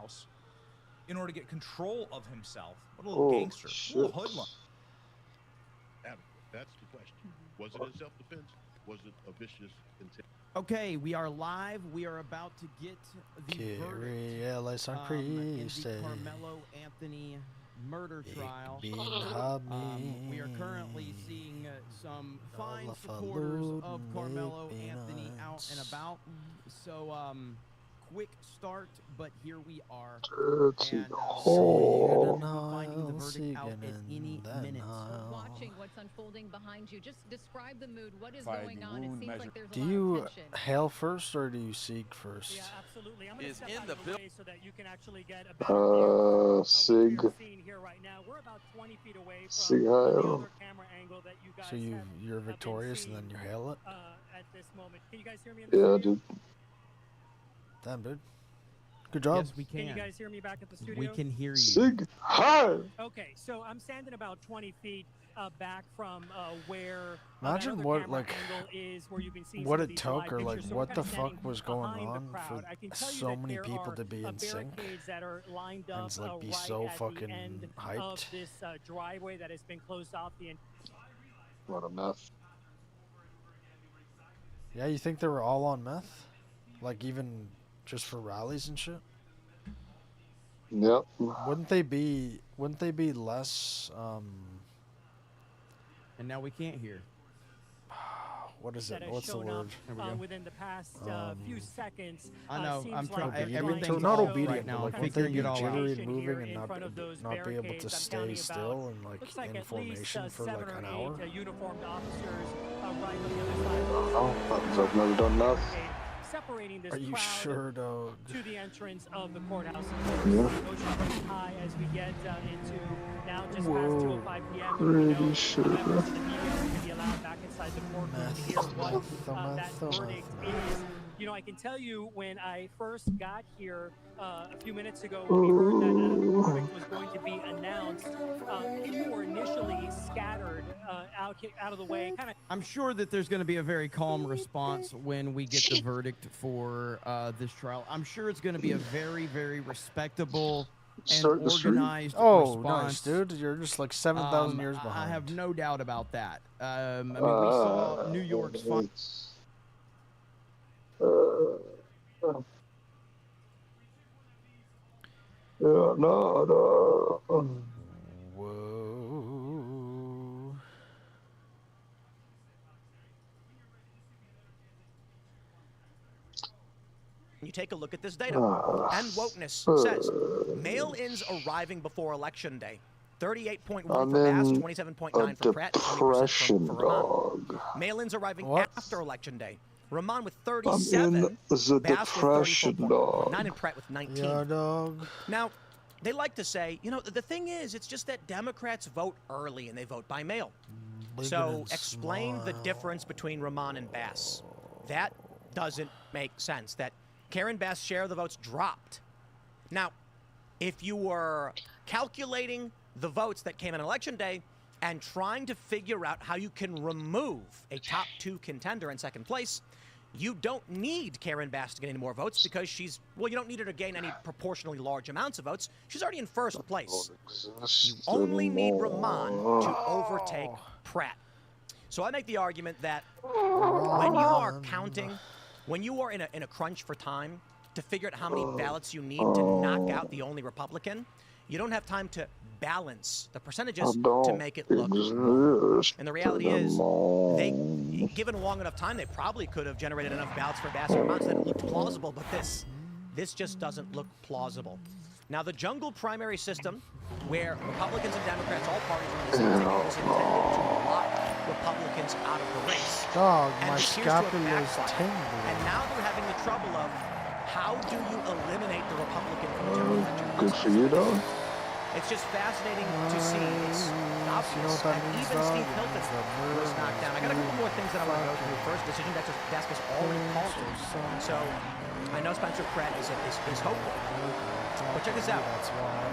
courthouse in order to get control of himself. What a little gangster, a little hoodlum. That's the question. Was it in self-defense? Was it a vicious intent? Okay, we are live. We are about to get the verdict in the Carmelo Anthony murder trial. We are currently seeing some fine supporters of Carmelo Anthony out and about. So, quick start, but here we are. And we'll be finding the verdict out at any minute. Watching what's unfolding behind you, just describe the mood. What is going on? It seems like there's a Do lot you of tension. hail first or do you seek first? Yeah, absolutely. I'm going to step out of the way so that you can actually get a Sig. better view of what we're seeing here right now. We're about 20 feet away from the other camera angle that you guys So you're victorious and then you hail it? At this moment. Can you guys hear me in the studio? dude. Damn, dude. Good job. Yes, we can. Can you guys hear me back at the studio? We can hear you. Sig Heil. Okay, so I'm standing about 20 feet back from where Imagine what you can see what it took or like what the fuck was going on for so many people to be in sync and like be so fucking hyped. This driveway that has been closed off What a mess. Yeah, you think they were all on meth? Like even just for rallies and shit? Yep. Wouldn't they be less And now we can't hear. What is it? What's the word? Within the past few seconds. I know. I'm trying. Everything's Everything's not off obedient right now. but I'm like, wouldn't they figuring be it all out. jittery and moving and not be able to stay still and like in formation for like an hour? Uniformed officers right on the other side. Oh, I've never done that. Separating this Are you crowd sure, though? to the entrance of the courthouse. Yeah. Emotions running high as we get into now just past 2:05 p.m. Pretty sure. Members of the media are going to be allowed back inside the courtroom to hear what that verdict is. You know, I can tell you when I first got here a few minutes ago, when we heard that a verdict was going to be announced, people were initially scattered out of the way. I'm sure that there's going to be a very calm response when we get the verdict for this trial. I'm sure it's going to be a very, very respectable and organized response. Nice, dude. You're just like 7,000 years behind. I have no doubt about that. I mean, we saw New York's fun. No. Whoa. You take a look at this data. And Wokeness says mail-ins arriving before Election Day. 38.1 for Bass, 27.9 for Pratt, 20% for Rahman. Mail-ins arriving after Election Day. Rahman with 37, Bass with 34.9, and Pratt with 19. Yeah, dog. Now, they like to say, you know, the thing is, it's just that Democrats vote early and they vote by mail. So explain the difference between Rahman and Bass. That doesn't make sense. That Karen Bass' share of the votes dropped. Now, if you were calculating the votes that came in Election Day and trying to figure out how you can remove a top two contender in second place, you don't need Karen Bass to get any more votes because she's, well, you don't need her to gain any proportionally large amounts of votes. She's already in first place. You only need Rahman to overtake Pratt. So I make the argument that when you are counting, when you are in a crunch for time to figure out how many ballots you need to knock out the only Republican, you don't have time to balance the percentages to make it look. And the reality is, given long enough time, they probably could have generated enough ballots for Bass and Rahman so that it looked plausible, but this just doesn't look plausible. Now, the jungle primary system, where Republicans and Democrats, all parties are on the same ticket, was intended to lock Republicans out of the race. Dog, and my scapula's tingling. And now they're having the trouble of how do you eliminate the Republican from the general election? Good for you, dog. It's just fascinating to see. It's obvious. And even Steve Hilton was knocked down. I got a couple more things that I want to go through. First, decision desk is already called. So I know Spencer Pratt is hopeful. But check this out.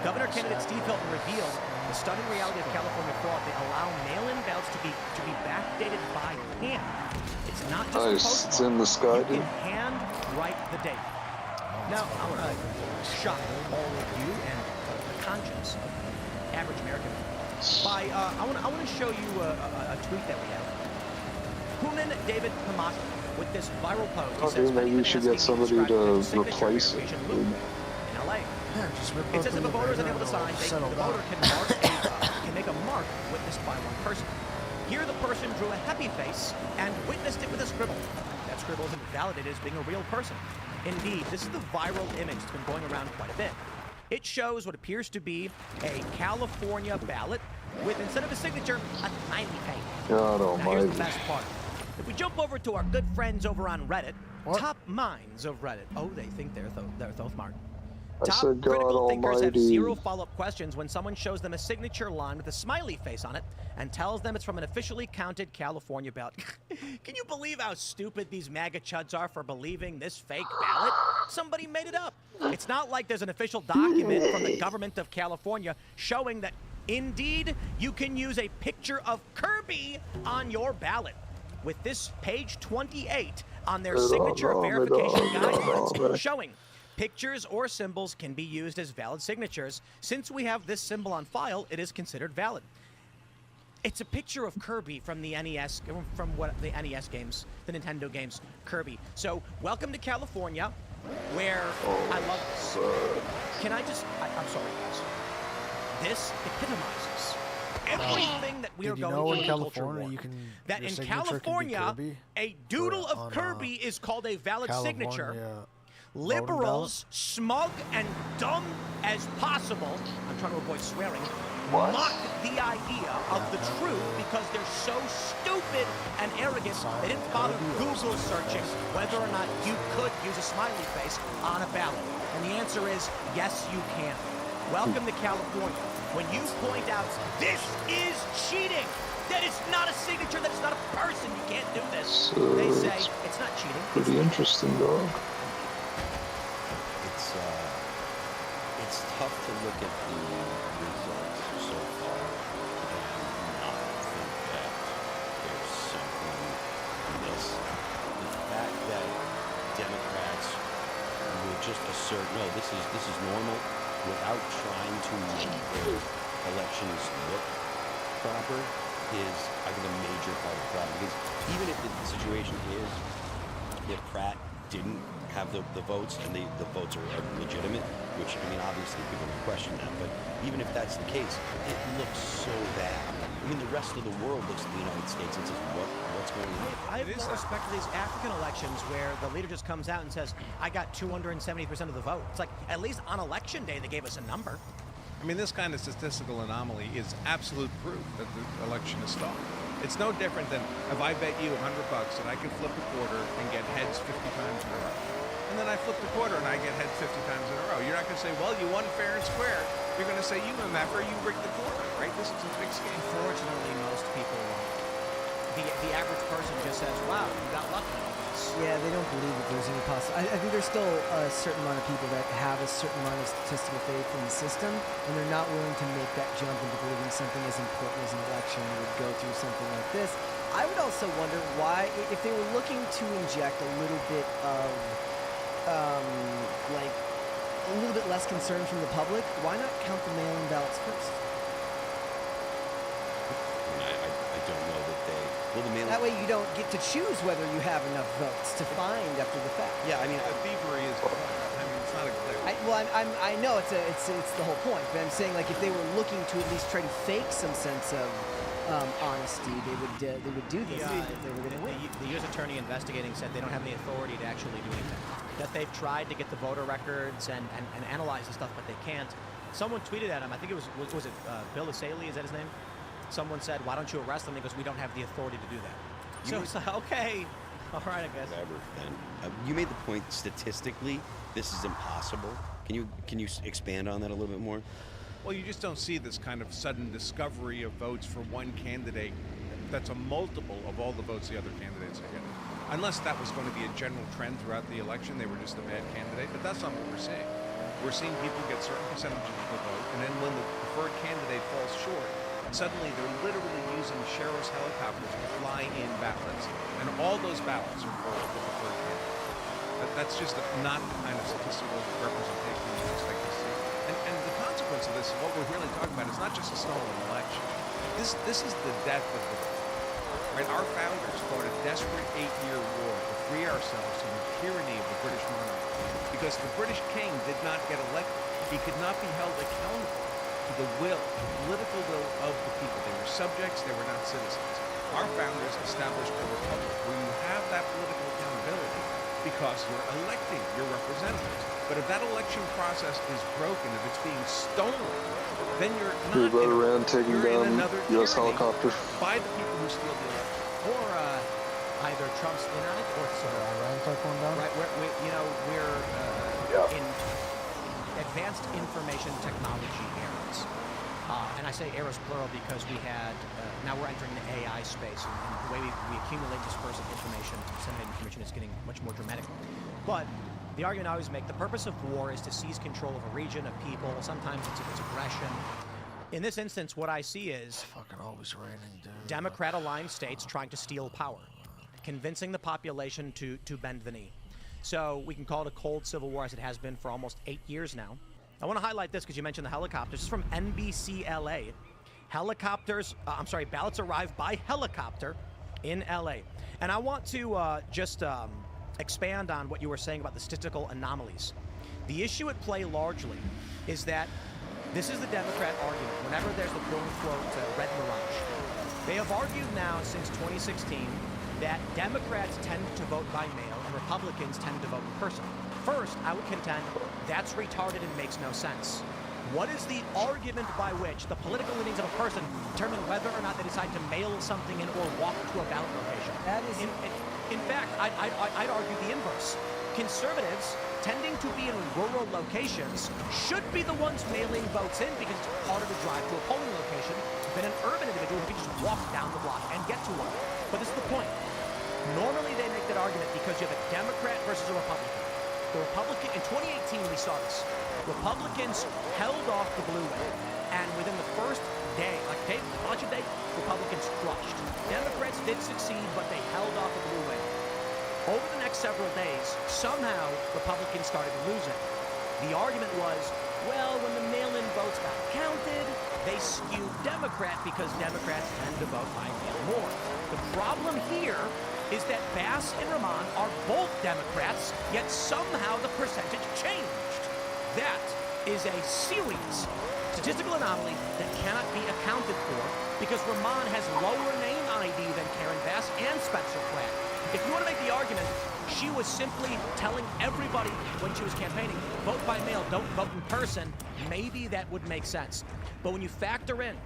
Governor candidate Steve Hilton revealed the stunning reality of California fraud. They allow mail-in ballots to be backdated by hand. It's not just nice. It's in the sky, you can hand write the date. Now, I want to shock all of you and the conscience of the average American by, I want to show you a tweet that we have. Human David Hamas with this viral post. He says, maybe you should get somebody to replace it. In LA. Yeah, just rip It up says if the a voter is background, unable to sign, the settle voter down. can make a mark witnessed by one person. Here the person drew a happy face and witnessed it with a scribble. That scribble isn't validated as being a real person. Indeed, this is the viral image that's been going around quite a bit. It shows what appears to be a California ballot with, instead of a signature, a smiley face. God Now here's the almighty. best part. If we jump over to our good friends over on Reddit, top minds of Reddit. Oh, they think they're so smart. I Top said, God critical thinkers have almighty. 0 follow-up questions when someone shows them a signature line with a smiley face on it and tells them it's from an officially counted California ballot. Can you believe how stupid these MAGA chuds are for believing this fake ballot? Somebody made it up. It's not like there's an official document from the government of California showing that, indeed, you can use a picture of Kirby on your ballot. With this page 28 on their signature verification guidelines showing pictures or symbols can be used as valid signatures. Since we have this symbol on file, it is considered valid. It's a picture of Kirby from the NES, from what the NES games, the Nintendo games, Kirby. So, welcome to California, where I love this. Can I just, I'm sorry guys. This epitomizes everything that we are going through in California, war. you can, That your in signature can be California, Kirby a doodle or of on, Kirby is called a valid signature. California Liberals, smug and dumb as possible, I'm trying to avoid swearing, mock the idea of the truth because they're so stupid and arrogant they didn't bother Google searching whether or not you could use a smiley face on a ballot. And the answer is, yes, you can. Welcome to California. When you point out, this is cheating, that it's not a signature, that it's not a person, you can't do this, they say, it's not cheating. Pretty interesting, dog. It's tough to look at the results so far and not think that there's something amiss. The fact that Democrats would just assert, no, this is normal, without trying to make their elections look proper is, I think, a major part of the problem. Because even if the situation is, if Pratt didn't have the votes and the votes are legitimate, which, I mean, obviously people can question that, but even if that's the case, it looks so bad. I mean, the rest of the world looks at the United States and says, what's going on? I have more respect for these African elections where the leader just comes out and says, I got 270% of the vote. It's like, at least on election day, they gave us a number. I mean, this kind of statistical anomaly is absolute proof that the election is stopped. It's no different than if I bet you $100 that I can flip a quarter and get heads 50 times in a row. And then I flip the quarter and I get heads 50 times in a row. You're not going to say, well, you won fair and square. You're going to say, you MFer, you rigged the quarter, right? This is a fixed game. Fortunately, most people won't. The average person just says, wow, you got lucky on this. Yeah, they don't believe that there's any possibility. I think there's still a certain amount of people that have a certain amount of statistical faith in the system, and they're not willing to make that jump into believing something as important as an election would go through something like this. I would also wonder why, if they were looking to inject a little bit of, like, a little bit less concern from the public, why not count the mail-in ballots first? I don't know that they... Well, the mail... That way you don't get to choose whether you have enough votes to find after the fact. Yeah, I mean... The thievery is... I mean, it's not a clear... I know it's the whole point, but I'm saying, like, if they were looking to at least try to fake some sense of honesty, they would do this if they were going to win. The U.S. attorney investigating said they don't have the authority to actually do anything. That they've tried to get the voter records and analyze the stuff, but they can't. Someone tweeted at him, I think it was it Bill Asaley, is that his name? Someone said, why don't you arrest them? He goes, we don't have the authority to do that. So it's like, okay, all right, I guess. Whatever, then. You made the point, statistically, this is impossible. Can you expand on that a little bit more? Well, you just don't see this kind of sudden discovery of votes for one candidate that's a multiple of all the votes the other candidates are getting. Unless that was going to be a general trend throughout the election, they were just a bad candidate, but that's not what we're seeing. We're seeing people get certain percentages of the vote, and then when the preferred candidate falls short, suddenly they're literally using sheriff's helicopters to fly in ballots, and all those ballots are for the preferred candidate. That's just not the kind of statistical representation you expect to see. And the consequence of this, what we're really talking about, is not just a stolen election. This is the death of the vote. Right? Our founders fought a desperate 8-year war to free ourselves from the tyranny of the British monarchy. Because the British king did not get elected. He could not be held accountable to the political will of the people. They were subjects, they were not citizens. Our founders established a republic where you have that political accountability because you're electing your representatives. But if that election process is broken, if it's being stolen, then you're not in another U.S. helicopter by the people who steal the election. Or either Trump's internet or right, we're in advanced information technology eras. And I say eras plural because we had, now we're entering the AI space, and the way we accumulate, disperse information, disseminate information is getting much more dramatic. But the argument I always make, the purpose of war is to seize control of a region, of people. Sometimes it's aggression. In this instance, what I see is it's fucking always raining, dude. Democrat-aligned states trying to steal power, convincing the population to bend the knee. So we can call it a cold civil war, as it has been for almost 8 years now. I want to highlight this because you mentioned the helicopters. This is from NBC LA. Ballots arrive by helicopter in LA. And I want to just expand on what you were saying about the statistical anomalies. The issue at play largely is that this is the Democrat argument. Whenever there's the quote-unquote red mirage, they have argued now since 2016 that Democrats tend to vote by mail and Republicans tend to vote in person. First, I would contend that's retarded and makes no sense. What is the argument by which the political leanings of a person determine whether or not they decide to mail something in or walk to a ballot location? That is... In fact, I'd argue the inverse. Conservatives tending to be in rural locations should be the ones mailing votes in because it's harder to drive to a polling location than an urban individual who can just walk down the block and get to one. But this is the point. Normally they make that argument because you have a Democrat versus a Republican. The Republican, in 2018 we saw this. Republicans held off the blue wave, and within the first day, election day, Republicans crushed. Democrats did succeed, but they held off the blue wave. Over the next several days, somehow Republicans started losing. The argument was, well, when the mail-in votes got counted, they skewed Democrat because Democrats tend to vote by mail more. The problem here is that Bass and Rahman are both Democrats, yet somehow the percentage changed. That is a serious statistical anomaly that cannot be accounted for because Rahman has lower name ID than Karen Bass and Spencer Pratt. If you want to make the argument, she was simply telling everybody when she was campaigning, vote by mail, don't vote in person, maybe that would make sense. But when you factor in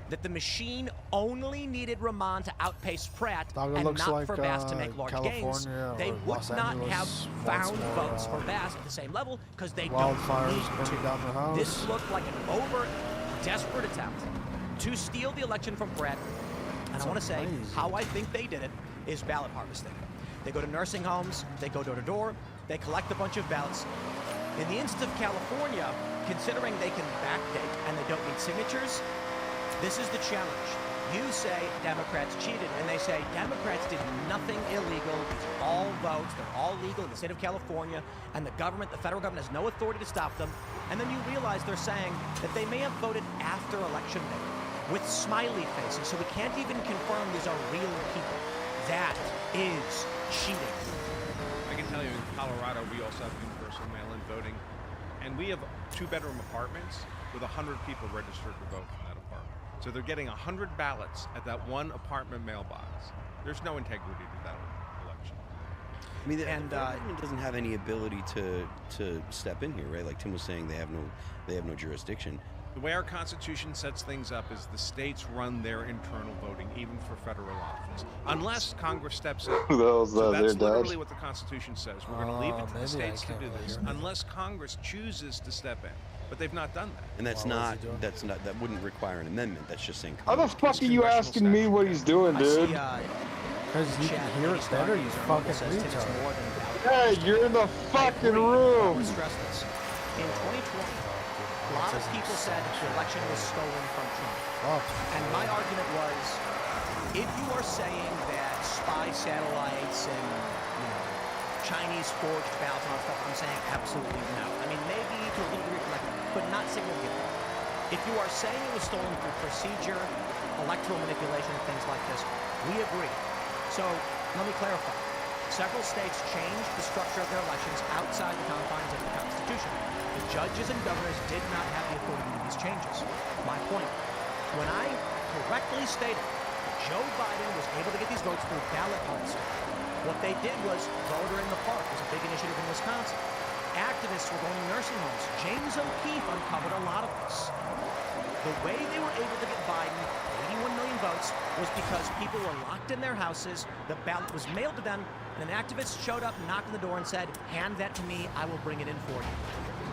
that the machine only needed Rahman to outpace Pratt and not for Bass to make large gains, they would not have found votes for Bass at the same level because they don't need to. This looked like an overt, desperate attempt to steal the election from Pratt. And I want to say how I think they did it is ballot harvesting. They go to nursing homes, they go door to door, they collect a bunch of ballots. In the instance of California, considering they can backdate and they don't need signatures, this is the challenge. You say Democrats cheated, and they say Democrats did nothing illegal. These are all votes. They're all legal in the state of California, and the government, the federal government, has no authority to stop them. And then you realize they're saying that they may have voted after Election Day with smiley faces, so we can't even confirm these are real people. That is cheating. I can tell you in Colorado, we also have universal mail-in voting, and we have 2-bedroom apartments with 100 people registered to vote in that apartment. So they're getting 100 ballots at that one apartment mailbox. There's no integrity to that election. I mean, the government doesn't have any ability to step in here, right? Like Tim was saying, they have no jurisdiction. The way our Constitution sets things up is the states run their internal voting, even for federal office, unless Congress steps in. So that's literally what the Constitution says. We're going to leave it to the states to do this, unless Congress chooses to step in. But they've not done that. And that wouldn't require an amendment. That's just saying. How the fuck are you asking me what he's doing, dude? Because you can hear it better, you fucking retard. Hey, you're in the fucking room! In 2020, a lot of people said the election was stolen from Trump. And my argument was, if you are saying that spy satellites and Chinese forged ballots and all that stuff, I'm saying absolutely no. I mean, maybe to a little degree, but not significantly. If you are saying it was stolen through procedure, electoral manipulation, and things like this, we agree. So let me clarify. Several states changed the structure of their elections outside the confines of the Constitution. The judges and governors did not have the authority to do these changes. My point, when I correctly stated that Joe Biden was able to get these votes through ballot harvesting, what they did was Voter in the Park was a big initiative in Wisconsin. Activists were going to nursing homes. James O'Keefe uncovered a lot of this. The way they were able to get Biden 81 million votes was because people were locked in their houses, the ballot was mailed to them, and an activist showed up, knocked on the door, and said, hand that to me, I will bring it in for you.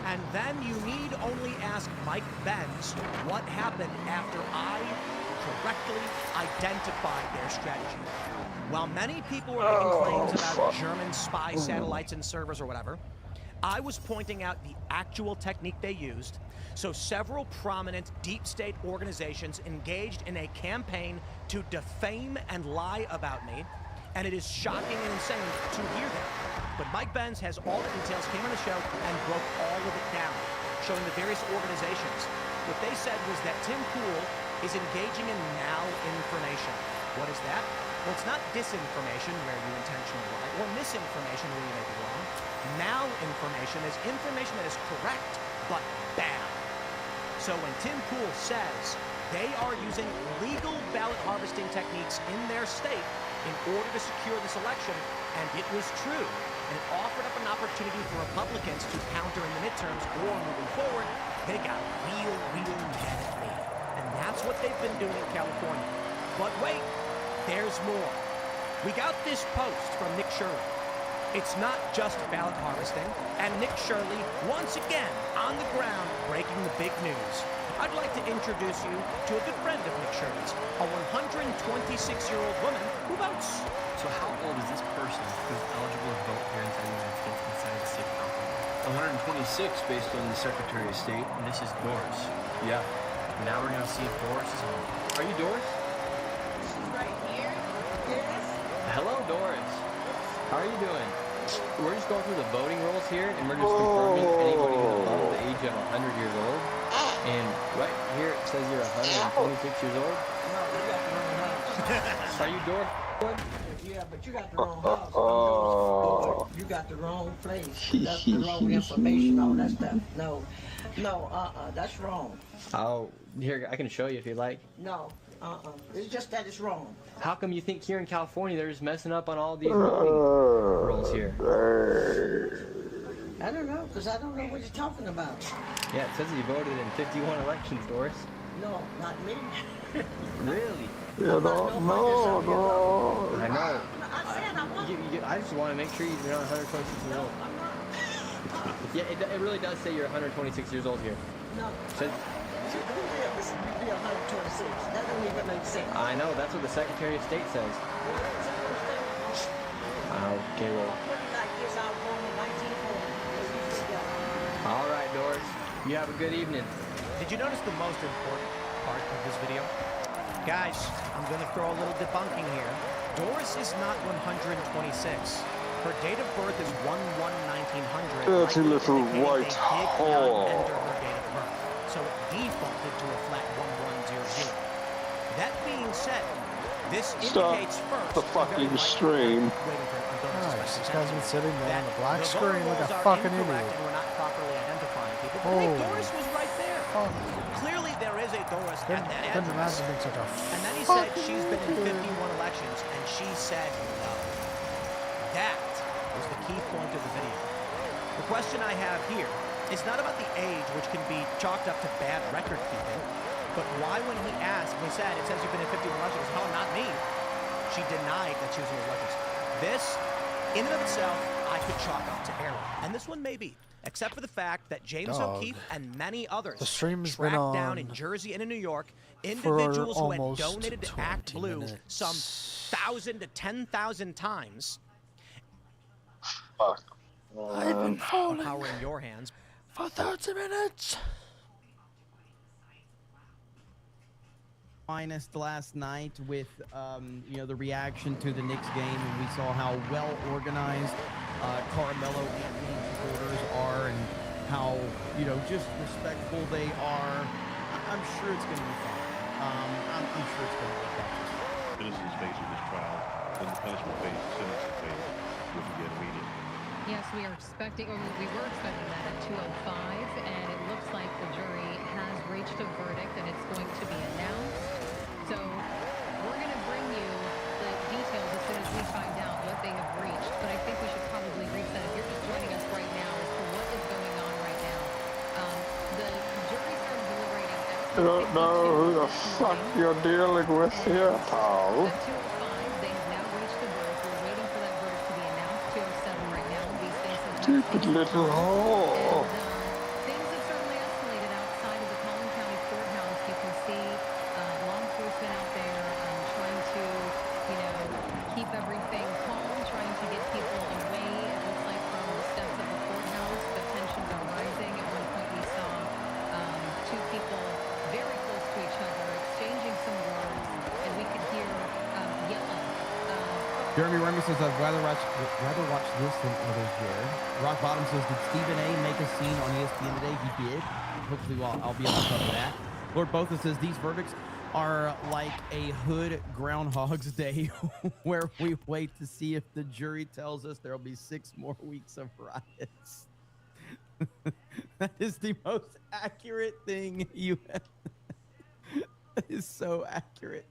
And then you need only ask Mike Benz what happened after I correctly identified their strategy. While many people were making claims about German spy satellites and servers or whatever, I was pointing out the actual technique they used. So several prominent deep state organizations engaged in a campaign to defame and lie about me, and it is shocking and insane to hear that. But Mike Benz has all the details, came on the show, and broke all of it down, showing the various organizations. What they said was that Tim Pool is engaging in malinformation. What is that? Well, it's not disinformation, where you intentionally lie, or misinformation, where you may be wrong. Malinformation is information that is correct, but bad. So when Tim Pool says they are using legal ballot harvesting techniques in their state in order to secure this election, and it was true, and it offered up an opportunity for Republicans to counter in the midterms or moving forward, they got real mad at me. And that's what they've been doing in California. But wait, there's more. We got this post from Nick Shirley. It's not just ballot harvesting, and Nick Shirley, once again, on the ground, breaking the big news. I'd like to introduce you to a good friend of Nick Shirley's, a 126-year-old woman who votes. So how old is this person who's eligible to vote here inside the United States inside the state of California? 126 based on the Secretary of State, and this is Doris. Yeah. Now we're going to see if Doris is home. Are you Doris? She's right here. Yes. Hello, Doris. How are you doing? We're just going through the voting rules here, and we're just confirming anybody who's above the age of 100 years old. And right here it says you're 126 years old. No, you got the wrong house. Are you Doris? Yeah, but you got the wrong house. You got the wrong place. That's the wrong information, all that stuff. No, that's wrong. Oh, here, I can show you if you like. No, it's just that it's wrong. How come you think here in California they're just messing up on all these voting rules here? I don't know, because I don't know what you're talking about. Yeah, it says you voted in 51 elections, Doris. No, not me. Really? No. I know. I said I wasn't. I just want to make sure you're not 126 years old. I'm not. Yeah, it really does say you're 126 years old here. No. Says, You'd be 126. That doesn't even make sense. I know, that's what the Secretary of State says. Okay, well. All right, Doris. You have a good evening. Did you notice the most important part of this video? Guys, I'm going to throw a little debunking here. Doris is not 126. Her date of birth is 1/1/1900. Dirty little white whore. Enter her date of birth, so it defaulted to a flat 1100. That being said, this indicates first the fucking stream. Nice, this guy's been sitting there on the black screen like a fucking idiot. We're not properly identifying people. But hey, Doris was right there. Clearly, there is a Doris at that address. And then he said she's been in 51 elections, and she said no. That was the key point of the video. The question I have here is not about the age, which can be chalked up to bad record keeping, but why when he said, it says you've been in 51 elections, oh, not me, she denied that she was in those elections. This, in and of itself, I could chalk up to error. And this one may be, except for the fact that James O'Keefe and many others tracked down in Jersey and in New York individuals who had donated to Act Blue some 1,000 to 10,000 times. Fuck. I've been falling. Power in your hands for 30 minutes. Minus last night with the reaction to the Knicks game, and we saw how well organized Carmelo Anthony supporters are and how, you know, just respectful they are. I'm sure it's going to be fine. I'm sure it's going to work out just fine. Innocence phase of this trial, then the punishment phase, the sentencing phase will begin immediately. Yes, we were expecting that at 2:05, and it looks like the jury has reached a verdict, and it's going to be announced. So we're going to bring you the details as soon as we find out what they have reached. But I think we should probably reset. If you're just joining us right now as to what is going on right now, the jury started deliberating at 2:52. You don't know who the fuck you're dealing with here, pal. At 2:05, they have now reached the verdict. We're waiting for that verdict to be announced. 2:07 right now. These things have Stupid little whore. things have certainly escalated outside of the Collin County Courthouse. You can see law enforcement out there trying to, you know, keep everything calm, trying to get people away. It looks like from the steps of the courthouse, but tensions are rising. At one point, we saw two people very close to each other exchanging some words, and we could hear yelling. Jeremy Remy says, I'd rather watch this than others, Jared. Rock Bottom says, did Stephen A. make a scene on ESPN today? He did. Hopefully I'll be on top of that. Lord Botha says, these verdicts are like a hood Groundhog's Day where we wait to see if the jury tells us there'll be 6 more weeks of riots. That is the most accurate thing you have. That is so accurate.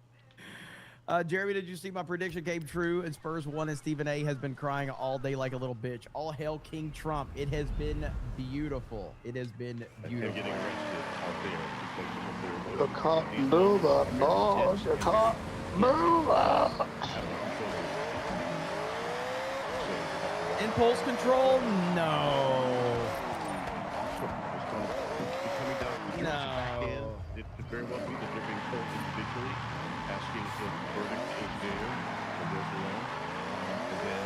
Jeremy, did you see my prediction came true? And Spurs won, and Stephen A. has been crying all day like a little bitch. All hail King Trump. It has been beautiful. It has been beautiful. Getting arrested out there. You can't do that, boss. You can't do that. Impulse control? No. No. It could very well be that they're being told individually, asking if the verdict is there or there's alone, and then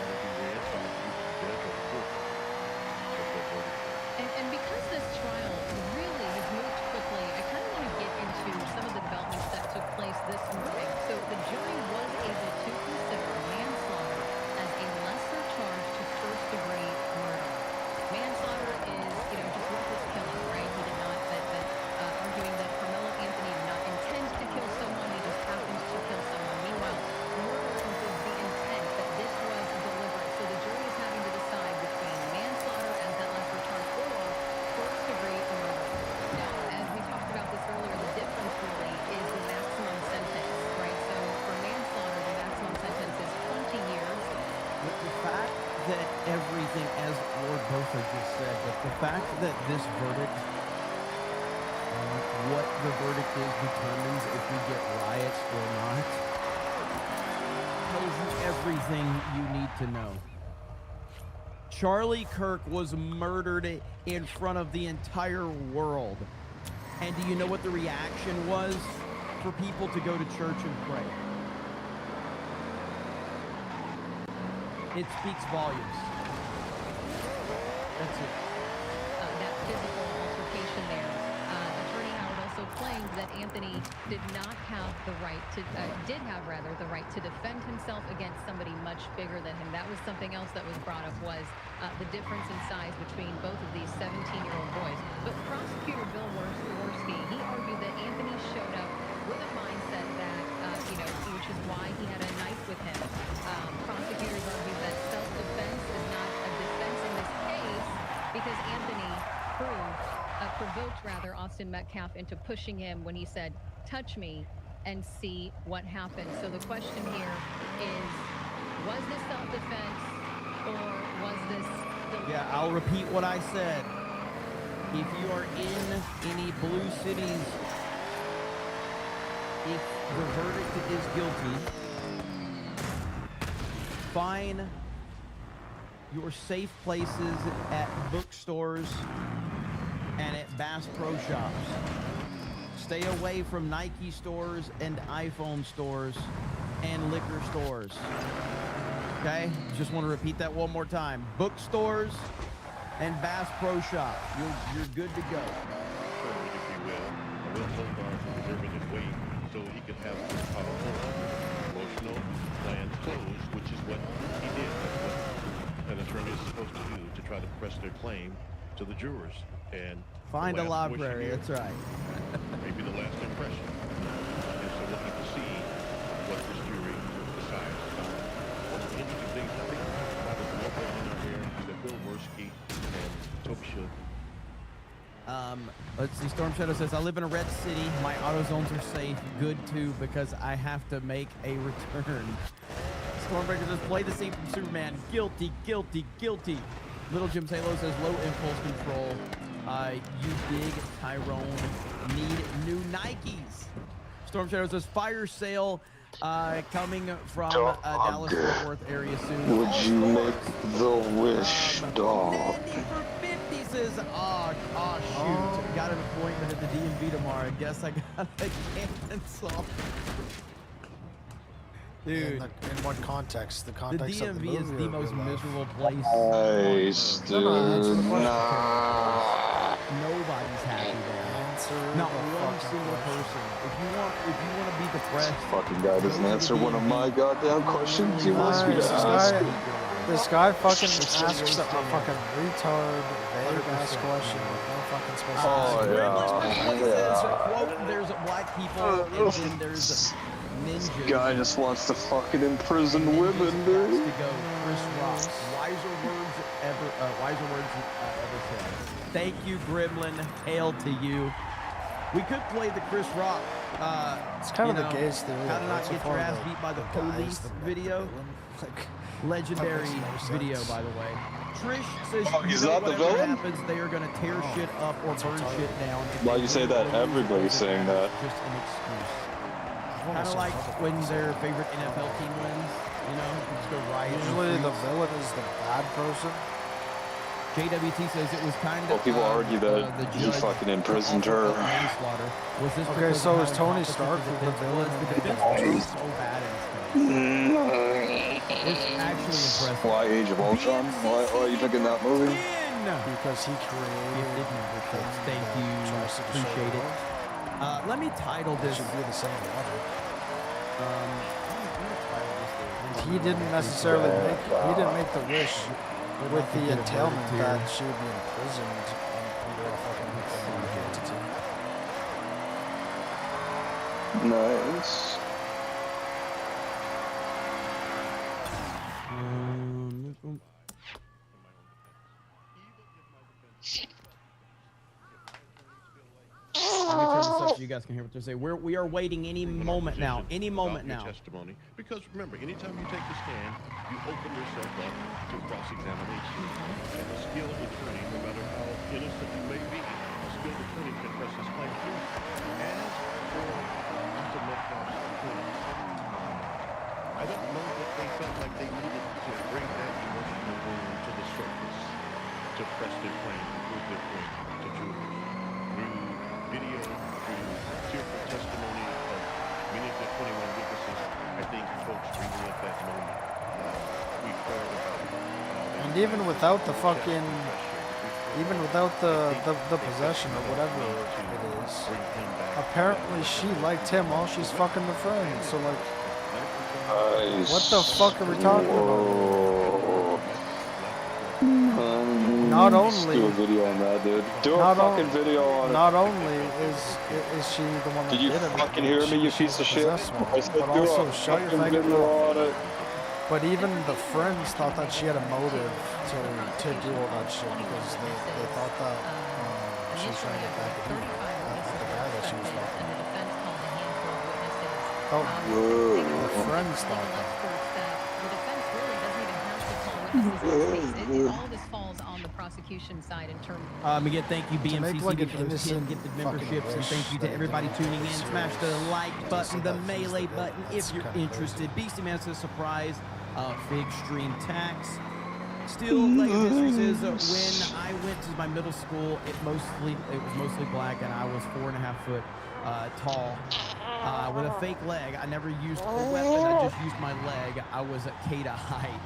it'll be read by the judge or the court. And because this trial really has moved quickly, I kind of want to get into some of the developments that took place this morning. So the jury was able to consider manslaughter as a lesser charge to first-degree murder. Manslaughter is, you know, just reckless killing, right? He did not, arguing that Carmelo Anthony did not intend to kill someone, he just happens to kill someone. Meanwhile, murder includes the intent that this was deliberate. So the jury is having to decide between manslaughter as that lesser charge or first-degree murder. Now, as we talked about this earlier, the difference really is the maximum sentence, right? So for manslaughter, the maximum sentence is 20 years. But the fact that everything, as Lord Botha just said, that the fact that this verdict, what the verdict is, determines if we get riots or not, tells you everything you need to know. Charlie Kirk was murdered in front of the entire world. And do you know what the reaction was for people to go to church and pray? It speaks volumes. That's it. That physical altercation there. Attorney Howard also claimed that Anthony did not have the right to, the right to defend himself against somebody much bigger than him. That was something else that was brought up, was the difference in size between both of these 17-year-old boys. But prosecutor Bill Worski, he argued that Anthony showed up with a mindset that, which is why he had a knife with him. Prosecutors argued that self-defense is not a defense in this case because Anthony provoked Austin Metcalf into pushing him when he said, "Touch me and see what happens." So the question here is, was this self-defense or was this... Yeah, I'll repeat what I said. If you are in any blue cities, if the verdict is guilty, find your safe places at bookstores and at Bass Pro Shops. Stay away from Nike stores and iPhone stores and liquor stores. Okay? Just want to repeat that one more time. Bookstores and Bass Pro Shop. You're good to go. If you will, Will Hobart preserving his weight so he could have powerful, emotional plans closed, which is what he did. That's what an attorney is supposed to do to try to press their claim to the jurors. And find a library, that's right. Maybe the last impression. And so we'll have to see what this jury decides. One of the interesting things I think about the local owner here is that Bill Worski and Topsha. Let's see. Storm Shadow says, I live in a red city. My auto zones are safe. Good too, because I have to make a return. Stormbreaker says, play the scene from Superman. Guilty, guilty, guilty. Little Jim Halo says, low impulse control. You dig, Tyrone. Need new Nikes. Storm Shadow says, fire sale coming from Dallas Fort Worth area soon. Would you make the wish, dog? Says, oh shoot, got an appointment at the DMV tomorrow. I guess I gotta cancel. Dude, in what context? The context the of the DMV movie is the most miserable place. Nice, dude. Nobody's happy there. Not one single person. If you want to be depressed, this fucking guy doesn't answer one of my goddamn questions he wants me to ask. This guy fucking asks a fucking retard, vague ass question with no fucking specifics. Quote, there's black people and then there's ninjas. This guy just wants to fucking imprison women, dude. To go, Chris Rock. Wiser words ever said. Thank you, Gremlin. Hail to you. We could play the Chris Rock. It's kind of the gayest theory. How to not get your ass beat by the police video. Legendary video, by the way. Trish says, he's not the villain? Happens, they are going to tear shit up or burn shit down. Why you say that? Everybody's saying that. Just an excuse. Kind of like when their favorite NFL team wins, you know, just go riot. Usually the villain is the bad person. JWT says it was kind of. Well, people argue that he fucking imprisoned her. Okay, so is Tony Stark the villain? So bad it's actually impressive. Why Age of Ultron? Why are you picking that movie? Because he created. Thank you. Appreciate it. Let me title this. Should be the same letter. He didn't necessarily make the wish with the entailment that she would be imprisoned under a fucking entity. Nice. Let me turn this up so you guys can hear what they're saying. We are waiting any moment now. Any moment now. Testimony, because remember, anytime you take the stand, you open yourself up to cross-examination. And a skilled attorney, no matter how innocent you may be, a skilled attorney can press his claim through. As for Mr. Metcalf's attorney, I don't know that they felt like they needed to bring that emotional wound to the surface to press their claim, to prove their claim to jurors. Video, through tearful testimony of many of the 21 witnesses, I think folks relive that moment. We've heard about and even without the fucking, even without the possession or whatever it is, apparently she liked him while she's fucking the friend. So like, what the fuck are we talking about? Not only do a video on that, dude. Do a fucking video on it. Not only is she the one that did you fucking hear me, you piece of shit? But also shut your fucking mouth. But even the friends thought that she had a motive to do all that shit because they thought that she was trying to get back at the guy that she was fucking. The friends thought that. All this falls on the prosecution side in terms. Again, thank you, BMCC, like for those 10 gifted memberships, and thank you to everybody tuning in. Smash the like button, the melee button, if you're interested. Beastie Man says surprise, Fig Stream Tax. Still, like history says, when I went to my middle school, it was mostly black, and I was 4.5 foot tall. With a fake leg. I never used a weapon, I just used my leg. I was at K to height.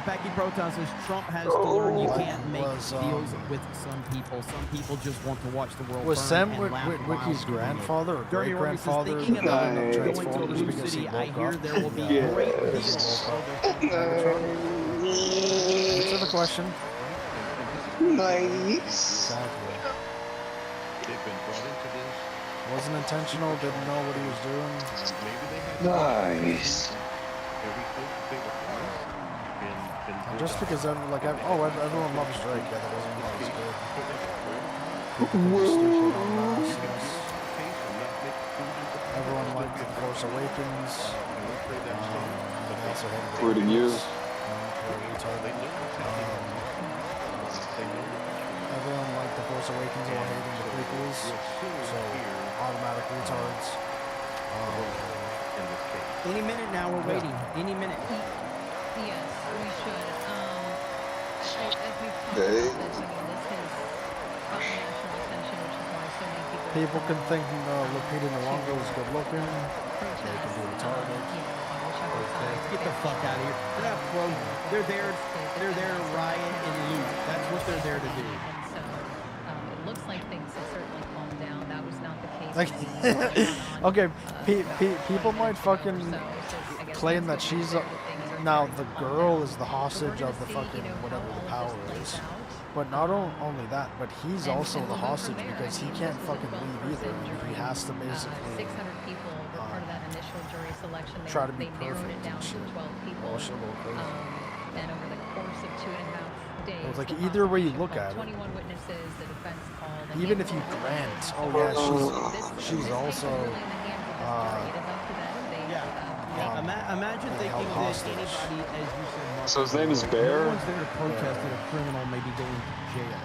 Packy Proton says Trump has to learn you can't make deals with some people. Some people just want to watch the world was burn Sam and laugh Wiki's grandfather or Dirty great-grandfather thinking about going to a new city, I hear there will be great deals. Answer the question. Nice. Exactly. They've been brought into this. Wasn't intentional, didn't know what he was doing. Maybe they had Nice. every coach that they were playing. And just because everyone loves Drake, yeah, that doesn't mean he's good. Everyone liked The Force Awakens. Including you. Everyone liked The Force Awakens while hating the prequels, so automatic retards. Any minute now, we're waiting. Any minute. Yes, we should. As we've talked They- about this, I mean, this has caught national attention, which is why so many people... People can think Lupita Nyong'o is good looking. They can be retarded. Get the fuck out of here. They're not pro. They're there to riot and loot. That's what they're there to do. And so it looks like things have certainly calmed down. That was not the case. Like, okay, people might fucking claim that she's now the girl is the hostage of the fucking whatever the power is. But not only that, but he's also the hostage because he can't fucking leave either. He has to basically 600 people were part of that initial jury selection. try to be they narrowed it perfect down and to shit. 12 people. And over the course of 2.5 days, It's like the either way you prosecution look called at it, 21 witnesses, the defense called, and even they if you ruled grant, that oh yeah, she's this also really in the hands of this jury. It is up to them. Imagine thinking that anybody, as you said, Mark, So his name is no Bear? one's there to protest that a criminal may be going to jail.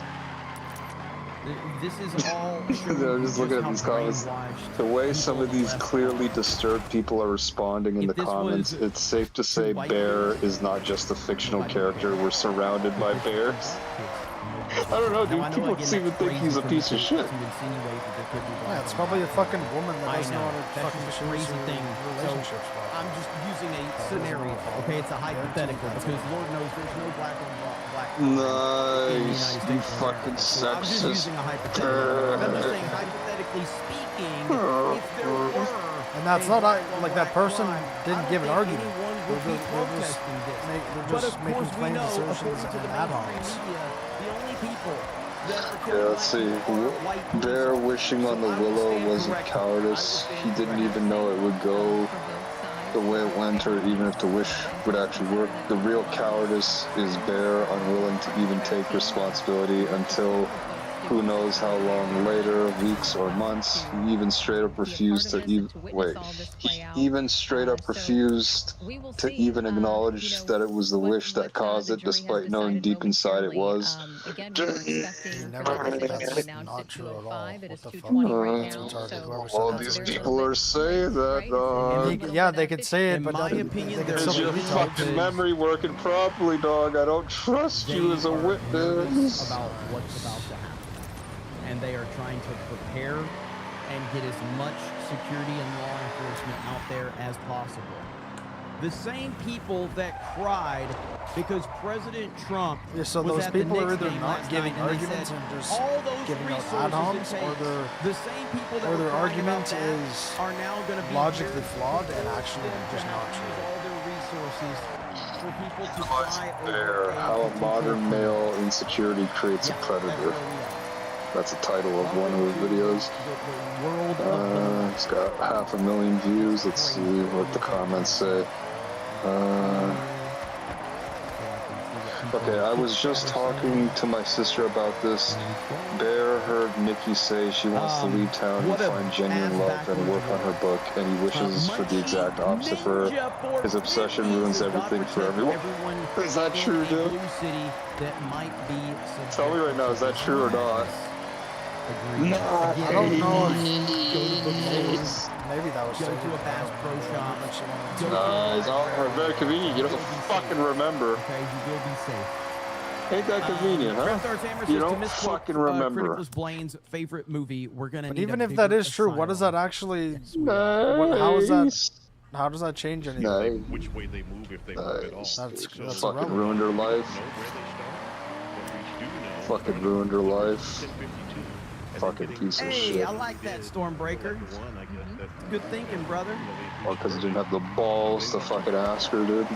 This is all. I'm just looking at these comments. The way some of these clearly disturbed people are responding in the comments, it's safe to say Bear is not just a fictional character. We're surrounded by bears. I don't know, dude. People seem to think he's a piece of shit. yeah, it's probably a fucking woman that doesn't know how to fucking choose her relationships. I'm just using a scenario. Okay, it's a hypothetical because Lord knows there's no black on black. Nice, you fucking I'm just sexist. using a hypothetical. I'm just saying, hypothetically speaking, if there were. And that's not like that person didn't give an argument. They're just making plain assertions and ad-homs. Yeah, let's see. Bear wishing on the willow wasn't cowardice. He didn't even know it would go the way it went, or even if the wish would actually work. The real cowardice is Bear unwilling to even take responsibility until who knows how long later, weeks or months. He even straight up refused to even straight up refused to even acknowledge that it was the wish that caused it, despite knowing deep inside it was. All these people are saying that, yeah, they could say it, but in my opinion, is your fucking memory working properly, dog? I don't trust you as a witness. About what's about to happen. And they are trying to prepare and get as much security and law enforcement out there as possible. The same people that cried because President Trump so was those at people the are Knicks either game not last giving night, and they arguments said, and just all those giving out resources ad-homs, it or takes, they're the same people that or were their crying argument about that is are now going to be logically flawed and actually just not use true. all their resources for people to fly Bear, how a modern male insecurity creates a predator. That's the title of one of the videos. It's got 500,000 views. Let's see what the comments say. Okay, I was just talking to my sister about this. Bear heard Nikki say she wants to leave town and find genuine love and work on her book, and he wishes for the exact opposite for her. His obsession ruins everything for everyone. Is that true, dude? Tell me right now, is that true or not? No, I don't know if maybe that was go to a Bass Pro Shop. It's all very convenient. You don't fucking remember. Okay, you will be safe. Ain't that convenient, huh? You don't fucking remember. Nicholas Blaine's favorite movie. We're gonna. But need even a if that bigger is true, what does that actually? How does that change anything? Nice. Which way they move, if they move at all. That's fucking ruined her life. Fucking ruined her life. Fucking piece of Hey, shit. I like that, Stormbreaker. Good thinking, brother. Well, because he didn't have the balls to fucking ask her, dude.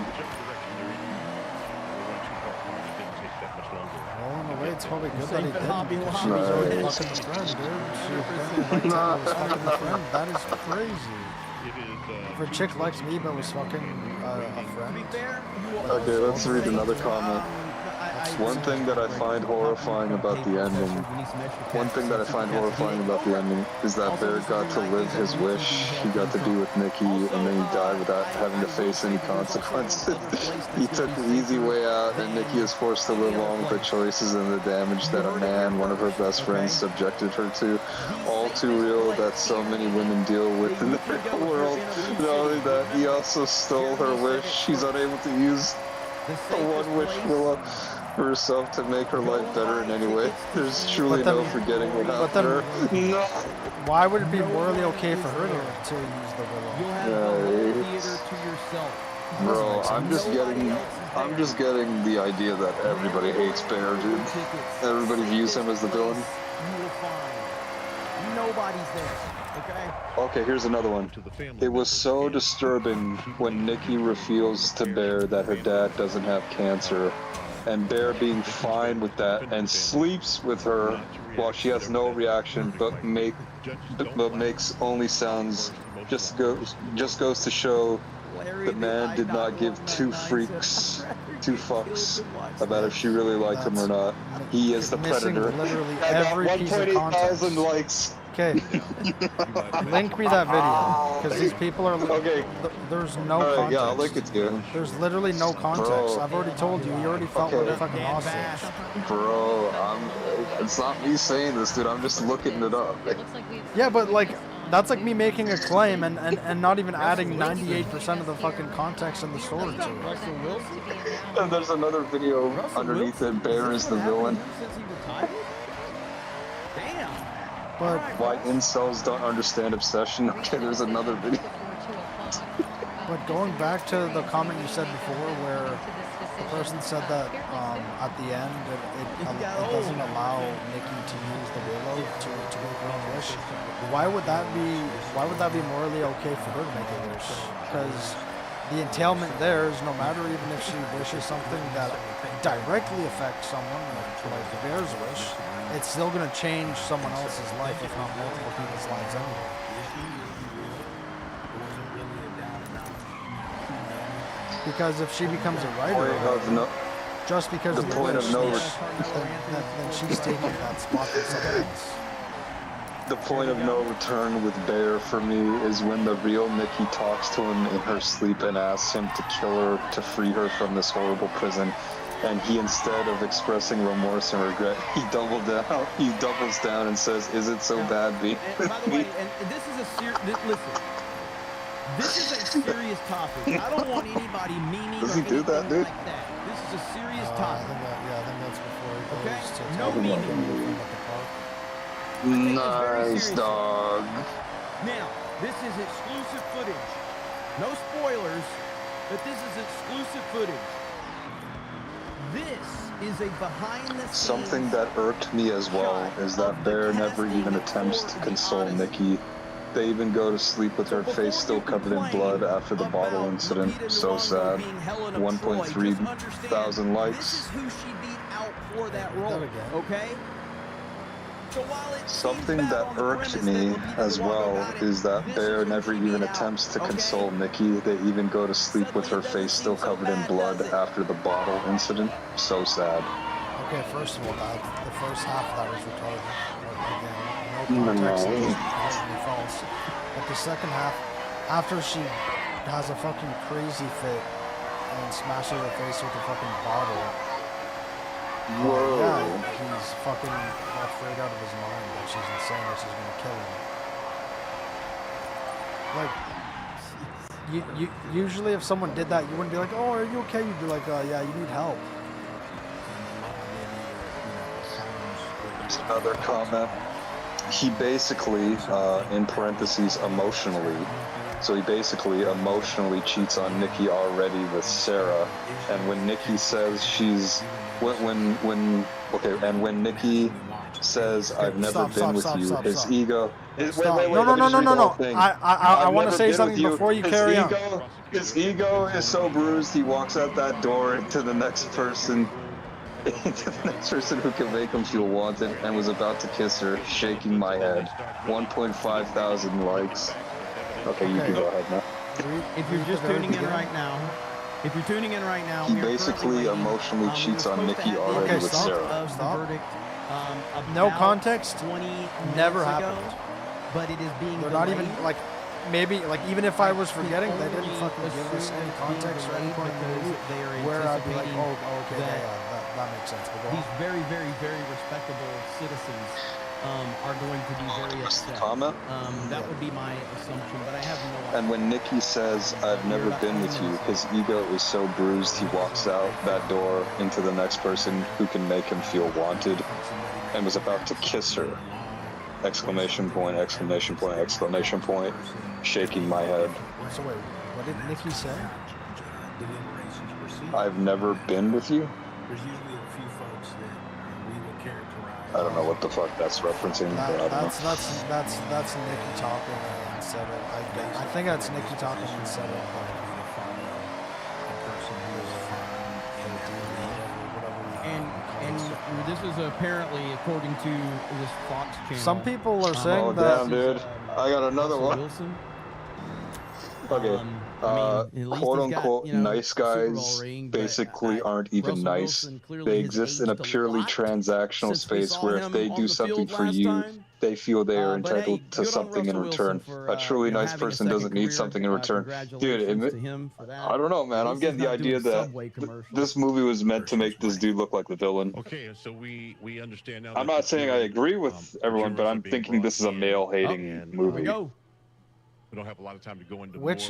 it's probably good that he didn't, because she was already fucking the friend, dude. She apparently liked him, but was fucking the friend. That is crazy. If a chick likes me but was fucking a friend. Okay, let's read another comment. One thing that I find horrifying about the ending, is that Bear got to live his wish. He got to be with Nikki, and then he died without having to face any consequences. He took the easy way out, and Nikki is forced to live on with the choices and the damage that a man, one of her best friends, subjected her to. All too real that so many women deal with in the real world. Not only that, he also stole her wish. She's unable to use the one wish for herself to make her life better in any way. There's truly no forgetting what happened to her. No. Why would it be morally okay for her to use the willow? Bro, I'm just getting the idea that everybody hates Bear, dude. Everybody views him as the villain. You will find nobody's there. Okay, here's another one. It was so disturbing when Nikki reveals to Bear that her dad doesn't have cancer, and Bear being fine with that and sleeps with her while she has no reaction but makes only sounds. Just goes to show the man did not give two fucks about if she really liked him or not. He is the predator. Literally I got every piece of 1,800 likes. Okay, link me that video, because these people are. Okay. There's no context. Yeah, I'll link it to you. There's literally no context. Bro. I've already told you. You already felt like a fucking hostage. Bro, it's not me saying this, dude. I'm just looking it up. Yeah, but like, that's like me making a claim and not even adding 98% of the fucking context in the story to it. And there's another video underneath it. Bear is the villain. But why incels don't understand obsession. Okay, there's another video. But going back to the comment you said before, where the person said that at the end it doesn't allow Nikki to use the willow to make her own wish. Why would that be morally okay for her to make a wish? Because the entailment there is no matter even if she wishes something that directly affects someone, like the Bear's wish, it's still going to change someone else's life, if not multiple people's lives anyway. Because if she becomes a writer, just because the point of no then she's taking that spot from someone else. The point of no return with Bear for me is when the real Nikki talks to him in her sleep and asks him to kill her to free her from this horrible prison. And he, instead of expressing remorse and regret, he doubles down and says, "Is it so bad being with me?" And this is a listen. This is a serious topic. I don't want anybody memeing Does he do that, dude? like that. This is a serious topic. I think that's before he goes to no memeing. Nice dog. Now, this is exclusive footage. No spoilers, but this is exclusive footage. This is a behind-the-scenes... Something that irked me as well is that Bear never even attempts to console Nikki. They even go to sleep with her face still covered in blood after the bottle incident. So sad. 1.3 thousand likes. This is who she beat out for that role, okay? So something that irked me as well is that Bear never even attempts to console Nikki. They even go to sleep with her face still covered in blood after the bottle incident. So sad. Okay, first of all, the first half of that was retarded. Again, no context, it's false. But the second half, after she has a fucking crazy fit and smashes her face with a fucking bottle. Whoa. Yeah, he's fucking afraid out of his mind that she's insane or she's gonna kill him. Like, usually if someone did that, you wouldn't be like, "Oh, are you okay?" You'd be like, "Yeah, you need help." Another comment. He basically, in parentheses, emotionally. So he basically emotionally cheats on Nikki already with Sarah, and when Nikki says she's when Nikki says I've never been with you, his ego. Wait, no. I want to say something before you carry on. His ego is so bruised he walks out that door into the next person. The next person who can make him feel wanted and was about to kiss her, shaking my head. 1.5 thousand likes. Okay, you can go ahead now. If you're just tuning in right now, he basically emotionally cheats on Nikki already with Sarah. No context. 20 never minutes happened. ago, but it is being They're not even delayed. like, maybe like even if I was forgetting, they didn't fucking give us any context or any point in the movie where I'd be like, oh, okay, yeah, that makes sense. But these very, very, very respectable citizens are going to be very upset. Comment? That would be my assumption, but I have no idea. And when Nikki says, I've never been with you, his ego is so bruised he walks out that door into the next person who can make him feel wanted and was about to kiss her. Exclamation point, exclamation point, exclamation point, shaking my head. So wait, what did Nikki say? I've never been with you? I don't know what the fuck that's referencing, but I don't know. That's Nikki talking instead of, I think that's Nikki talking instead of and this is apparently according to this Fox channel. Some people are saying that. Damn, dude. I got another one. Wilson. Okay. Quote unquote nice guys basically aren't even nice. They exist in a purely transactional space where if they do something for you, they feel they are entitled to something in return. A truly nice person doesn't need something in return. Dude, I don't know, man. I'm getting the idea that this movie was meant to make this dude look like the villain. Okay, so we understand now. I'm not saying I agree with everyone, but I'm thinking this is a male-hating movie. We don't have a lot of time to go into which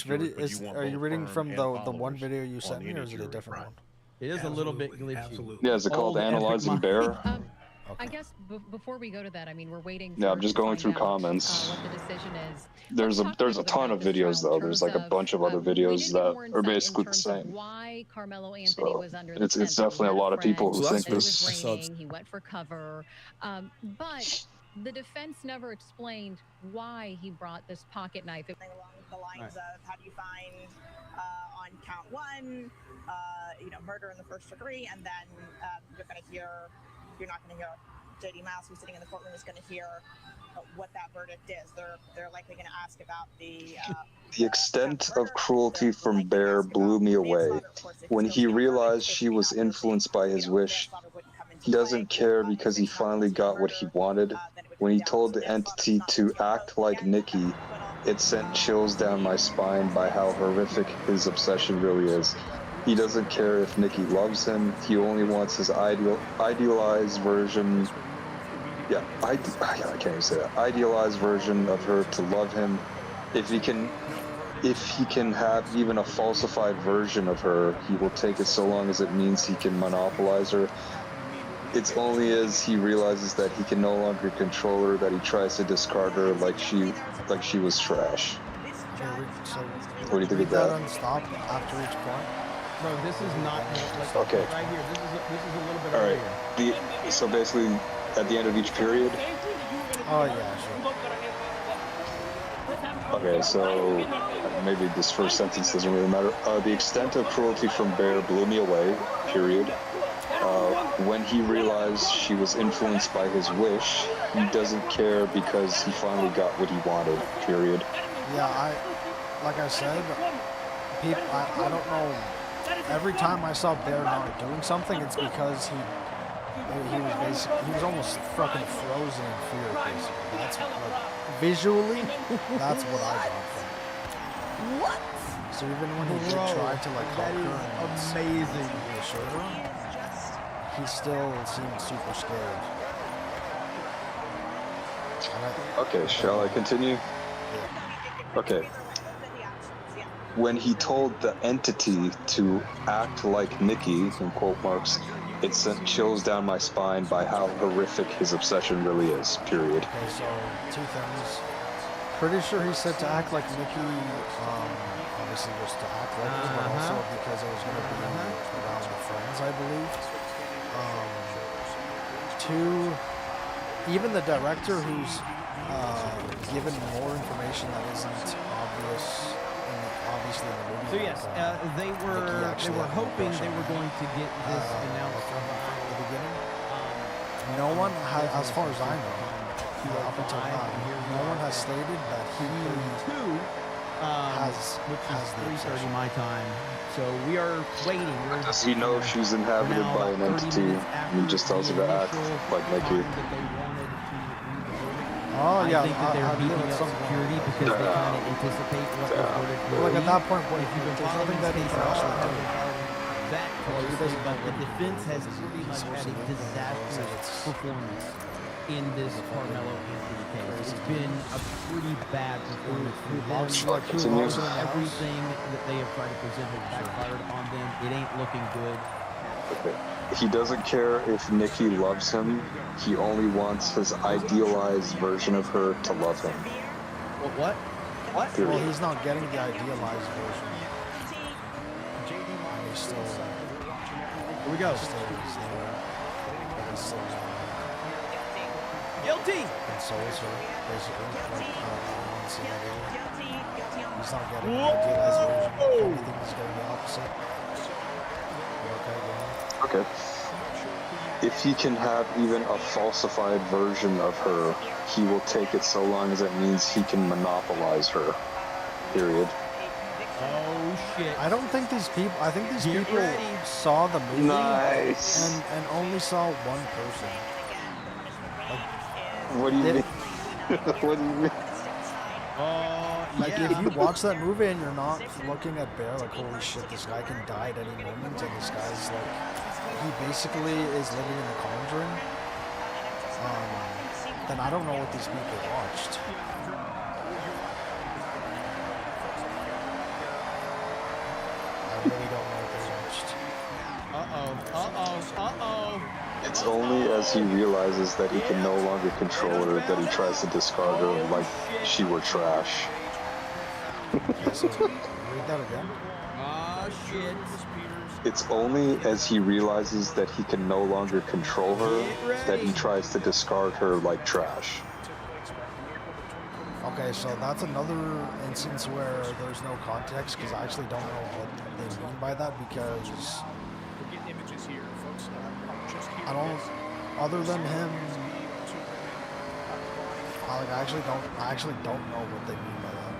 video are you reading from the one video you sent me, or is it a different one? It is a little bit glitchy. Yeah, is it called Analyzing Bear? I guess before we go to that, I mean, we're waiting. Yeah, I'm just going through comments. What the decision is. There's a ton of videos though. There's like a bunch of other videos that are basically the same. Why Carmelo Anthony was under it's definitely a lot of people who think this. He went for cover, but the defense never explained why he brought this pocket knife. Along the lines of, how do you find on count one, murder in the first degree, and then you're not going to hear J.D. Mouse, who's sitting in the courtroom, is going to hear what that verdict is. They're likely going to ask about the extent of cruelty from Bear blew me away. When he realized she was influenced by his wish, he doesn't care because he finally got what he wanted. When he told the entity to act like Nikki, it sent chills down my spine by how horrific his obsession really is. He doesn't care if Nikki loves him. He only wants his idealized version. Yeah, I can't even say that. Idealized version of her to love him. If he can have even a falsified version of her, he will take it so long as it means he can monopolize her. It's only as he realizes that he can no longer control her that he tries to discard her like she was trash. What do you think of that? Stop after each point. Bro, this is not like okay. Right here. This is a little bit all earlier. Right. So basically, at the end of each period. Oh yeah, sure. Okay, so maybe this first sentence doesn't really matter. The extent of cruelty from Bear blew me away. Period. When he realized she was influenced by his wish, he doesn't care because he finally got what he wanted, period. Yeah, like I said, I don't know, every time I saw Bear not doing something, it's because he was almost fucking frozen in fear, basically. That's visually, that's what I got from it. What? So even when he did try to hug her and amazing. reassure her, he still seemed super scared. Okay, shall I continue? Okay. When he told the entity to act like Nikki, in quote marks, it sent chills down my spine by how horrific his obsession really is, period. Okay, so two things. Pretty sure he said to act like Nikki, obviously was to act like it, but also because it was going to be around the friends, I believe. Two, even the director who's given more information that isn't obvious obviously in the movie. So yes, they were hoping they were going to get this announced from the beginning. No one has, as far as I know, up until now, no one has stated that he has 3:30 my time. So we are waiting. Does he know she's inhabited by an entity and he just tells her to act like Nikki? Oh yeah, I think that they're beefing up security because they kind of anticipate what the verdict will like be. at that point, If you've been there's following nothing that he this can case actually do. that closely, but the defense has pretty much had a disastrous performance in this Carmelo Anthony case. It's been a pretty bad performance for them. Everything that they have tried to present has backfired on them. It ain't looking good. He doesn't care if Nikki loves him. He only wants his idealized version of her to love him. What? Well, he's not getting the idealized version. And he's still. Here we go. Guilty. Consoles her, basically. He's not getting the idealized version. If anything, he's getting the opposite. Okay. If he can have even a falsified version of her, he will take it so long as it means he can monopolize her. Period. Oh shit. I don't think these people, I think these people saw the movie and only saw one person. What do you mean? What do you mean? Like if you watch that movie and you're not looking at Bear like, holy shit, this guy can die at any moment, and this guy's like, he basically is living in the Conjuring, then I don't know what these people watched. I really don't know what they watched. It's only as he realizes that he can no longer control her that he tries to discard her like she were trash. So, read that again. Shit. It's only as he realizes that he can no longer control her that he tries to discard her like trash. Okay, so that's another instance where there's no context, because I actually don't know what they mean by that, because I don't, other than him, I actually don't know what they mean by that.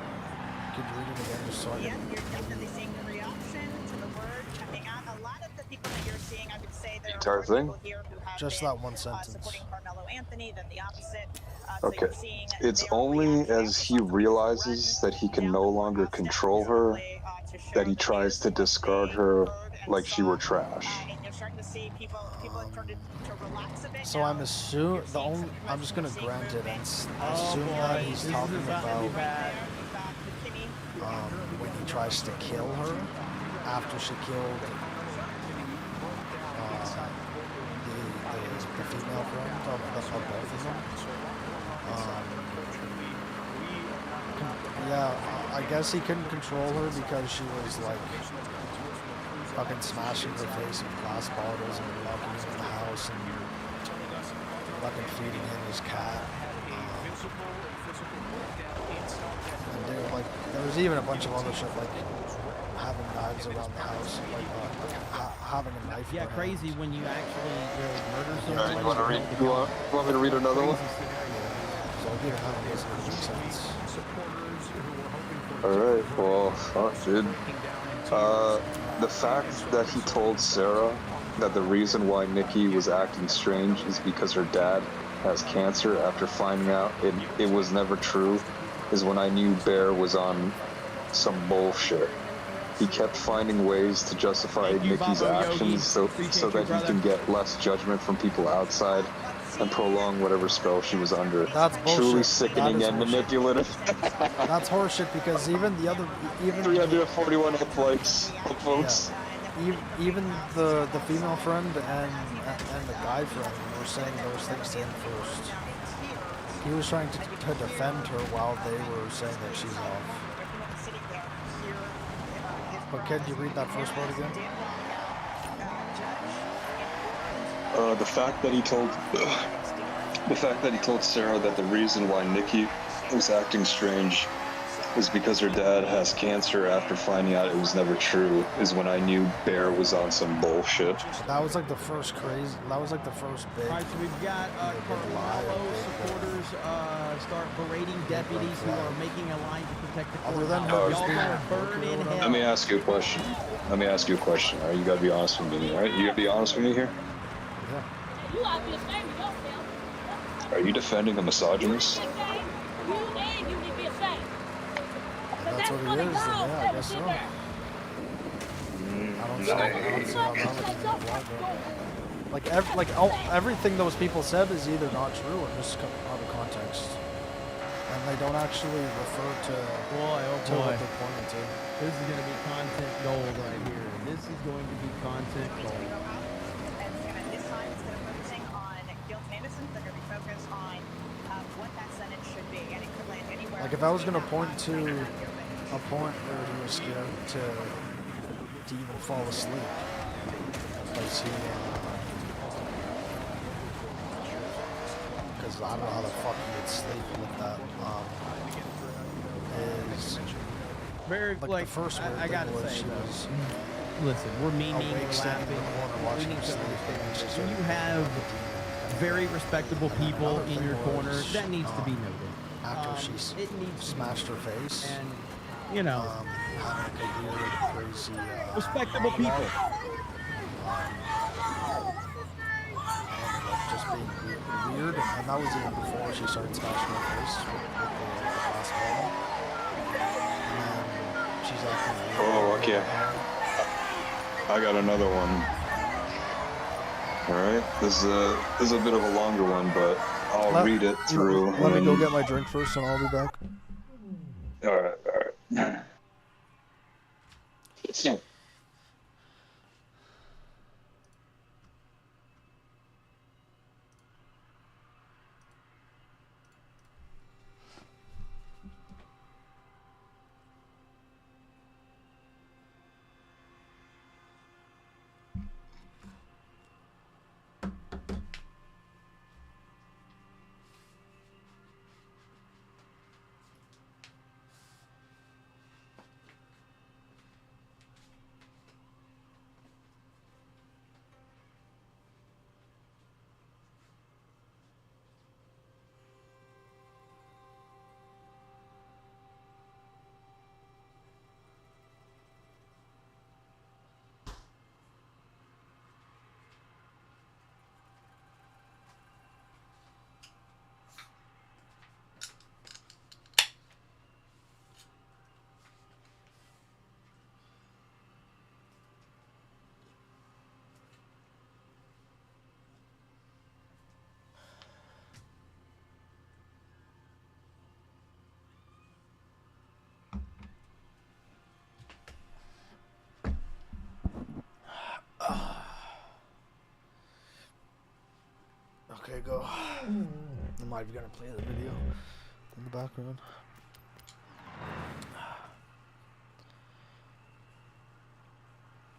Could you read it again just so I can... You're definitely seeing the reaction to the word coming out. A lot of the people that you're seeing, I would say there Entire are thing? people here who have just been, that one sentence. Supporting Carmelo Anthony, then the opposite. Okay. It's only as he realizes that he can no longer control her that he tries to discard her like she were trash. And you're starting to see people have started to relax a bit. So I'm assuming, I'm just gonna grant it and assume that he's talking about when he tries to kill her after she killed the female friend of both of them. Yeah, I guess he couldn't control her because she was like fucking smashing her face with glass bottles and locking him in the house and fucking feeding him his cat. And they were like, there was even a bunch of other shit like having knives around the house, like having a knife. Yeah, crazy when you actually murder someone. Alright, you want me to read another one? So I didn't have a sense. Alright, well, fuck, dude. The fact that he told Sarah that the reason why Nikki was acting strange is because her dad has cancer after finding out it was never true is when I knew Bear was on some bullshit. He kept finding ways to justify Nikki's actions so that he can get less judgment from people outside and prolong whatever spell she was under. That's bullshit. Truly sickening and manipulative. That's horseshit, because even 341 hit points, folks. Yeah. Even the female friend and the guy friend were saying those things to him first. He was trying to defend her while they were saying that she's off. But can you read that first part again? The fact that he told Sarah that the reason why Nikki was acting strange is because her dad has cancer after finding out it was never true, is when I knew Bear was on some bullshit. That was like the first crazy, that was like the first big. All right, so we've got Carmelo supporters start berating deputies who are making a line to protect the courthouse. Y'all gonna burn in hell. Let me ask you a question. All right, you gotta be honest with me, all right? You gotta be honest with me here? Yeah. You ought to be ashamed of yourself. Are you defending a misogynist? You and you need to be ashamed. That's what it is, yeah, I guess so. I don't see how wrong it is. Like everything those people said is either not true or just out of context. And they don't actually refer to, what they're pointing to. This is going to be content gold right here. This is going to be content gold. And this time instead of focusing on guilt and innocence, they're going to be focused on what that sentence should be. And it could land anywhere. Like if I was going to point to a point where he was scared to even fall asleep, like because I don't know how the fuck he would sleep with that. Is very like the first I gotta say though, listen, we're memeing, we're laughing. We need to understand when you have very respectable people in your corner, that needs to be noted. After she smashed her face, and you know, having like a weird, crazy, respectable people. Just being weird, and that was even before she started smashing her face with the glass bottle. And then she's acting weird. Oh, okay. I got another one. Alright, this is a bit of a longer one, but I'll read it through. Let me go get my drink first, and I'll be back. Alright. Okay, go. I'm not even gonna play the video in the background.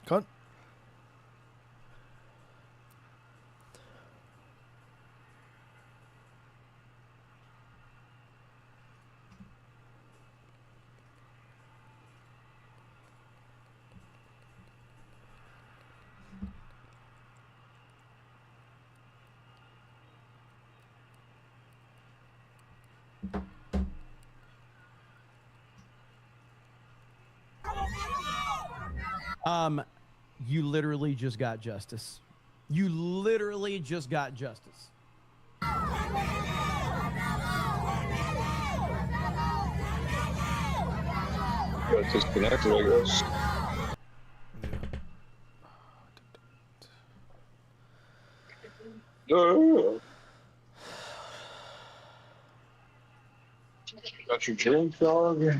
Cut. You literally just got justice. You literally just got justice. Got disconnected, I guess. Got your drink, dog? Yep.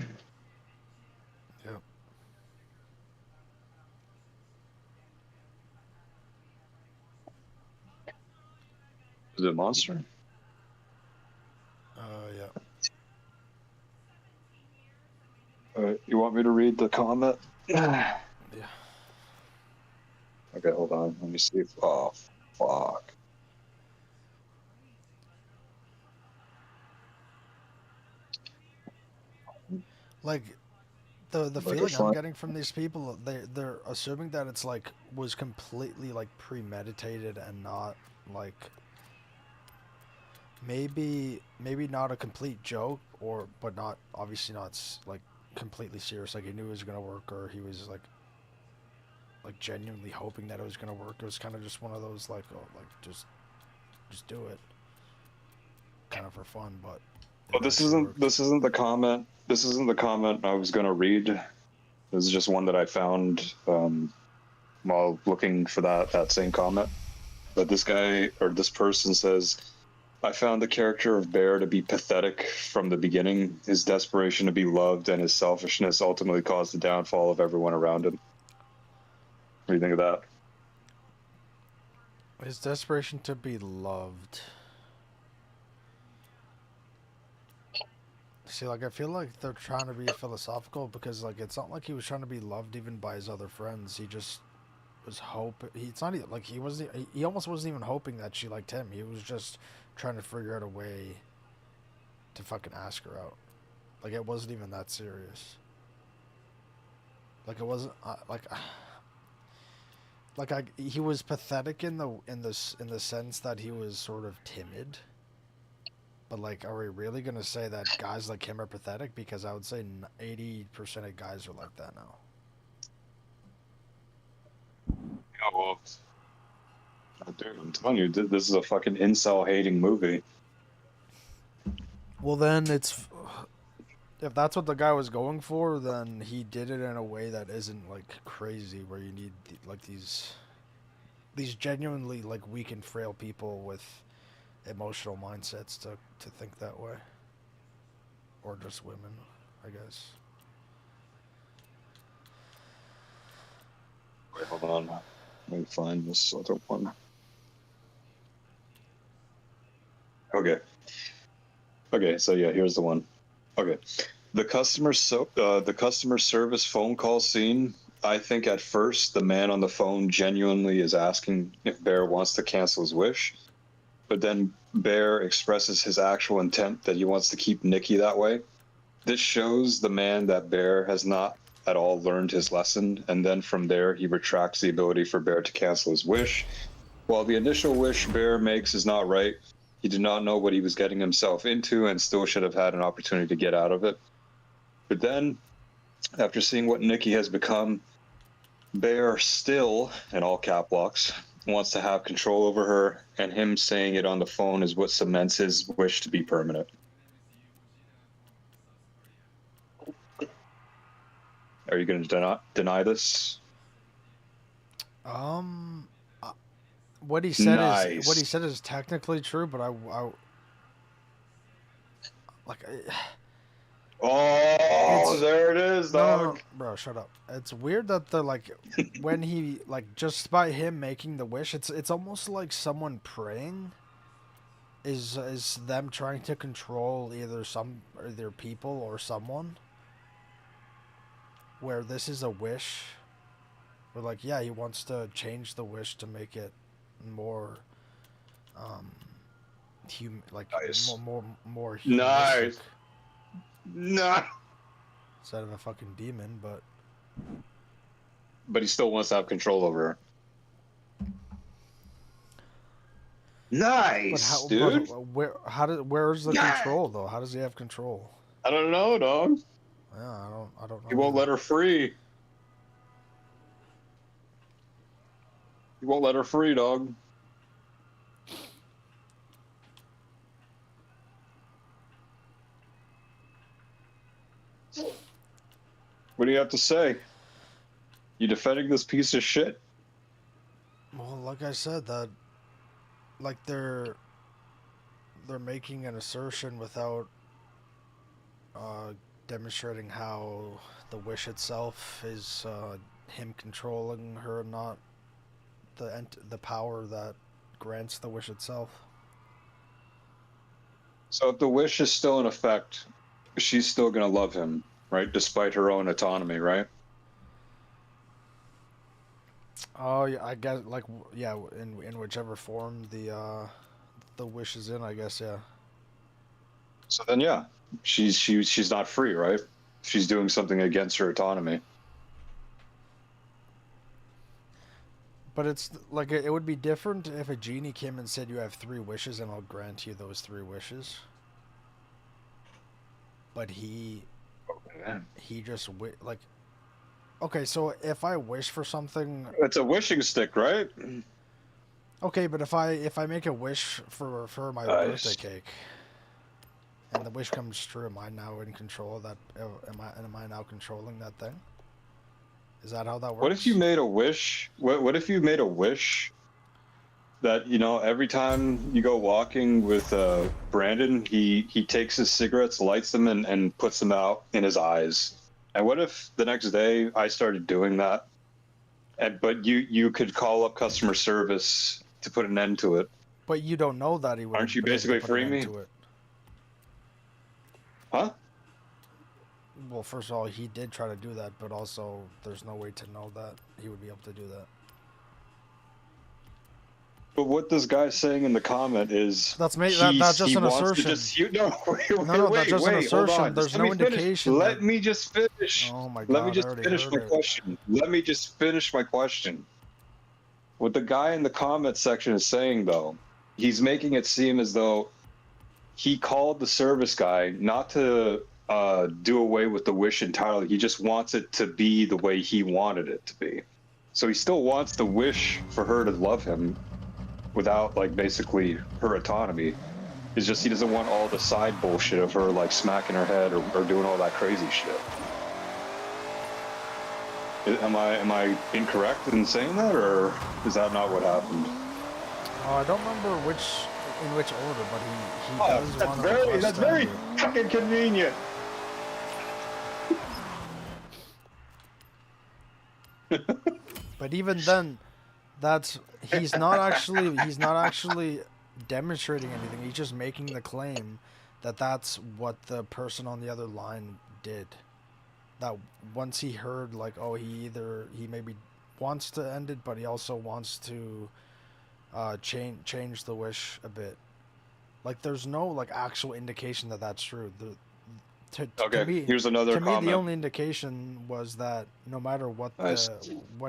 Is it Monster? Yeah. Alright, you want me to read the comment? Yeah. Okay, hold on. Let me see. Oh, fuck. Like, the feeling I'm getting from these people, they're assuming that it's like was completely like premeditated and not like maybe not a complete joke, but not obviously not like completely serious. Like he knew it was gonna work, or he was like genuinely hoping that it was gonna work. It was kind of just one of those like, oh, like just do it, kind of for fun. But this isn't the comment. This isn't the comment I was gonna read. This is just one that I found while looking for that same comment. But this guy or this person says, I found the character of Bear to be pathetic from the beginning. His desperation to be loved and his selfishness ultimately caused the downfall of everyone around him. What do you think of that? His desperation to be loved. See, like, I feel like they're trying to be philosophical because, like, it's not like he was trying to be loved even by his other friends. He just was it's not even, like, he almost wasn't even hoping that she liked him. He was just trying to figure out a way to fucking ask her out. Like, it wasn't even that serious. Like, it wasn't, he was pathetic in the sense that he was sort of timid. But, like, are we really going to say that guys like him are pathetic? Because I would say 80% of guys are like that now. Yeah, well, dude, I'm telling you, this is a fucking incel-hating movie. Well, then if that's what the guy was going for, then he did it in a way that isn't, like, crazy, where you need, like, these genuinely, like, weak and frail people with emotional mindsets to think that way, or just women, I guess. Wait, hold on, let me find this other one. Okay, so yeah, here's the one. Okay, the customer service phone call scene. I think at first the man on the phone genuinely is asking if Bear wants to cancel his wish. But then Bear expresses his actual intent that he wants to keep Nikki that way. This shows the man that Bear has not at all learned his lesson, and then from there he retracts the ability for Bear to cancel his wish. While the initial wish Bear makes is not right, he did not know what he was getting himself into and still should have had an opportunity to get out of it. But then, after seeing what Nikki has become, Bear still, in all cap locks, wants to have control over her, and him saying it on the phone is what cements his wish to be permanent. Are you going to deny this? What he said is technically true, but there it is, dog. No, bro, shut up. It's weird that when he, like, just by him making the wish, it's almost like someone praying is them trying to control either people or someone. Where this is a wish, where, like, yeah, he wants to change the wish to make it more nice. more humanistic. Nice. Instead of a fucking demon, but he still wants to have control over her. Nice, dude. Where's the control though? How does he have control? I don't know, dog. Yeah, I don't know. He won't let her free. He won't let her free, dog. What do you have to say? You defending this piece of shit? Well, like I said, that, like, they're making an assertion without demonstrating how the wish itself is him controlling her, not the power that grants the wish itself. So if the wish is still in effect, she's still gonna love him, right? Despite her own autonomy, right? Oh, yeah, I guess, like, yeah, in whichever form the wish is in, I guess, yeah. So then, yeah, she's not free, right? she's doing something against her autonomy. But it's like it would be different if a genie came and said you have 3 wishes and I'll grant you those 3 wishes. But he just like, okay, so if I wish for something, it's a wishing stick, right? Okay, but if I make a wish for my birthday cake, and the wish comes true, am I now in control of that? Am I now controlling that thing? Is that how that works? What if you made a wish? What if you made a wish that, you know, every time you go walking with Brandon, he takes his cigarettes, lights them, and puts them out in his eyes? And what if the next day I started doing that, but you could call up customer service to put an end to it? But you don't know that he would. Aren't you basically freeing me? Huh? Well, first of all, he did try to do that, but also there's no way to know that he would be able to do that. But what this guy's saying in the comment is that's just an assertion. That's just an assertion. There's no indication. Let me just finish. Oh my God! Let me just finish my question. Let me just finish my question. What the guy in the comment section is saying, though, he's making it seem as though he called the service guy not to do away with the wish entirely. He just wants it to be the way he wanted it to be. So he still wants the wish for her to love him without, like, basically her autonomy. It's just he doesn't want all the side bullshit of her, like, smacking her head or doing all that crazy shit. Am I incorrect in saying that, or is that not what happened? I don't remember in which order, but he does want to. That's very fucking convenient. But even then, he's not actually demonstrating anything. He's just making the claim that that's what the person on the other line did. That once he heard, like, oh, he maybe wants to end it, but he also wants to change the wish a bit. Like, there's no, like, actual indication that that's true. To me, here's another comment. To me, the only indication was that no matter what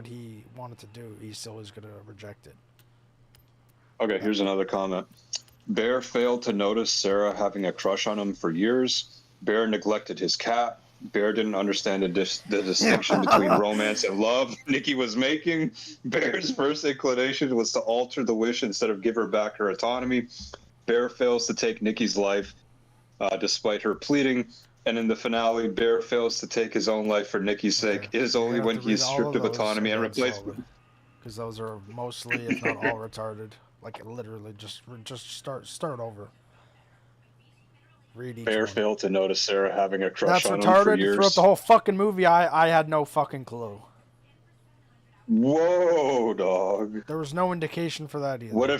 he wanted to do, he still is going to reject it. Okay, here's another comment. Bear failed to notice Sarah having a crush on him for years. Bear neglected his cat. Bear didn't understand the distinction between romance and love Nikki was making. Bear's first inclination was to alter the wish instead of give her back her autonomy. Bear fails to take Nikki's life despite her pleading. And in the finale, Bear fails to take his own life for Nikki's sake. It is only when he's stripped of autonomy and replaced with... Because those are mostly, if not all, retarded. Like, literally, just start over. Read each Bear one. failed to notice Sarah having a crush on him for retarded. years. Throughout the whole fucking movie, I had no fucking clue. Whoa, dog. There was no indication for that either. What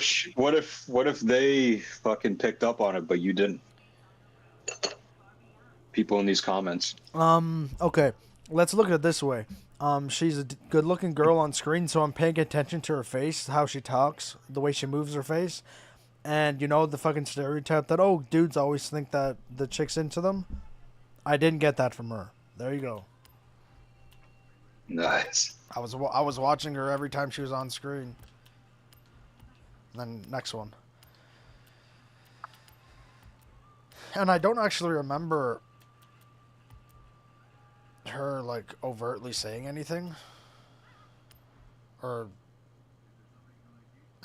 if they fucking picked up on it, but you didn't? People in these comments. Okay. Let's look at it this way. She's a good-looking girl on screen, so I'm paying attention to her face, how she talks, the way she moves her face. And, you know, the fucking stereotype that, oh, dudes always think that the chick's into them. I didn't get that from her. There you go. Nice. I was watching her every time she was on screen. And then, next one. And I don't actually remember her, like, overtly saying anything. Or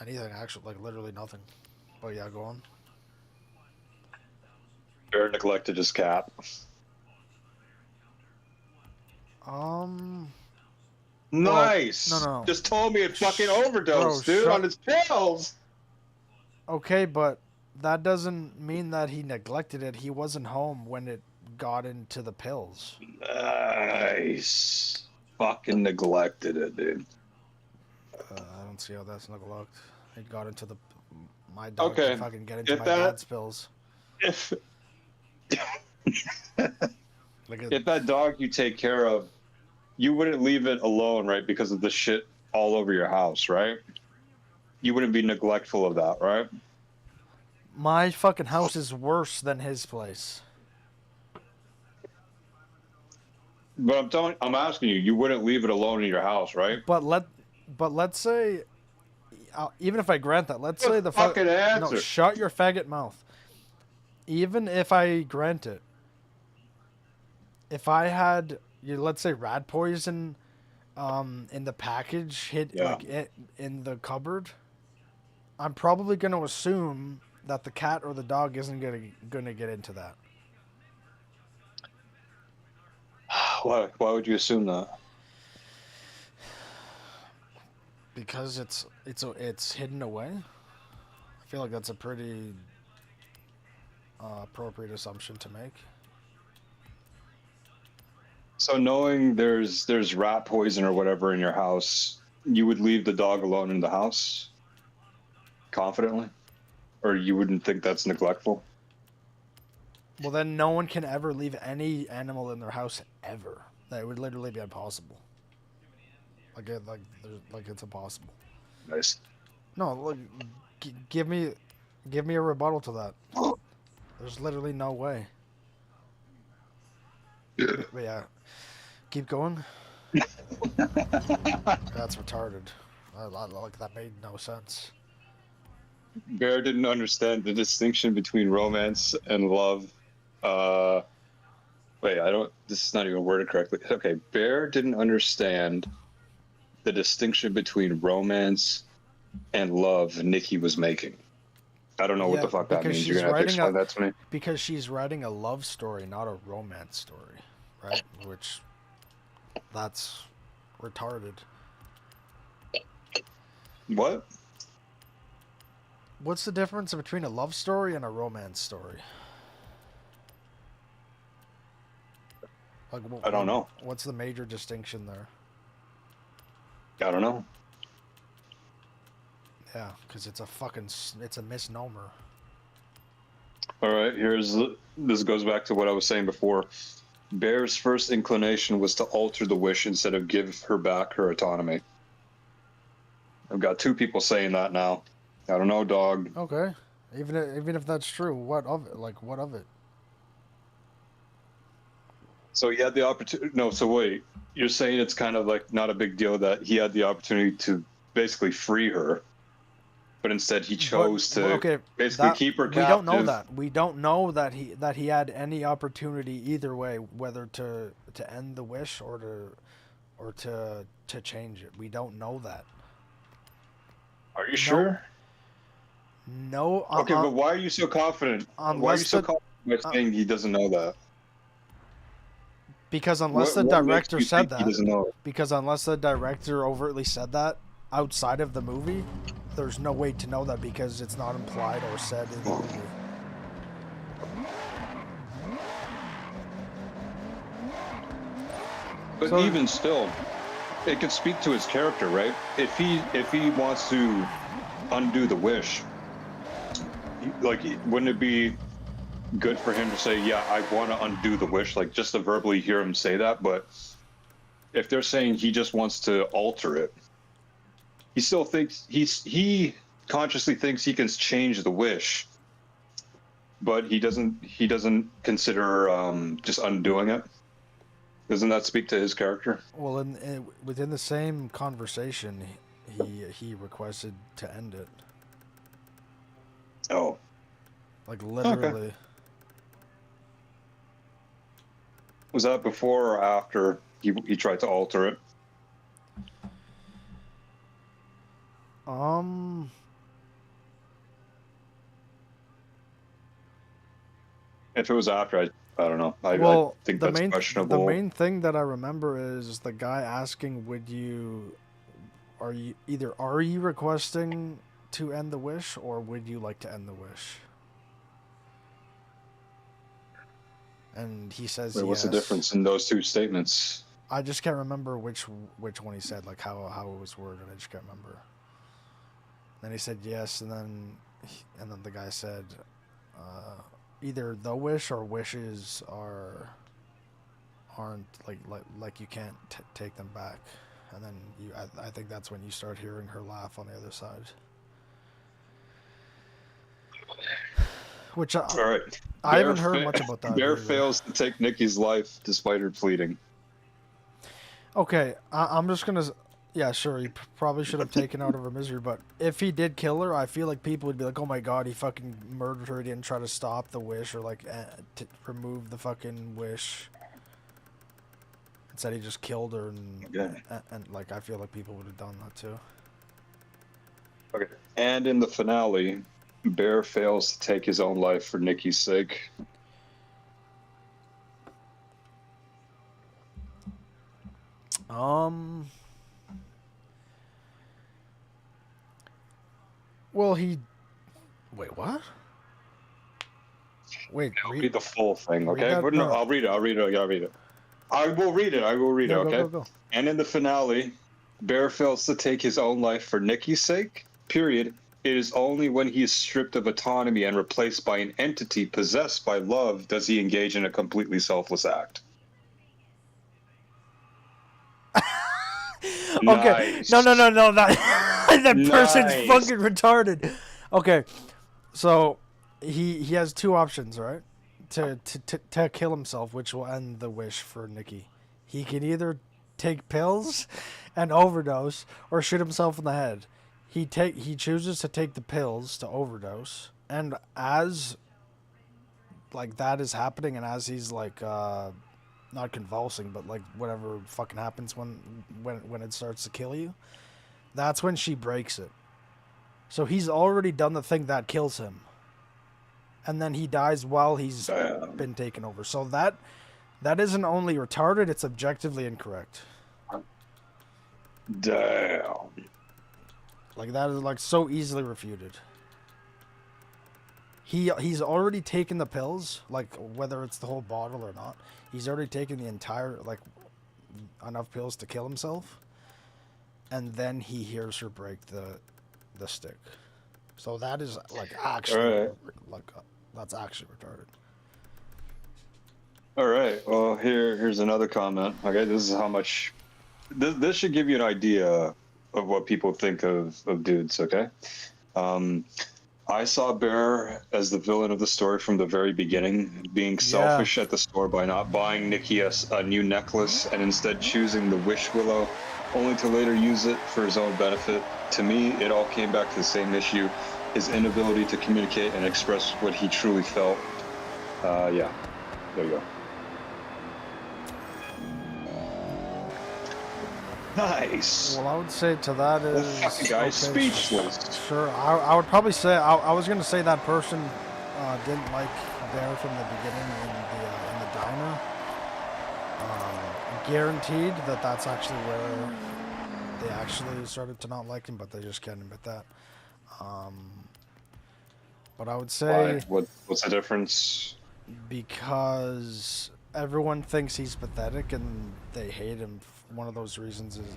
anything, actually, like, literally nothing. But yeah, go on. Bear neglected his cat. Nice. No. Just told me it fucking overdosed, dude, on his pills. Okay, but that doesn't mean that he neglected it. He wasn't home when it got into the pills. Nice. Fucking neglected it, dude. I don't see how that's neglect. It got into my dog can fucking get into my dad's pills. If that dog you take care of, you wouldn't leave it alone, right? Because of the shit all over your house, right? You wouldn't be neglectful of that, right? My fucking house is worse than his place. But I'm asking you, you wouldn't leave it alone in your house, right? But let's say, even if I grant that, let's say the fucking answer. No, shut your faggot mouth. Even if I grant it, if I had, let's say, rat poison, in the package in the cupboard, I'm probably going to assume that the cat or the dog isn't gonna get into that. Why would you assume that? Because it's hidden away. I feel like that's a pretty appropriate assumption to make. So knowing there's rat poison or whatever in your house, you would leave the dog alone in the house confidently? Or you wouldn't think that's neglectful? Well, then no one can ever leave any animal in their house ever. That would literally be impossible. Like it's impossible. Nice. No, look, give me a rebuttal to that. There's literally no way. But yeah, keep going. That's retarded. Like that made no sense. Bear didn't understand the distinction between romance and love. Wait, this is not even worded correctly. Okay, Bear didn't understand the distinction between romance and love Nikki was making. I don't know what the fuck that means. You're gonna have to explain that to me. Because she's writing a love story, not a romance story, right? Which, that's retarded. What? What's the difference between a love story and a romance story? Like, I don't know. What's the major distinction there? I don't know. Yeah, because it's a misnomer. All right, this goes back to what I was saying before. Bear's first inclination was to alter the wish instead of give her back her autonomy. I've got two people saying that now. I don't know, dog. Okay, even if that's true, what of it? Like, what of it? So he had the opportunity. No, so wait, you're saying it's kind of like not a big deal that he had the opportunity to basically free her, but instead he chose to basically keep her captive. We don't know that. We don't know that he had any opportunity either way, whether to end the wish or to change it. We don't know that. Are you sure? No. Okay, but why are you so confident? Why are you so confident by saying he doesn't know that? Because unless the director said that, he doesn't know it? Because unless the director overtly said that outside of the movie, there's no way to know that because it's not implied or said in the movie. But so, even still, it could speak to his character, right? If he wants to undo the wish, like, wouldn't it be good for him to say, yeah, I want to undo the wish, like just to verbally hear him say that? But if they're saying he just wants to alter it, he still thinks he consciously thinks he can change the wish, but he doesn't consider just undoing it. Doesn't that speak to his character? Well, within the same conversation, he requested to end it. Oh. Like, literally. Okay. Was that before or after he tried to alter it? If it was after, I don't know. I think that's questionable. The main thing that I remember is the guy asking, are you requesting to end the wish, or would you like to end the wish? And he says, wait, what's the difference in those two statements? I just can't remember which one he said, like how it was worded. I just can't remember. Then he said yes, and then the guy said, either the wish or wishes aren't like you can't take them back. And then I think that's when you start hearing her laugh on the other side. Which all right. I haven't heard much about that. Bear fails to take Nikki's life despite her pleading. Okay, I'm just gonna. Yeah, sure. He probably should have taken out of her misery, but if he did kill her, I feel like people would be like, "Oh my God, he fucking murdered her. He didn't try to stop the wish or like to remove the fucking wish. Instead, he just killed her, and like I feel like people would have done that too." Okay. And in the finale, Bear fails to take his own life for Nikki's sake. Well, he. Wait, what? Wait. Read the full thing, okay? that? No, No. I'll read it. I will read it. I will read it. No, okay? Go. And in the finale, Bear fails to take his own life for Nikki's sake. Period. It is only when he is stripped of autonomy and replaced by an entity possessed by love does he engage in a completely selfless act. Okay. Nice. No. That person's fucking retarded. Okay. So he has two options, right? To kill himself, which will end the wish for Nikki. He can either take pills and overdose or shoot himself in the head. He chooses to take the pills to overdose, and as like that is happening, and as he's like not convulsing, but like whatever fucking happens when it starts to kill you, that's when she breaks it. So he's already done the thing that kills him, and then he dies while he's been taken over. So that isn't only retarded, it's objectively incorrect. Damn. Like that is like so easily refuted. He's already taken the pills, like whether it's the whole bottle or not. He's already taken the entire, like, enough pills to kill himself, and then he hears her break the stick. So that is like actually that's actually retarded. All right. Well, here's another comment. Okay, this is how much. This should give you an idea of what people think of dudes. Okay. I saw Bear as the villain of the story from the very beginning, being selfish at the store by not buying Nikki a new necklace and instead choosing the Wish Willow, only to later use it for his own benefit. To me, it all came back to the same issue, his inability to communicate and express what he truly felt. Yeah, there you go. Nice. Well, I would say to that is... The fucking guy's speechless. Sure, I would probably say... I was going to say that person didn't like Bear from the beginning in the diner. Guaranteed that that's actually where they actually started to not like him, but they just can't admit that. But I would say... Why? What's the difference? Because everyone thinks he's pathetic and they hate him. One of those reasons is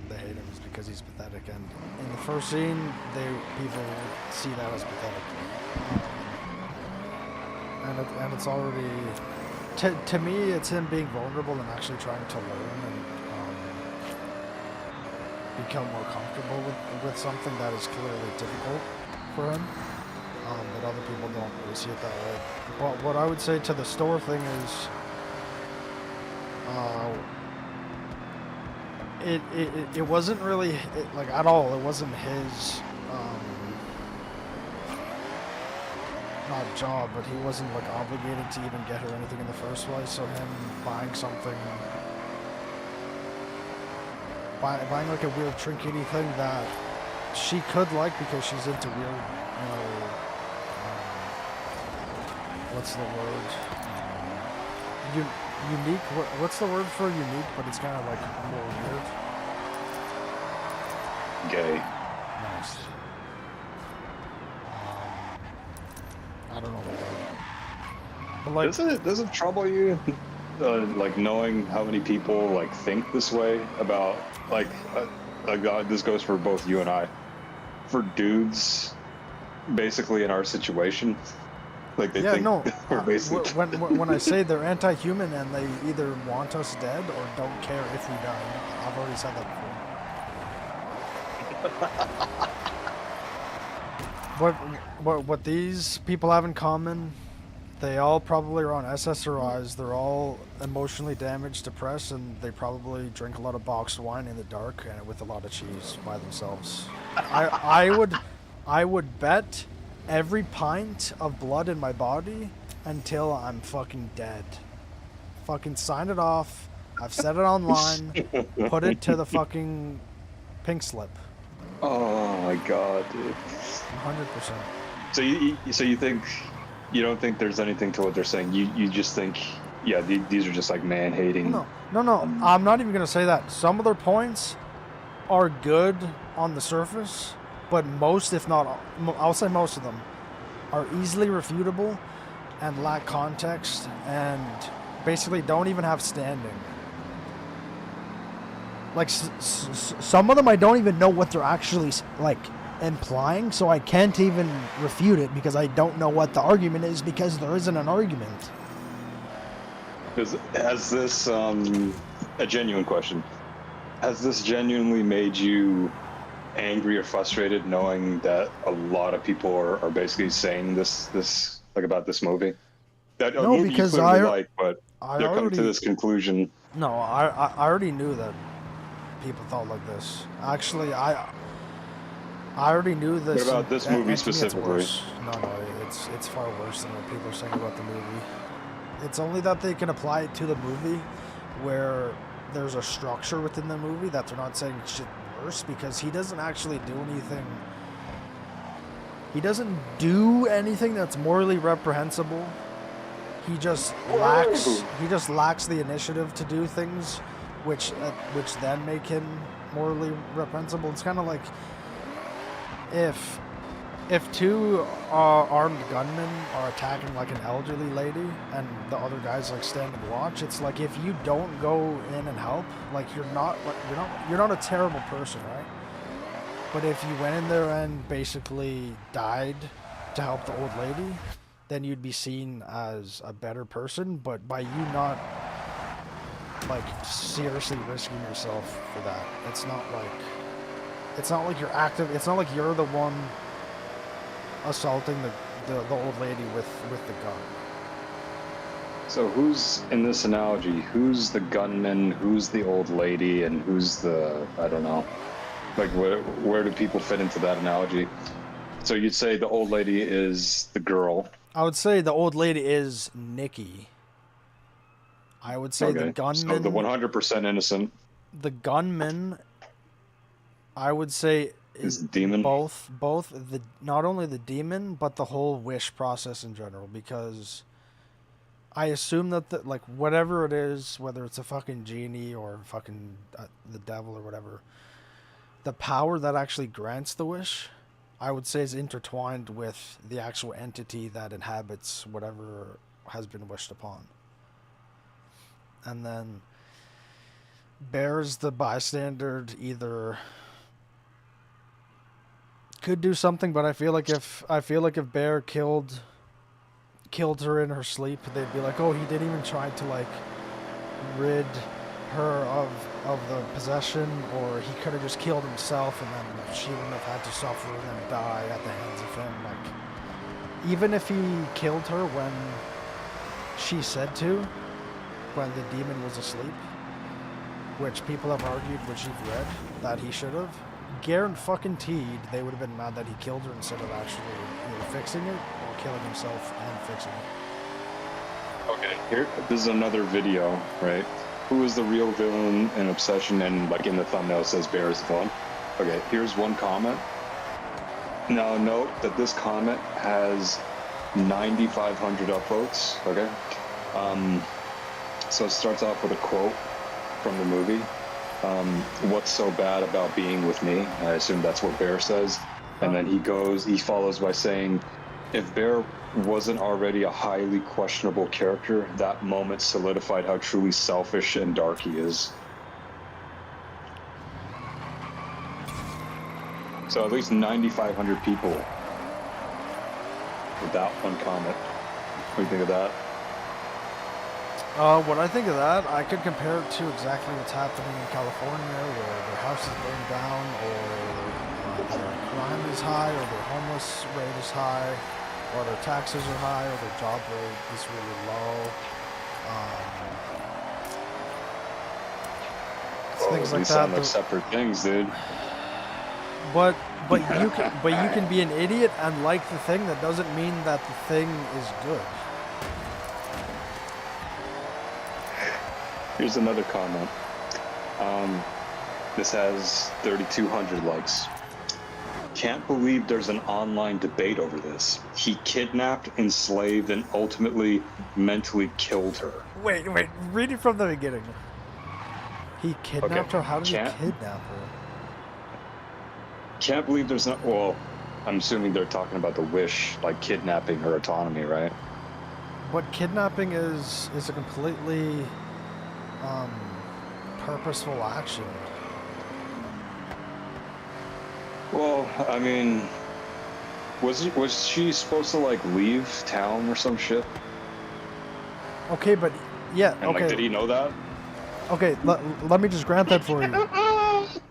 they hate him is because he's pathetic, and in the first scene, people see that as pathetic, and it's already to me it's him being vulnerable and actually trying to learn and become more comfortable with something that is clearly difficult for him, but other people don't really see it that way. But what I would say to the store thing is. It wasn't really like at all. It wasn't his not job, but he wasn't like obligated to even get her anything in the first place. So him buying something, buying like a weird trinkety thing that she could like because she's into weird, what's the word? Unique? What's the word for unique? But it's kind of like more weird. Gay. Nice. I don't know what that. But like, does it trouble you, like knowing how many people like think this way about like this goes for both you and I, for dudes, basically in our situation. Like they think we're basically... when I say they're anti-human and they either want us dead or don't care if we die. I've already said that before. What these people have in common They all probably are on SSRIs. They're all emotionally damaged, depressed, and they probably drink a lot of boxed wine in the dark and with a lot of cheese by themselves. I would bet every pint of blood in my body until I'm fucking dead. Fucking sign it off. I've said it online. Put it to the fucking pink slip. Oh my god, dude. 100%. So you think, you don't think there's anything to what they're saying? You just think, yeah, these are just like man-hating. No. I'm not even gonna say that. Some of their points are good on the surface, but most, if not, I'll say most of them, are easily refutable and lack context and basically don't even have standing. Like, some of them I don't even know what they're actually, like, implying, so I can't even refute it because I don't know what the argument is because there isn't an argument. Has this, a genuine question, has this genuinely made you angry or frustrated knowing that a lot of people are basically saying this like about this movie? That No, movie because you clearly like, but they're coming to this conclusion. No, I already knew that people thought like this. Actually, I already knew this. What about this movie specifically? No, it's far worse than what people are saying about the movie. It's only that they can apply it to the movie where there's a structure within the movie that they're not saying shit worse, because he doesn't actually do anything. He doesn't do anything that's morally reprehensible. He just lacks the initiative to do things which then make him morally reprehensible. It's kind of like if two armed gunmen are attacking like an elderly lady and the other guy's like stand and watch. It's like, if you don't go in and help, like you're not a terrible person, right? But if you went in there and basically died to help the old lady, then you'd be seen as a better person. But by you not like seriously risking yourself for that, it's not like you're active. It's not like you're the one assaulting the old lady with the gun. So who's, in this analogy, who's the gunman, who's the old lady, and who's the, I don't know, like where do people fit into that analogy? So you'd say the old lady is the girl. I would say the old lady is Nikki. I would say the gunman. So the 100% innocent. The gunman, I would say, is demon. Both the, not only the demon but the whole wish process in general, because I assume that like whatever it is, whether it's a fucking genie or fucking the devil or whatever, the power that actually grants the wish, I would say, is intertwined with the actual entity that inhabits whatever has been wished upon. And then Bear's the bystander, either could do something, but I feel like if Bear killed her in her sleep, they'd be like, oh, he didn't even try to like rid her of the possession, or he could have just killed himself and then she wouldn't have had to suffer and then die at the hands of him. Like, even if he killed her when she said to, when the demon was asleep, which people have argued, which you've read, that he should have, guaranteed they would have been mad that he killed her instead of actually either fixing it or killing himself and fixing it. Okay, here, this is another video, right? Who is the real villain in Obsession? And like in the thumbnail it says Bear is the villain. Okay, here's one comment. Now note that this comment has 9,500 upvotes, okay? So it starts off with a quote from the movie. What's so bad about being with me? I assume that's what Bear says. And then he follows by saying, if Bear wasn't already a highly questionable character, that moment solidified how truly selfish and dark he is. So at least 9,500 people with that one comment. What do you think of that? What I think of that, I could compare it to exactly what's happening in California, where their house is burned down, or their crime is high, or their homeless rate is high. or their taxes are high, or their job rate is really low. Things like these that. sound like separate things, dude. But you can be an idiot and like the thing. That doesn't mean that the thing is good. Here's another comment. This has 3,200 likes. Can't believe there's an online debate over this. He kidnapped, enslaved, and ultimately mentally killed her. Wait, read it from the beginning. He kidnapped her? How did he kidnap her? Can't believe there's not... Well, I'm assuming they're talking about the wish, like kidnapping her autonomy, right? But kidnapping is a completely purposeful action. Well, I mean, was she supposed to like leave town or some shit? Okay, but yeah, and, okay. Like, did he know that? Okay, let me just grant that for you.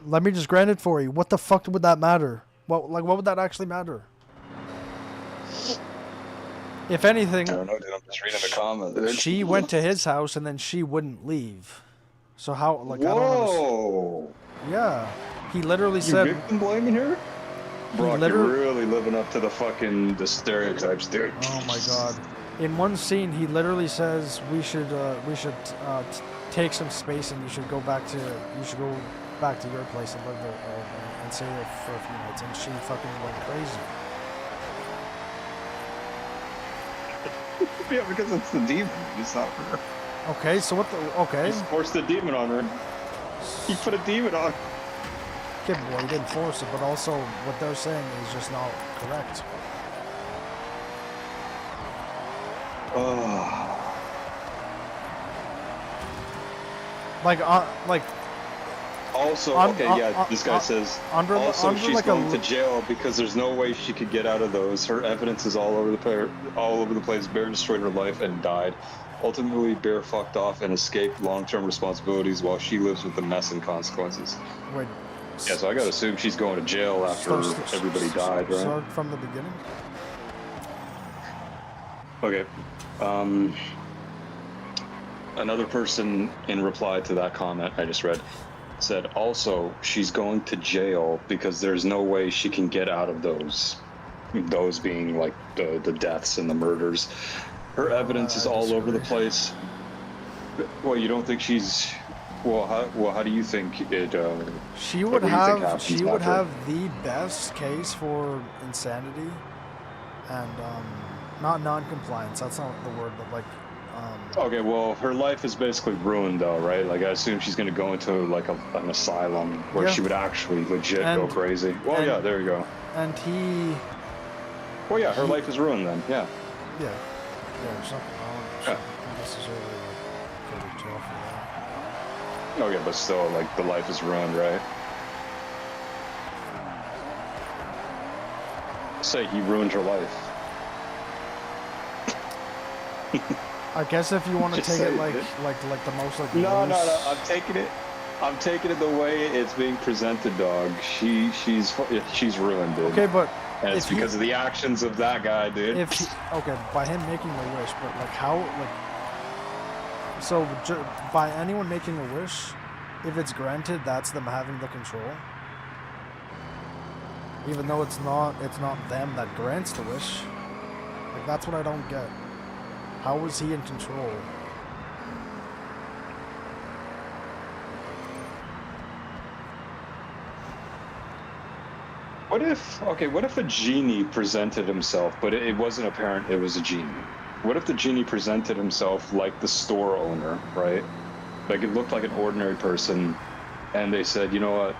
Let me just grant it for you. What the fuck would that matter? What would that actually matter? If anything, I don't know, dude. I'm just reading the comments. She went to his house and then she wouldn't leave. So how? Like, whoa! I don't understand. Yeah, he literally said. You victim blaming her? Brock, you're really living up to the stereotypes, dude. Oh my god! In one scene, he literally says we should take some space and you should go back to your place and live there and stay there for a few nights. And she fucking went crazy. Yeah, because it's the demon. It's not her. Okay, so what the... Okay. He forced the demon on her. He put a demon on. Okay, well, he didn't force it, but also what they're saying is just not correct. Like... Also, this guy says, she's like going to jail because there's no way she could get out of those. Her evidence is all over the place. Bear destroyed her life and died. Ultimately, Bear fucked off and escaped long-term responsibilities while she lives with the mess and consequences. Wait. Yeah, so I gotta assume she's going to jail after everybody died, right? Start from the beginning? Okay. Another person in reply to that comment I just read said, also, she's going to jail because there's no way she can get out of those being like the deaths and the murders. Her evidence is all over the place. Well, you don't think she's... how do you think it... She would have the best case for insanity and not non-compliance. That's not the word, but like... Okay, well, her life is basically ruined, though, right? Like, I assume she's going to go into, like, an asylum where she would actually legit go crazy. Well, yeah, there you go. And he... Well, yeah, her life is ruined, then, yeah. Yeah. Yeah, there's something wrong. Not necessarily, like, go to jail for that. Okay, but still, like, the life is ruined, right? Say he ruined her life. I guess if you want to take it like the most like no, I'm taking it the way it's being presented, dog. She's ruined, dude. Okay, but and it's because of the actions of that guy, dude. By him making a wish, but like how by anyone making a wish, if it's granted, that's them having the control. Even though it's not them that grants the wish. Like, that's what I don't get. How was he in control? What if a genie presented himself, but it wasn't apparent it was a genie? What if the genie presented himself like the store owner, right? Like, it looked like an ordinary person, and they said, you know what,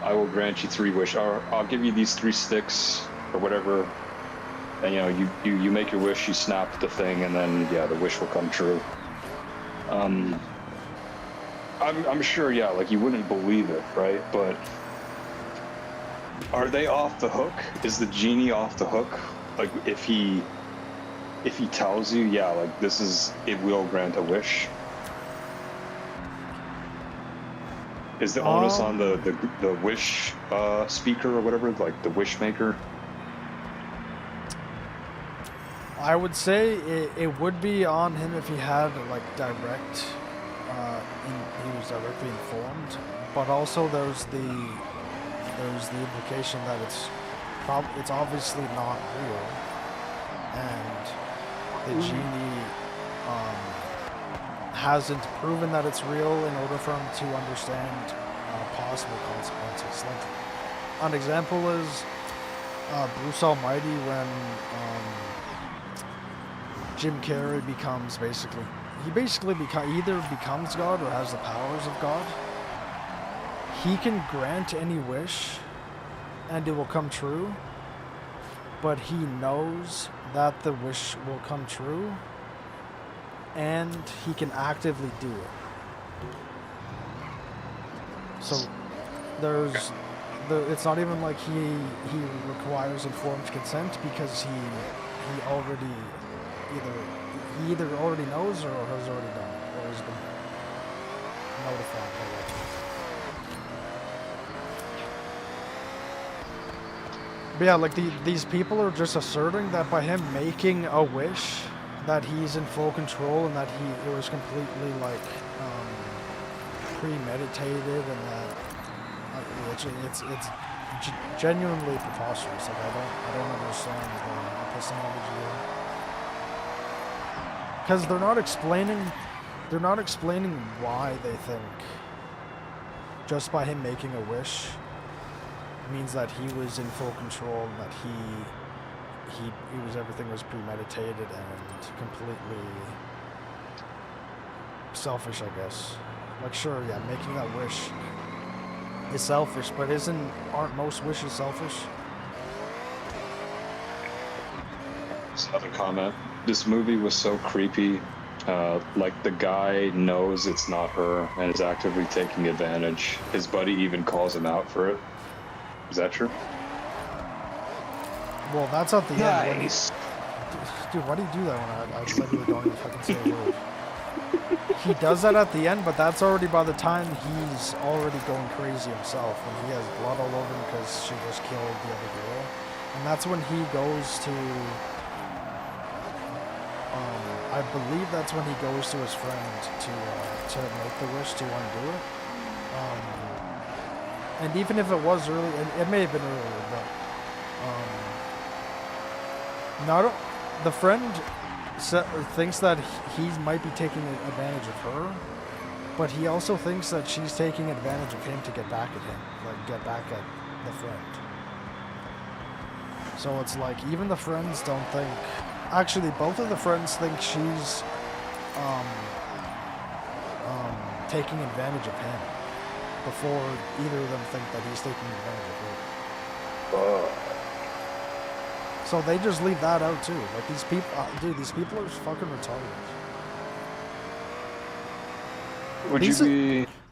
I will grant you 3 wishes, or I'll give you these 3 sticks, or whatever, and you make your wish, you snap the thing, and then the wish will come true. I'm sure, like, you wouldn't believe it, right? But are they off the hook? Is the genie off the hook? Like, if he tells you, like, it will grant a wish. Is the onus on the wish speaker or whatever, like the wish maker? I would say it would be on him if he had like direct, he was directly informed. But also there's the implication that it's obviously not real, and the genie hasn't proven that it's real in order for him to understand possible consequences. Like an example is Bruce Almighty when Jim Carrey becomes either becomes God or has the powers of God. He can grant any wish and it will come true, but he knows that the wish will come true and he can actively do it. So it's not even like he requires informed consent, because he either already knows or has already done it, or has been notified already. But yeah, like these people are just asserting that by him making a wish, that he's in full control and that it was completely like premeditated, and that it's genuinely preposterous. Like I don't understand the epistemology here, because they're not explaining why they think just by him making a wish means that he was in full control and that everything was premeditated and completely selfish, I guess. Like, sure, yeah, making that wish is selfish, but aren't most wishes selfish? Just another comment. This movie was so creepy. Like, the guy knows it's not her and is actively taking advantage. His buddy even calls him out for it. Is that true? Well, that's at the Nice. end. Dude, why do you do that when I literally don't even fucking say a word? He does that at the end, but that's already by the time he's already going crazy himself, when he has blood all over him because she just killed the other girl. And that's when he goes to... I believe that's when he goes to his friend to make the wish to undo it. And even if it was early, it may have been earlier, but the friend thinks that he might be taking advantage of her, but he also thinks that she's taking advantage of him to get back at him, like get back at the friend. So it's like even the friends don't think. Actually, both of the friends think she's taking advantage of him, before either of them think that he's taking advantage of her. So they just leave that out too. Like these people, dude, these people are fucking retarded.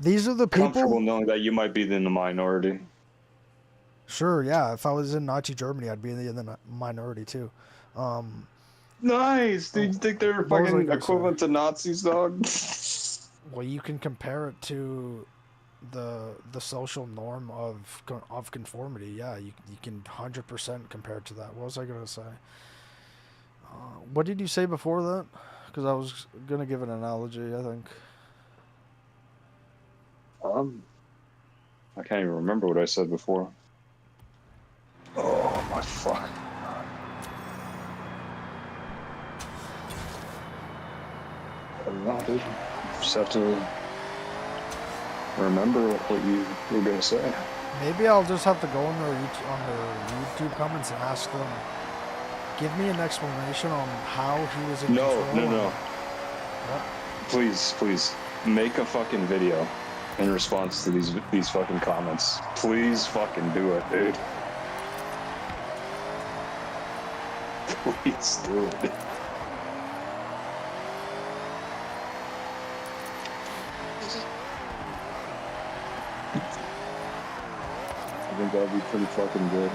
These are the people comfortable knowing that you might be in the minority? Sure, yeah. If I was in Nazi Germany, I'd be in the minority too. Nice. Do you think they're fucking equivalent to Nazis, dog? Well, you can compare it to the social norm of conformity. Yeah, you can 100% compare it to that. What was I gonna say? What did you say before that? Because I was gonna give an analogy, I think. I can't even remember what I said before. Oh my fuck. I don't know, dude. Just have to remember what you were gonna say. Maybe I'll just have to go on their YouTube comments and ask them, give me an explanation on how he was in control. No. What? Please, make a fucking video in response to these fucking comments. Please fucking do it, dude. Please do it. I think that'd be pretty fucking good.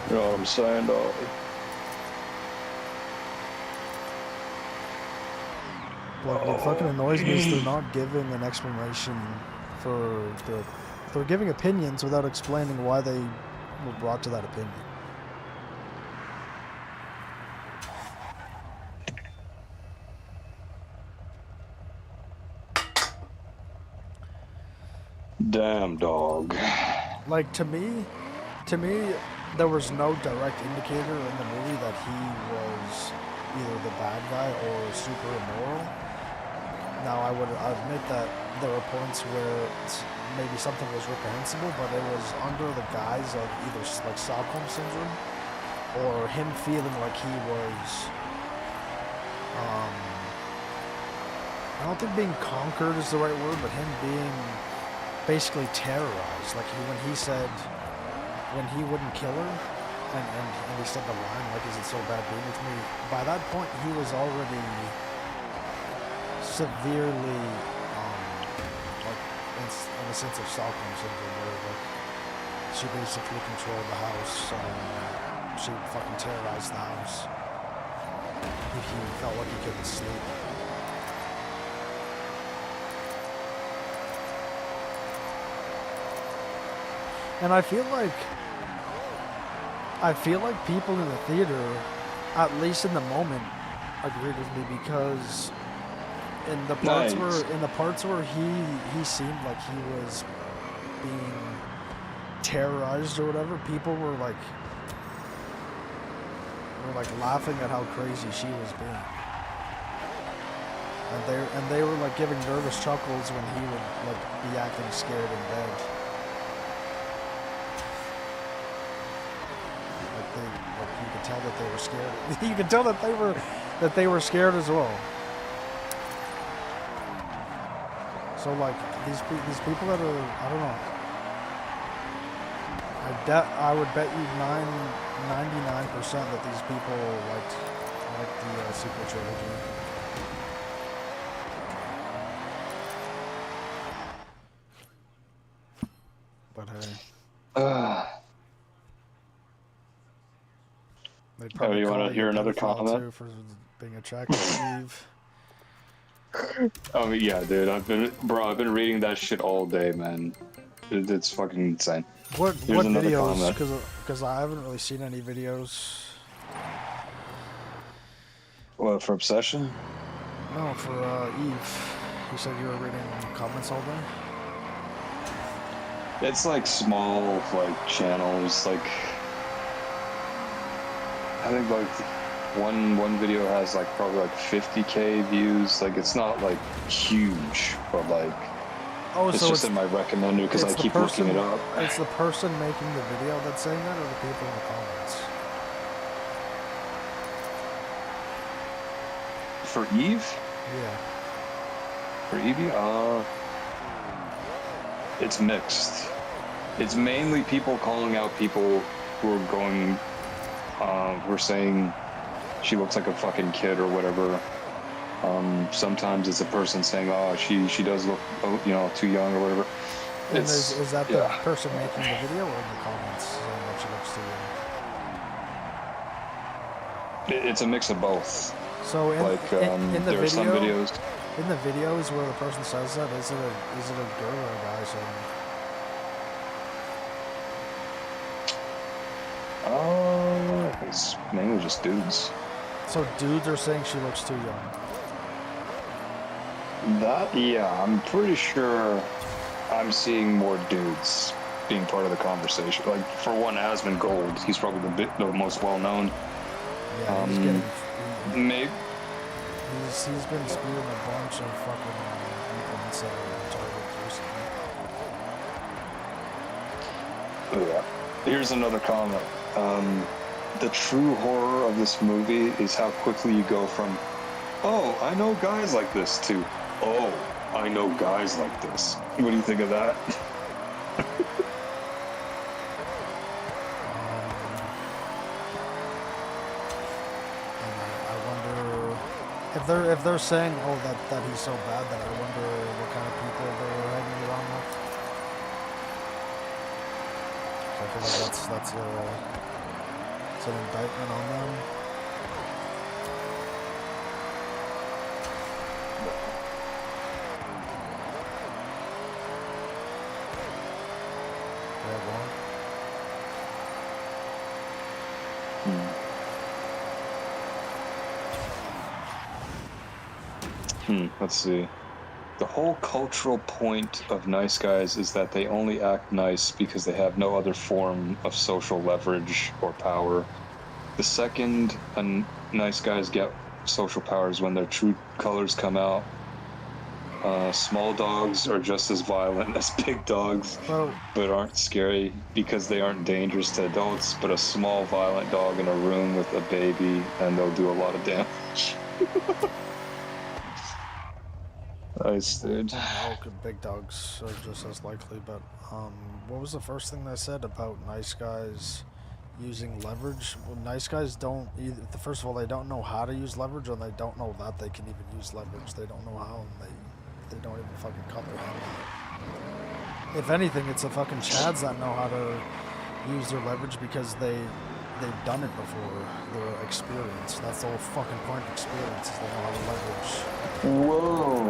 You know what I'm saying, dog? What fucking annoys me is they're not giving an explanation they're giving opinions without explaining why they were brought to that opinion. Damn, dog. Like, to me, there was no direct indicator in the movie that he was either the bad guy or super immoral. Now, I would admit that there were points where maybe something was reprehensible, but it was under the guise of either like Stockholm syndrome or him feeling like he was, I don't think being conquered is the right word, but him being basically terrorized. Like when he said, when he wouldn't kill her, and he said the line, like, is it so bad being with me? By that point, he was already severely, like, in a sense of Stockholm syndrome, where, like, she basically controlled the house, she fucking terrorized the house. He felt like he couldn't sleep. And I feel like people in the theater, at least in the moment, agreed with me, because in the parts where he seemed like he was being terrorized or whatever, people were like laughing at how crazy she was being. And they were like giving nervous chuckles when he would like be acting scared in bed. You could tell that they were scared. You could tell that they were scared as well. So like these people that are, I don't know. I would bet you 99% that these people liked the sequel trilogy. But hey. Oh, you want to hear another comment? Too, for being attracted to Eve. Oh yeah, dude. I've been reading that shit all day, man. It's fucking insane. What another videos? Because I haven't really seen any videos. What, for Obsession? No, for Eve. You said you were reading comments all day? It's like small, like, channels, like... I think, like, one video has, like, probably, like, 50K views. Like, it's not, like, huge, but, like... Oh, it's so just in my recommender because I keep looking it up. It's the person making the video that's saying that, or the people in the comments? For Eve? Yeah. For Evie? It's mixed. It's mainly people calling out people who are going, who are saying she looks like a fucking kid or whatever. Sometimes it's a person saying, oh, she does look, you know, too young or whatever. And is that the person making the video or in the comments saying that she looks too young? It's a mix of both. So in the there video, are some videos. In the videos where the person says that, is it a girl or a guy saying that? It's mainly just dudes. So dudes are saying she looks too young. Yeah, I'm pretty sure I'm seeing more dudes being part of the conversation. Like, for one, Asmund Gold, he's probably the most well-known. Yeah, he's getting... Maybe... He's been spewing a bunch of fucking viewpoints that are targets recently. Yeah. Here's another comment. The true horror of this movie is how quickly you go from, oh, I know guys like this, to, oh, I know guys like this. What do you think of that? I wonder if they're saying, oh, that he's so bad, that I wonder what kind of people they're hanging around with. So I feel like that's an indictment on them. Let's see. The whole cultural point of nice guys is that they only act nice because they have no other form of social leverage or power. The second nice guys get social powers when their true colors come out. Small dogs are just as violent as big dogs, but aren't scary because they aren't dangerous to adults. But a small violent dog in a room with a baby, and they'll do a lot of damage. Nice, dude. Okay, big dogs are just as likely, but what was the first thing they said about nice guys using leverage? Well, nice guys don't either. First of all, they don't know how to use leverage, and they don't know that they can even use leverage. They don't know how, and they don't even fucking comprehend that. If anything, it's the fucking Chads that know how to use their leverage because they've done it before. They're experienced. That's the whole fucking point of experience, is they know how to leverage. Whoa.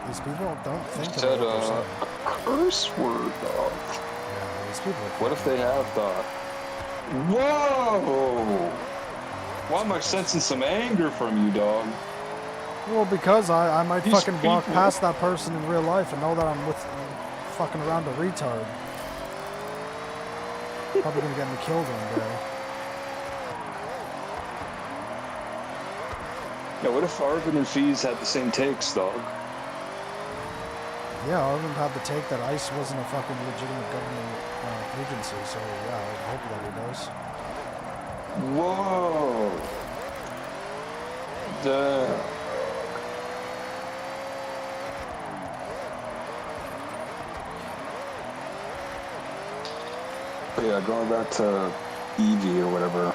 These people don't think You said about a curse word, dog. Yeah, these people. What if they have thought? Whoa! Why am I sensing some anger from you, dog? Well, because I might These fucking walk people. past that person in real life and know that I'm with fucking around a retard. Probably gonna get me killed one day. Yeah, what if Arvin and Fees had the same takes, dog? Yeah, Arvin had the take that ICE wasn't a fucking legitimate government agency, so yeah, I hope that he does. Whoa! Damn. But yeah, going back to Eevee or whatever,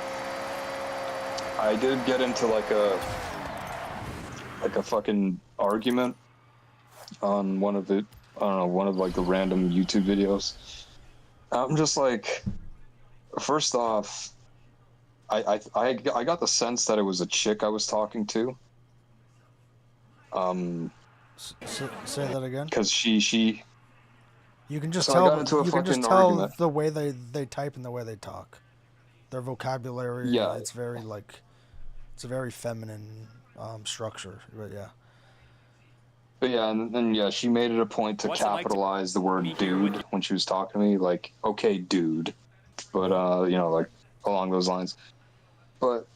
I did get into like a fucking argument on one of the, I don't know, one of like the random YouTube videos. I'm just like, first off, I got the sense that it was a chick I was talking to. Say that again. Because she. You can just So tell. I got into a You can just fucking tell argument. the way they type and the way they talk. Their vocabulary. Yeah. It's very like, it's a very feminine structure. But yeah. But yeah, and then yeah, she made it a point to capitalize the word dude when she was talking to me, like, okay, dude. But you know, like along those lines. But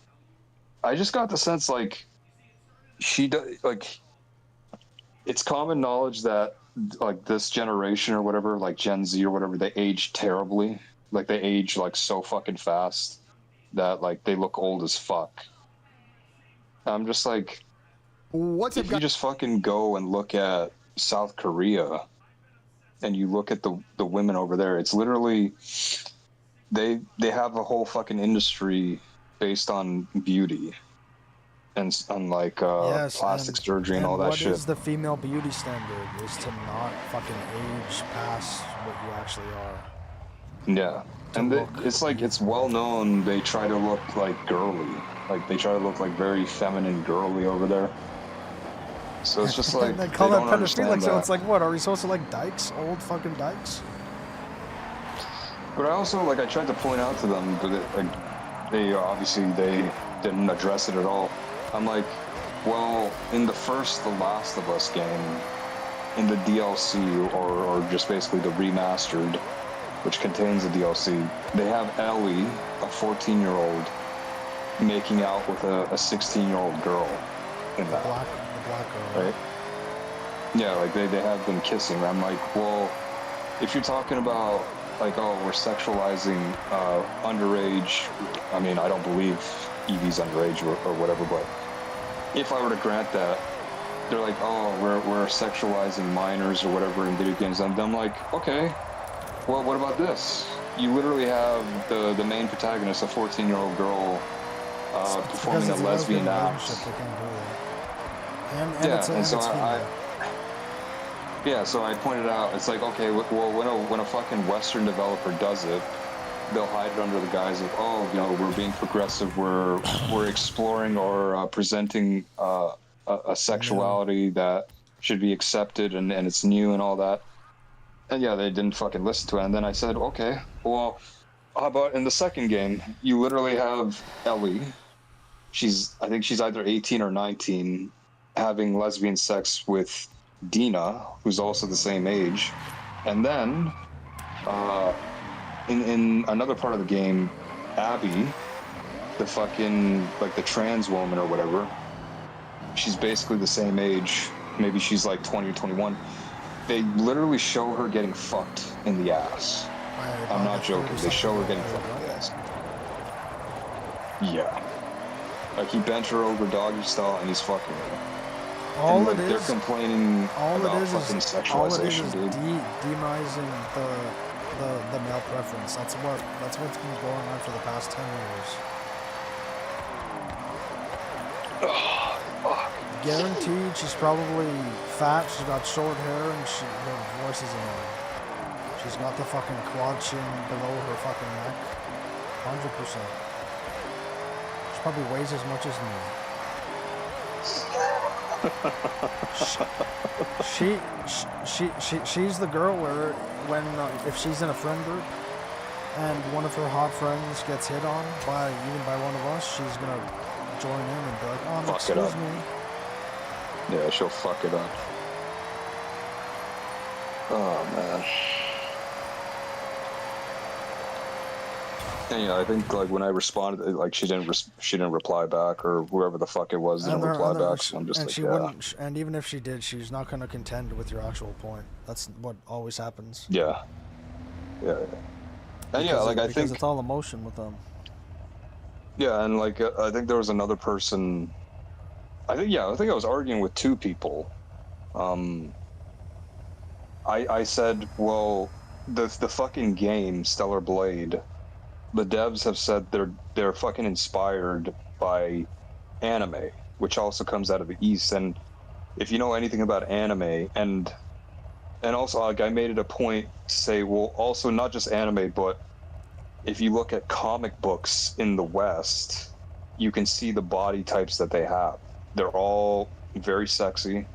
I just got the sense like she does, like, it's common knowledge that like this generation or whatever, like Gen Z or whatever, they age terribly. Like they age like so fucking fast that like they look old as fuck. I'm just like, if you just fucking go and look at South Korea and you look at the women over there, it's literally they have a whole fucking industry based on beauty and like plastic surgery and all that shit. What is the female beauty standard? Is to not fucking age past what you actually are. Yeah, and it's like, it's well known they try to look like girly, like they try to look like very feminine, girly over there. So it's just like they call they that don't understand pedophilic. So that. it's like, what are we supposed to like dykes, old fucking dykes? But I also, like, I tried to point out to them, but they obviously they didn't address it at all. I'm like, well, in the first The Last of Us game, in the DLC, or just basically the remastered, which contains the DLC, they have Ellie, a 14-year-old, making out with a 16-year-old girl in that. The black girl. Right? Yeah, like they have them kissing. I'm like, well, if you're talking about like, oh, we're sexualizing underage, I mean, I don't believe Eevee's underage or whatever, but if I were to grant that, they're like, oh, we're sexualizing minors or whatever in video games, and I'm like, okay, well, what about this? You literally have the main protagonist, a 14-year-old girl, performing a lesbian act. So I pointed out, it's like, okay, well, when a fucking Western developer does it, they'll hide it under the guise of, oh, you know, we're being progressive, we're exploring or presenting a sexuality that should be accepted and it's new and all that. And yeah, they didn't fucking listen to it. And then I said, okay, well, how about in the second game, you literally have Ellie. I think she's either 18 or 19, having lesbian sex with Dina, who's also the same age, and then in another part of the game, Abby, the fucking like the trans woman or whatever, she's basically the same age. Maybe she's like 20 or 21. They literally show her getting fucked in the ass. I'm not joking. They show her getting fucked in the ass. Yeah. Like he bent her over doggy style and he's fucking her. All and, like, it is, they're complaining all about it is fucking sexualization, dude. demonizing the male preference. That's what's been going on for the past 10 years. Guaranteed, she's probably fat. She's got short hair and her voice is annoying. She's got the fucking quad chin below her fucking neck. 100%. She probably weighs as much as me. She's the girl where when if she's in a friend group and one of her hot friends gets hit on by one of us, she's gonna join in and be like, "Oh, excuse me." Yeah, she'll fuck it up. Oh man. And yeah, I think like when I responded, like she didn't reply back, or whoever the fuck it was didn't reply back. So I'm just like, wouldn't. And even if she did, she's not gonna contend with your actual point. That's what always happens. Yeah. Yeah. And yeah, like I think it's all emotion with them. Yeah, and like I think there was another person. I think I was arguing with two people. I said, well, the fucking game Stellar Blade, the devs have said they're fucking inspired by anime, which also comes out of the East. And if you know anything about anime, and also like I made it a point to say, well, also not just anime, but if you look at comic books in the West, you can see the body types that they have. They're all very sexy,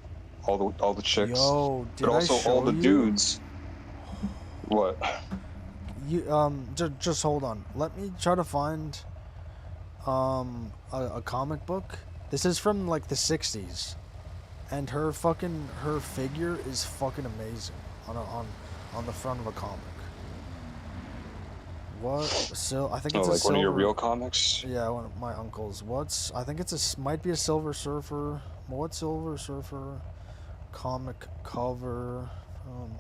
all the chicks, but also all the dudes. What? You just hold on. Let me try to find a comic book. This is from like the 60s, and her figure is fucking amazing on the front of a comic. What? I think it's like one of your real comics. Yeah, one of my uncle's. I think might be a Silver Surfer. What Silver Surfer comic cover from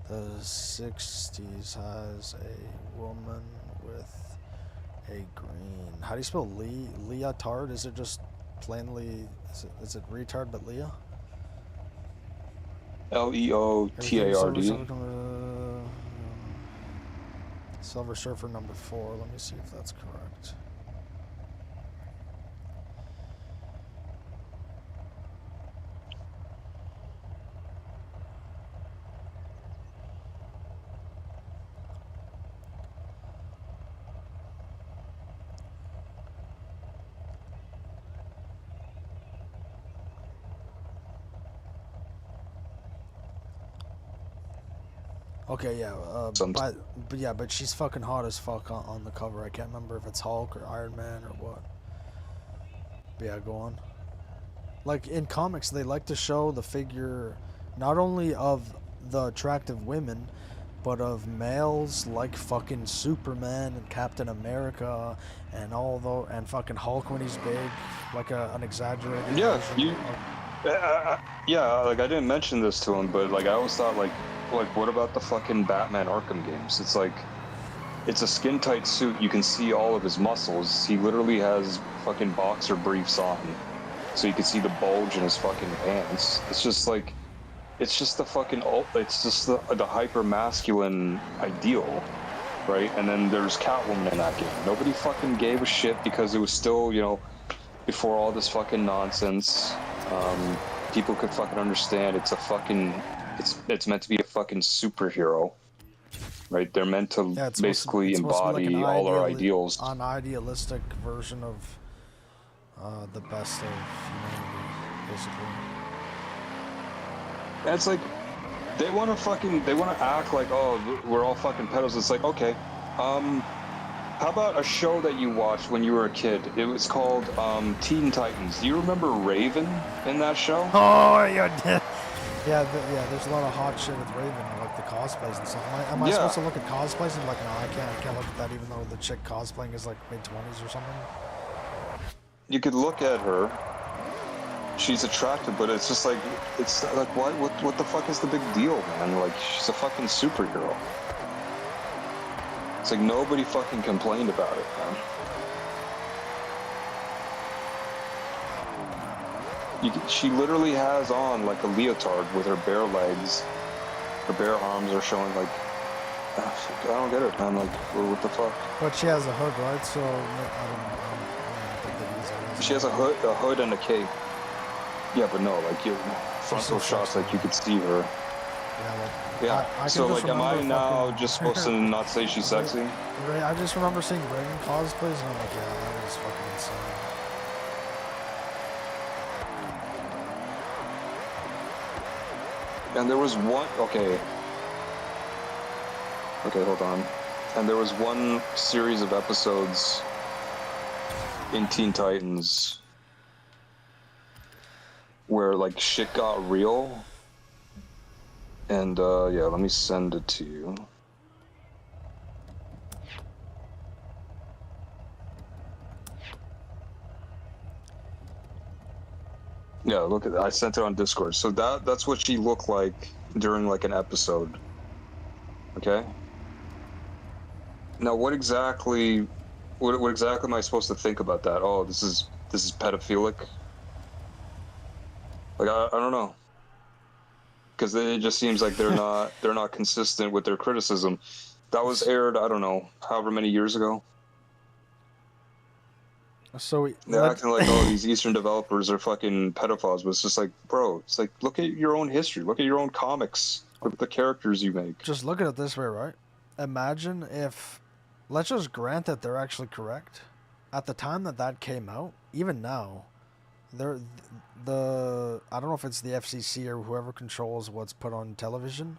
the 60s has a woman with a green. How do you spell leotard? Is it just plainly? Is it retard but Leah? Leotard. Silver Surfer number 4. Let me see if that's correct. Okay, yeah, but she's fucking hot as fuck on the cover. I can't remember if it's Hulk or Iron Man or what. But yeah, go on. Like, in comics, they like to show the figure not only of the attractive women, but of males like fucking Superman and Captain America and and fucking Hulk when he's big, like an exaggerated version. Yeah, like I didn't mention this to him, but like I always thought like what about the fucking Batman Arkham games? It's like, it's a skin tight suit. You can see all of his muscles. He literally has fucking boxer briefs on, so you can see the bulge in his fucking pants. It's just like, it's just the fucking it's just the hyper masculine ideal, right? And then there's Catwoman in that game. Nobody fucking gave a shit because it was still, you know, before all this fucking nonsense. People could fucking understand it's a fucking, it's meant to be a fucking superhero, right? They're meant to basically embody like all our ideals. An idealistic version of the best of humanity, basically. And it's like, they want to act like, oh, we're all fucking pedos. It's like, okay, How about a show that you watched when you were a kid? It was called Teen Titans. Do you remember Raven in that show? Oh, yeah, yeah. There's a lot of hot shit with Raven, like the cosplays and stuff. Am I supposed to look at cosplays and be like, no, I can't look at that, even though the chick cosplaying is like mid-20s or something? You could look at her. She's attractive, but it's just like, it's like, what the fuck is the big deal, man? Like, she's a fucking superhero. It's like nobody fucking complained about it, man. She literally has on like a leotard with her bare legs. Her bare arms are showing like, I don't get it, man. Like, what the fuck? But she has a hood, right? So, I don't think that he's She has a hood and a cape. Yeah, but no, like, your frontal shots, like, you could see her. Yeah, well, yeah. So, like, am I now just supposed to not say she's sexy? I just remember seeing Raven cosplays, and I'm like, yeah, that is fucking insane. And there was one, okay, hold on. And there was one series of episodes in Teen Titans where, like, shit got real. And, yeah, let me send it to you. Yeah, look at that. I sent it on Discord. So that's what she looked like during, like, an episode. Okay? Now, what exactly am I supposed to think about that? Oh, this is pedophilic? Like, I don't know. Because it just seems like they're not consistent with their criticism. That was aired, I don't know, however many years ago. So they're acting like, oh, these Eastern developers are fucking pedophiles, but it's just like, bro, it's like, look at your own history, look at your own comics, look at the characters you make. Just look at it this way, right? Imagine if, let's just grant that they're actually correct. At the time that came out, even now, I don't know if it's the FCC or whoever controls what's put on television.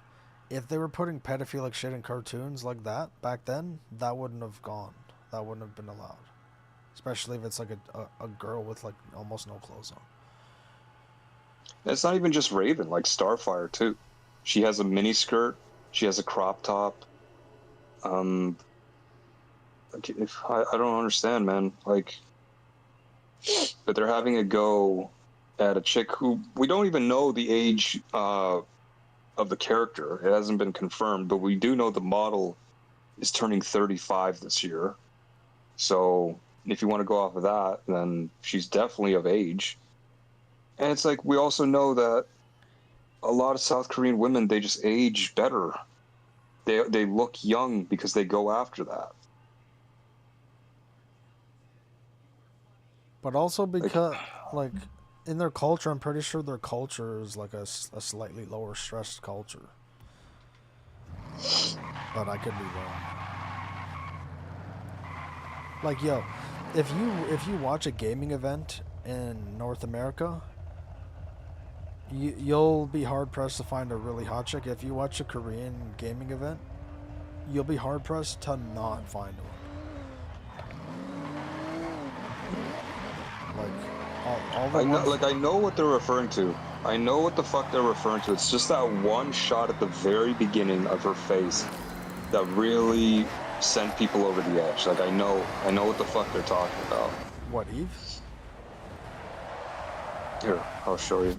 If they were putting pedophilic shit in cartoons like that back then, that wouldn't have gone. That wouldn't have been allowed. Especially if it's like a girl with like almost no clothes on. It's not even just Raven, like Starfire too. She has a mini skirt. She has a crop top. I don't understand, man. Like, but they're having a go at a chick who we don't even know the age of the character. It hasn't been confirmed, but we do know the model is turning 35 this year. So if you want to go off of that, then she's definitely of age. And it's like, we also know that a lot of South Korean women, they just age better. They look young because they go after that. But also because, like, in their culture, I'm pretty sure their culture is like a slightly lower stressed culture. But I could be wrong. Like, yo, if you watch a gaming event in North America, you'll be hard pressed to find a really hot chick. If you watch a Korean gaming event, you'll be hard pressed to not find one. Like I know what they're referring to. I know what the fuck they're referring to. It's just that one shot at the very beginning of her face that really sent people over the edge. Like, I know what the fuck they're talking about. What, Eve? Here, I'll show you.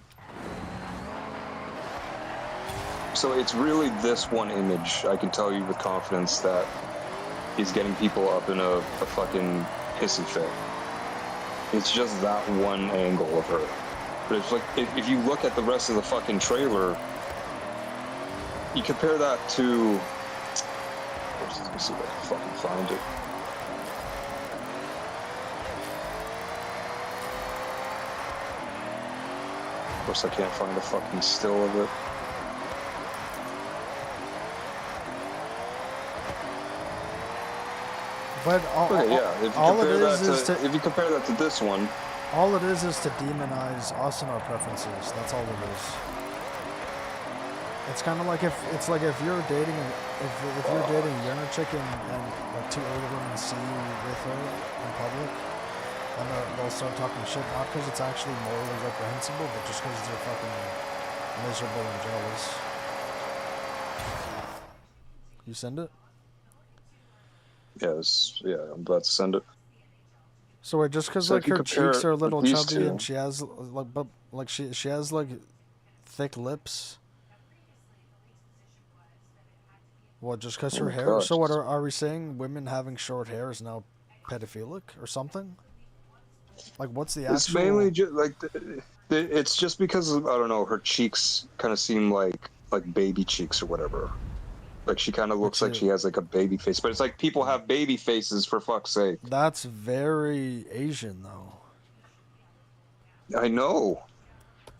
So it's really this one image, I can tell you with confidence, that is getting people up in a fucking hissy fit. It's just that one angle of her. But it's like, if you look at the rest of the fucking trailer, you compare that to... Let me see if I can fucking find it. Of course I can't find a fucking still of it. But if you compare that to this one, all it is to demonize us and our preferences. That's all it is. It's kind of like if you're dating if you're dating a younger chick and like two older women see you with her in public, and they'll start talking shit, not because it's actually morally reprehensible, but just because they're fucking miserable and jealous. You send it? Yes, yeah, I'm about to send it. So wait, just because So like if you her compare cheeks are a little these chubby two- and she has like, but like she has like thick lips. What, just because Oh her my hair? gosh. So what are we saying? Women having short hair is now pedophilic or something? Like, what's the It's actual? mainly just like it's just because of, I don't know, her cheeks kind of seem like baby cheeks or whatever. Like she kind of looks like she has like a baby face, but it's like people have baby faces for fuck's sake. That's very Asian though. I know,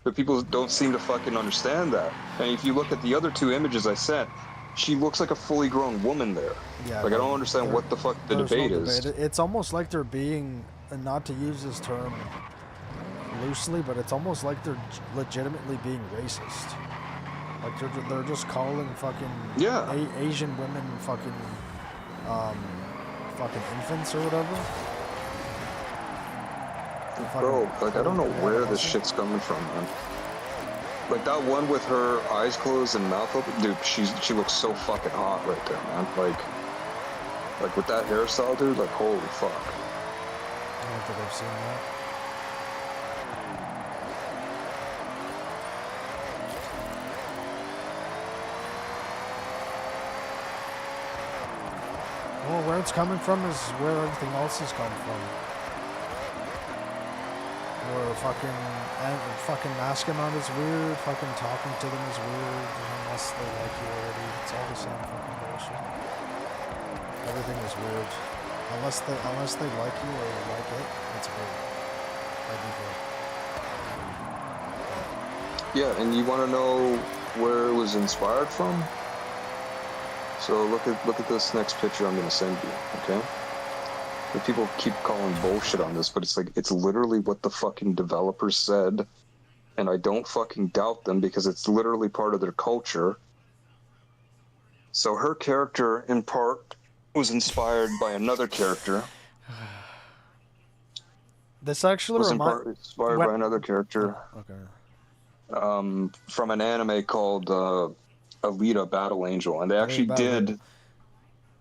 but people don't seem to fucking understand that. And if you look at the other two images I sent, she looks like a fully grown woman there. Yeah, like I don't understand what the fuck the debate is. It's almost like they're being, and not to use this term loosely, but it's almost like they're legitimately being racist. Like they're just calling fucking Asian women fucking infants or whatever. Bro, like I don't know where this shit's coming from, man. Like that one with her eyes closed and mouth open, dude. She looks so fucking hot right there, man. Like with that hairstyle, dude. Like holy fuck. I don't think I've seen that. Well, where it's coming from is where everything else has come from. Where fucking asking on is weird, fucking talking to them is weird, unless they like you already. It's all the same fucking bullshit. Everything is weird. Unless they like you or like it, it's weird. By default. Yeah, and you want to know where it was inspired from? So look at this next picture I'm gonna send you, okay? And people keep calling bullshit on this, but it's like it's literally what the fucking developers said, and I don't fucking doubt them because it's literally part of their culture. So her character, in part, was inspired by another character. This actually was inspired by another character. Okay. From an anime called Alita Battle Angel, and they actually did.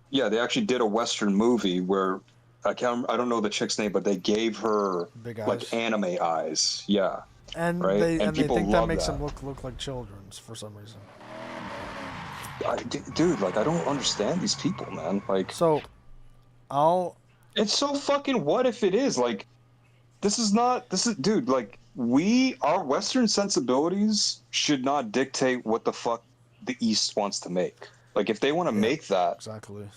Yeah, they actually did a Western movie where I don't know the chick's name, but they gave her like anime eyes. Yeah. And right? they people think that love makes them look like children's for some reason. Dude, like I don't understand these people, man. Like, so it's so fucking what if it is like, dude, like our Western sensibilities should not dictate what the fuck the East wants to make. Like if they want to make that,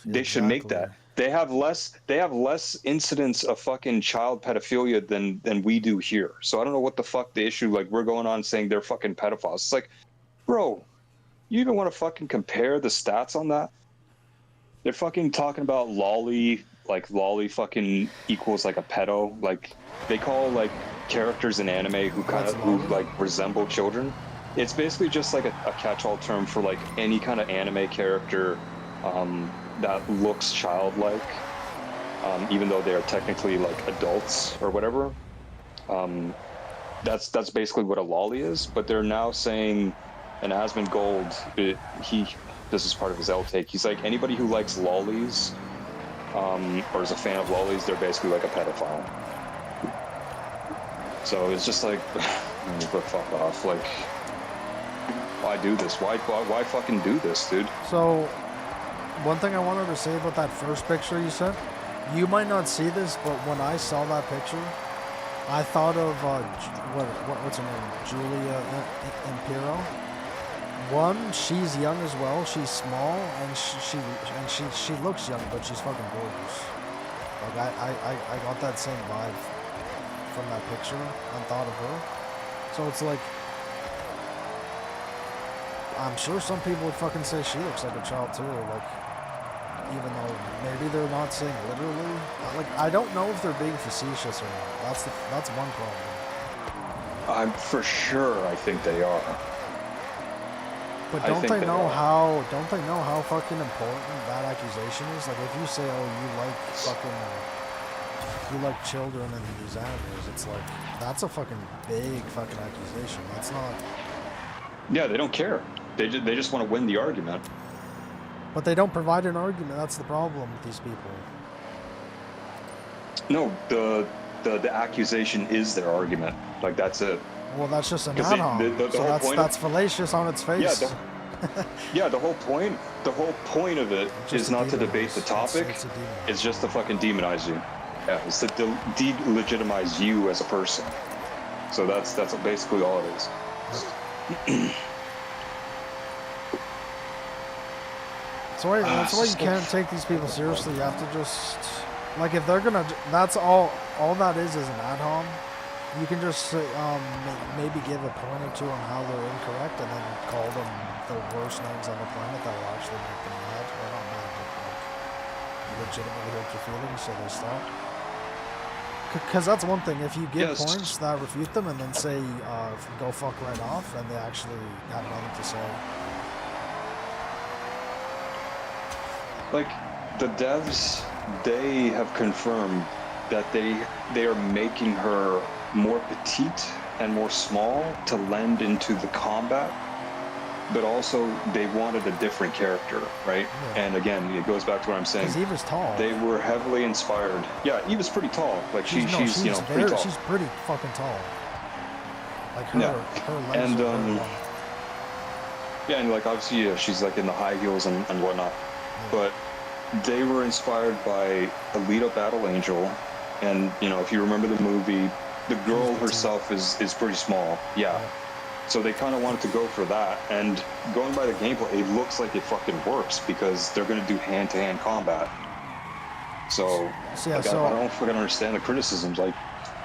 they should make that. They have less incidents of fucking child pedophilia than we do here. So I don't know what the fuck the issue. Like we're going on saying they're fucking pedophiles. It's like, bro, you even want to fucking compare the stats on that? They're fucking talking about lolly fucking equals like a pedo. Like they call like characters in anime who like resemble children. It's basically just like a catch-all term for like any kind of anime character that looks childlike, even though they are technically like adults or whatever. That's basically what a lolly is. But they're now saying, and Asmongold, this is part of his L take. He's like, anybody who likes lollies or is a fan of lollies, they're basically like a pedophile. So it's just like, but fuck off. Like, why do this? Why fucking do this, dude? So, one thing I wanted to say about that first picture you sent, you might not see this, but when I saw that picture, I thought of what's her name, Julia Impero. One, she's young as well. She's small, and she looks young, but she's fucking gorgeous. Like I got that same vibe from that picture and thought of her. So it's like, I'm sure some people would fucking say she looks like a child too. Like, even though maybe they're not saying literally. Like, I don't know if they're being facetious or not. That's one problem. I'm for sure. I think they are. But don't they know how fucking important that accusation is? Like, if you say, oh, you like children and these animals, it's like, that's a fucking big fucking accusation. That's not... Yeah, they don't care. They just want to win the argument. But they don't provide an argument. That's the problem with these people. No, the accusation is their argument. Like, that's it. Well, that's just an ad-hom. So that's fallacious on its face. Yeah, the whole point of it is not to debate the topic. It's just to fucking demonize you. Yeah, it's to delegitimize you as a person. So that's basically all it is. That's why you can't take these people seriously. You have to just, like, if they're gonna, that's all that is an ad-hom. You can just maybe give a point or two on how they're incorrect, and then call them the worst names on the planet that will actually make them mad. Or not mad, but like legitimately hurt your feelings, so they stop. Because that's one thing. If you give points that refute them, and then say go fuck right off, and they actually have nothing to say. Like, the devs, they have confirmed that they are making her more petite and more small to lend into the combat, but also they wanted a different character, right? Yeah. And again, it goes back to what I'm saying. Because Eva's tall. They were heavily inspired. Yeah, Eva's pretty tall. Like, she's pretty tall. She's pretty fucking tall. Like, her legs are very long. Yeah, and like, obviously, she's like in the high heels and whatnot. Yeah. But they were inspired by Alita Battle Angel, and if you remember the movie, the girl herself is pretty small. Yeah. So they kind of wanted to go for that, and going by the gameplay, it looks like it fucking works because they're going to do hand-to-hand combat. So, I don't fucking understand the criticisms. Like,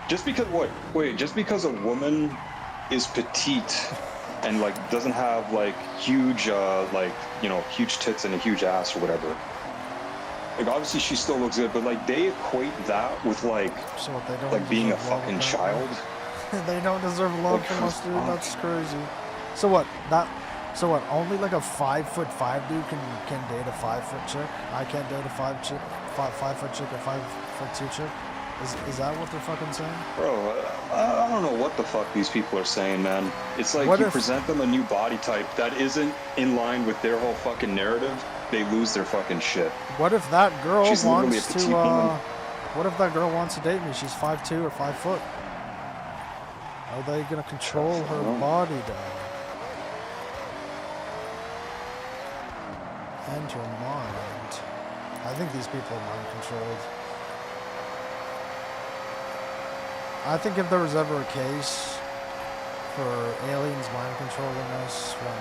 just because a woman is petite and like doesn't have like huge huge tits and a huge ass or whatever. Like, obviously she still looks good, but like they equate that with like being a fucking child. They don't deserve love from us, dude. That's crazy. So what? Only like a 5'5" dude can date a 5-foot chick. I can't date a 5'4" chick, a 5'2" chick. Is that what they're fucking saying? Bro, I don't know what the fuck these people are saying, man. It's like you present them a new body type that isn't in line with their whole fucking narrative, they lose their fucking shit. What if that girl What if that girl wants to date me? She's 5'2" or 5 foot. Are they gonna control her body down? And her mind. I think these people are mind controlled. I think if there was ever a case for aliens mind controlling us from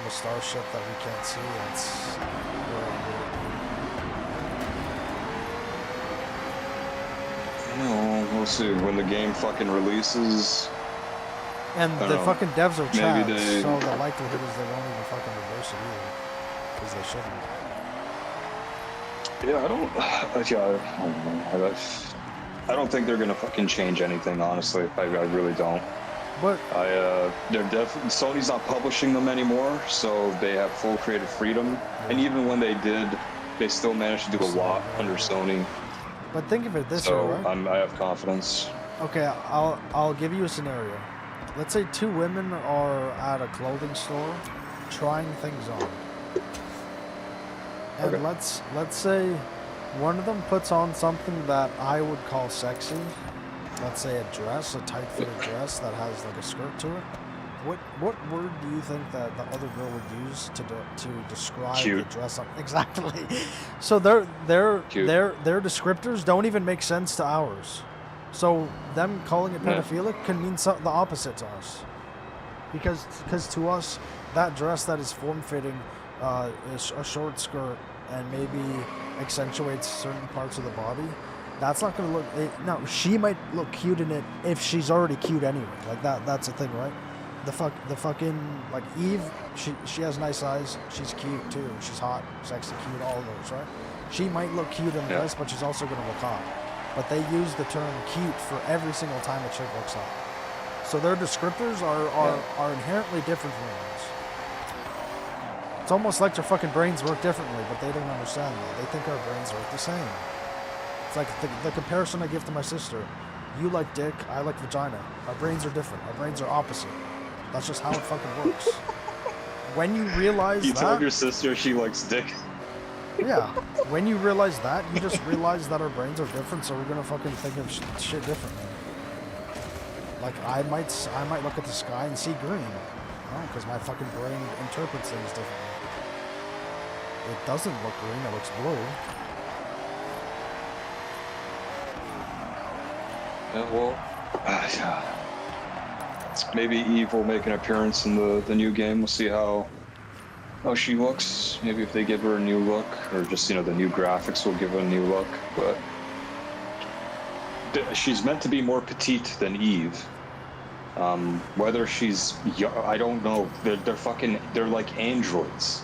a starship that we can't see, it's we'll see when the game fucking releases. And the fucking devs are trapped, so the likelihood is they won't even fucking reverse it either, because they shouldn't. I don't think they're gonna fucking change anything, honestly. I really don't. But Sony's not publishing them anymore, so they have full creative freedom. And even when they did, they still managed to do a lot under Sony. But think of it this way, right? I have confidence. Okay, I'll give you a scenario. Let's say two women are at a clothing store trying things on. And let's say one of them puts on something that I would call sexy. Let's say a dress, a tight-fitted dress that has like a skirt to it. What word do you think that the other girl would use to describe the dress up? Exactly. So their descriptors don't even make sense to ours. So them calling it pedophilic can mean the opposite to us. Because to us, that dress that is form-fitting, is a short skirt, and maybe accentuates certain parts of the body, that's not going to look... No, she might look cute in it if she's already cute anyway. Like, that's the thing, right? The fucking... Like, Eve, she has nice eyes. She's cute, too. She's hot, sexy, cute, all those, right? She might look cute in the dress, but she's also going to look hot. But they use the term cute for every single time a chick looks hot. So their descriptors are inherently different from ours. It's almost like their fucking brains work differently, but they don't understand that. They think our brains work the same. It's like the comparison I give to my sister. You like dick, I like vagina. Our brains are different. Our brains are opposite. That's just how it fucking works. When you realize you that... tell your sister she likes dick. Yeah. When you realize that, you just realize that our brains are different, so we're gonna fucking think of shit differently. Like, I might look at the sky and see green. Because my fucking brain interprets things differently. It doesn't look green, it looks blue. Yeah, well, maybe Eve will make an appearance in the new game. We'll see how she looks. Maybe if they give her a new look, or just, you know, the new graphics will give her a new look. But she's meant to be more petite than Eve. Whether she's young, I don't know. They're like androids.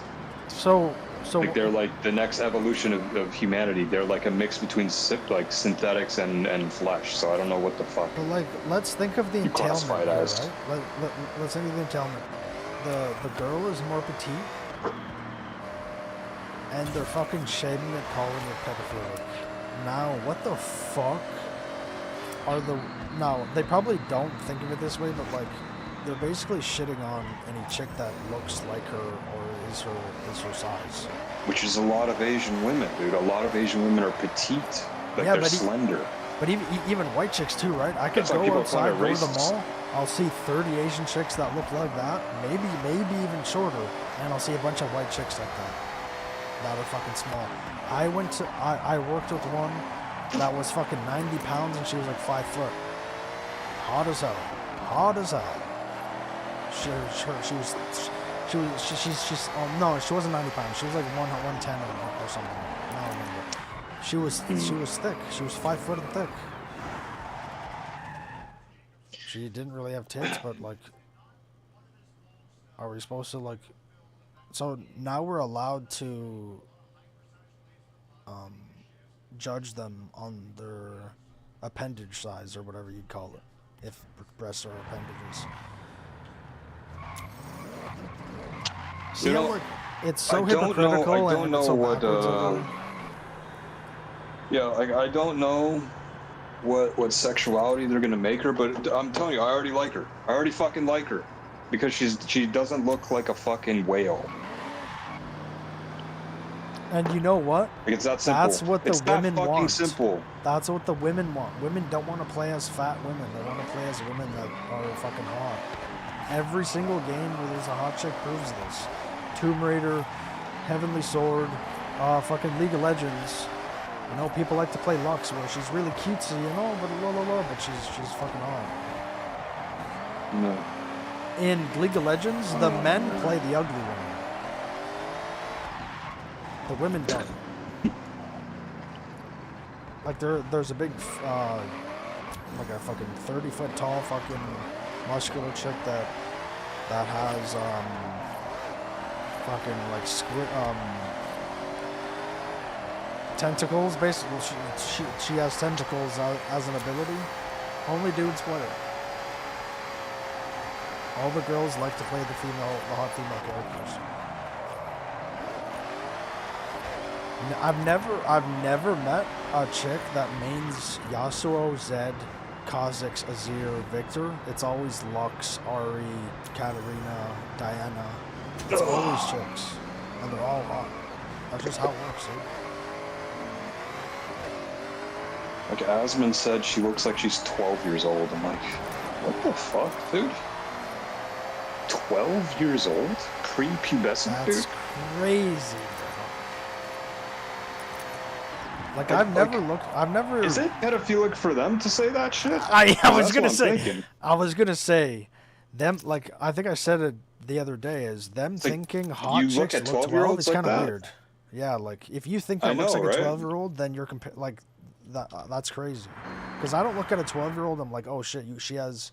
So like they're like the next evolution of humanity. They're like a mix between like synthetics and flesh. So I don't know what the fuck. But like, let's think of the entailment here, right? Let's think of the entailment. The girl is more petite, and they're fucking shaming it, calling it pedophilic. Now, what the fuck are the... Now, they probably don't think of it this way, but like, they're basically shitting on any chick that looks like her or is her size. Which is a lot of Asian women, dude. A lot of Asian women are petite. Like, they're slender. But even white chicks too, right? I could go outside, go to the mall, I'll see 30 Asian chicks that look like that, maybe even shorter, and I'll see a bunch of white chicks like that are fucking small. I worked with one that was fucking 90 pounds and she was like 5 foot. Hot as hell. Hot as hell. No, she wasn't 90 pounds. She was like 110 or something. I don't remember. She was thick. She was 5 foot and thick. She didn't really have tits, but like, are we supposed to like? So now we're allowed to judge them on their appendage size or whatever you'd call it, if breasts are appendages. You know, like, it's so hypocritical. I don't know what. Yeah, like I don't know what sexuality they're gonna make her, but I'm telling you, I already like her. I already fucking like her because she doesn't look like a fucking whale. And you know what? Like, it's that simple. That's what the women that want. Simple. That's what the women want. Women don't want to play as fat women. They want to play as women that are fucking hot. Every single game where there's a hot chick proves this. Tomb Raider, Heavenly Sword, fucking League of Legends. You know, people like to play Lux where she's really cutesy, you know, but she's fucking hot. No. In League of Legends, the men play the ugly women. The women don't. Like there's a big, like a fucking 30-foot tall fucking muscular chick that has fucking like squid tentacles. Basically, she has tentacles as an ability. Only dudes play it. All the girls like to play the hot female characters. I've never met a chick that mains Yasuo, Zed, Kha'Zix, Azir, Victor. It's always Lux, Ahri, Katarina, Diana. It's always chicks, and they're all hot. That's just how it works, dude. Like Asmund said, she looks like she's 12 years old. I'm like, what the fuck, dude? 12 years old? Pre-pubescent, dude? That's crazy. Like, I've never... Is it pedophilic for them to say that shit? I was gonna say, them, like, I think I said it the other day, is them thinking hot chicks look 12 is kind of weird. Yeah, like, if you think that looks like a 12-year-old, then you're like, that's crazy. Because I don't look at a 12-year-old, I'm like, oh shit, she has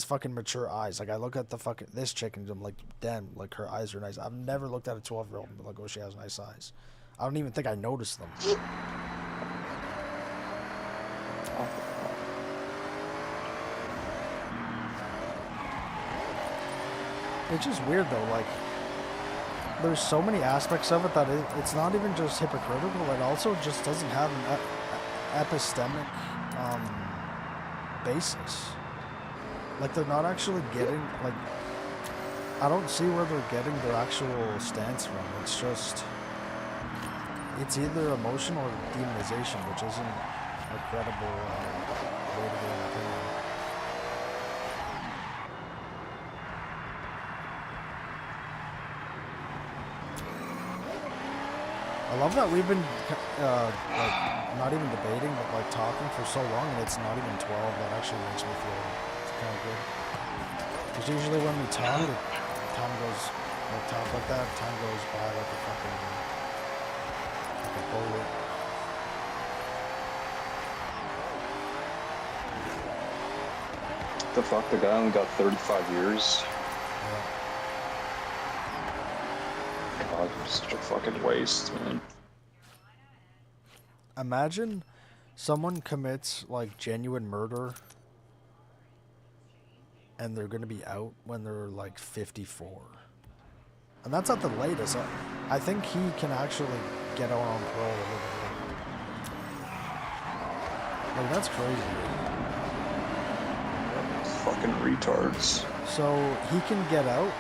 fucking mature eyes. Like, I look at this chick and I'm like, damn, like, her eyes are nice. I've never looked at a 12-year-old and be like, oh, she has nice eyes. I don't even think I noticed them. It's just weird though, like, there's so many aspects of it that it's not even just hypocritical. It also just doesn't have an epistemic basis. Like, they're not actually getting, like, I don't see where they're getting their actual stance from. It's just, it's either emotion or demonization, which isn't a credible way to get an opinion. I love that we've been, like, not even debating, but, like, talking for so long, and it's not even 12. That actually makes me feel kind of good. Because usually when we talk, time goes, like, talk like that, time goes by like a fucking, like a bullet. The fuck, the guy only got 35 years? Yeah. God, such a fucking waste, man. Imagine someone commits, like, genuine murder and they're gonna be out when they're, like, 54. And that's at the latest. I think he can actually get out on parole a little bit. Like, that's crazy. Fucking retards. So, he can get out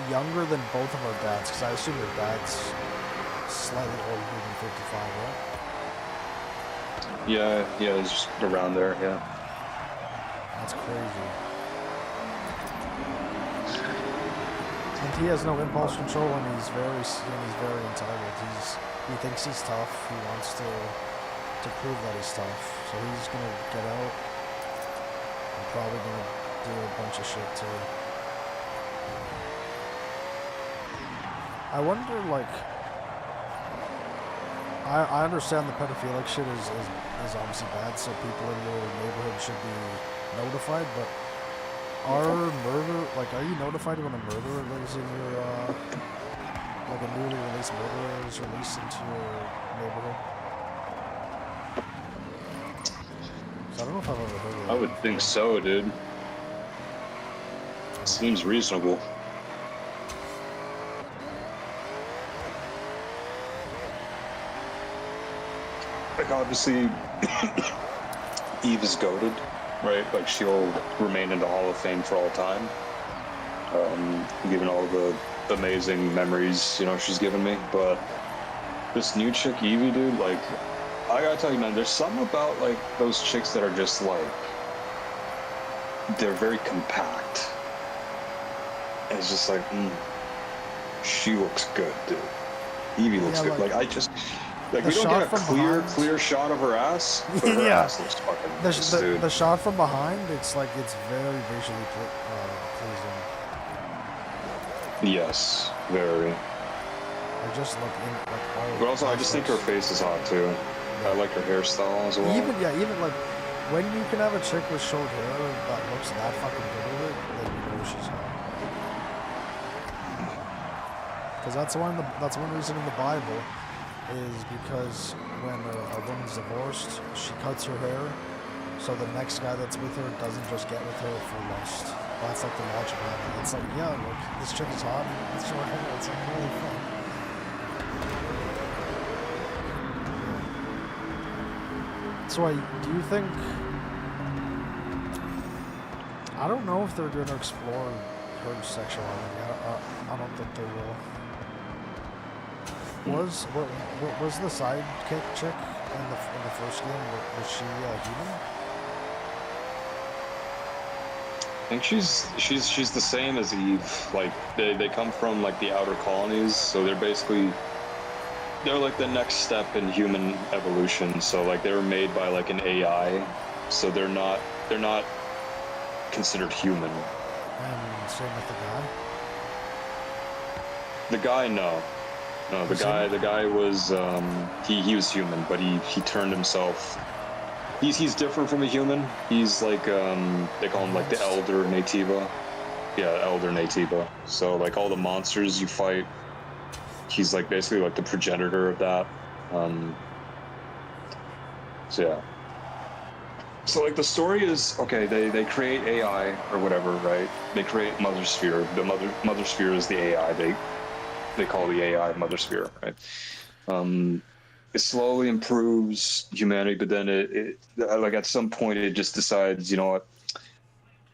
younger than both of our dads, because I assume your dad's slightly older than 55, right? Yeah, it's just around there, yeah. That's crazy. And he has no impulse control, and he's very entitled. He thinks he's tough. He wants to prove that he's tough. So he's gonna get out and probably gonna do a bunch of shit too. I wonder, like, I understand the pedophilic shit is obviously bad, so people in your neighborhood should be notified, but are you notified when a murderer lives in your, like a newly released murderer is released into your neighborhood? So I don't know if I've ever heard of that. I would think so, dude. Seems reasonable. Like, obviously, Eve is goated, right? Like, she'll remain in the Hall of Fame for all time. Given all the amazing memories, you know, she's given me. But this new chick, Evie, dude, like, I gotta tell you, man, there's something about, like, those chicks that are just, like, they're very compact. And it's just like, she looks good, dude. Evie looks good. Like, I just... Like, we don't get a clear shot of her ass, but her ass looks fucking nice, dude. The shot from behind, it's like, it's very visually pleasing. Yes, very. I just look in, like, but also, I just think her face is hot, too. I like her hairstyle as well. Even like, when you can have a chick with short hair that looks that fucking good with it, then you know she's hot. Because that's one reason in the Bible is because when a woman's divorced, she cuts her hair, so the next guy that's with her doesn't just get with her for lust. That's like the logic of it. It's like, yeah, look, this chick is hot, it's short hair, it's like really fun. So do you think, I don't know if they're going to explore her sexuality. I don't think they will. Was the sidekick chick in the first game, was she human? I think she's the same as Eve. Like, they come from, like, the outer colonies, so they're like the next step in human evolution. So, like, they were made by, like, an AI, so they're not considered human. And same with the guy? The guy, no. No, the guy was, he was human, but he turned himself. He's different from a human. He's like, they call him, like, the Elder Nativa. Yeah, Elder Nativa. So, like, all the monsters you fight, he's, like, basically, like, the progenitor of that. So, yeah. So, like, the story is, okay, they create AI or whatever, right? They create Mother Sphere. The Mother Sphere is the AI. they call the AI Mother Sphere, right? It slowly improves humanity, but then it like at some point it just decides, you know what,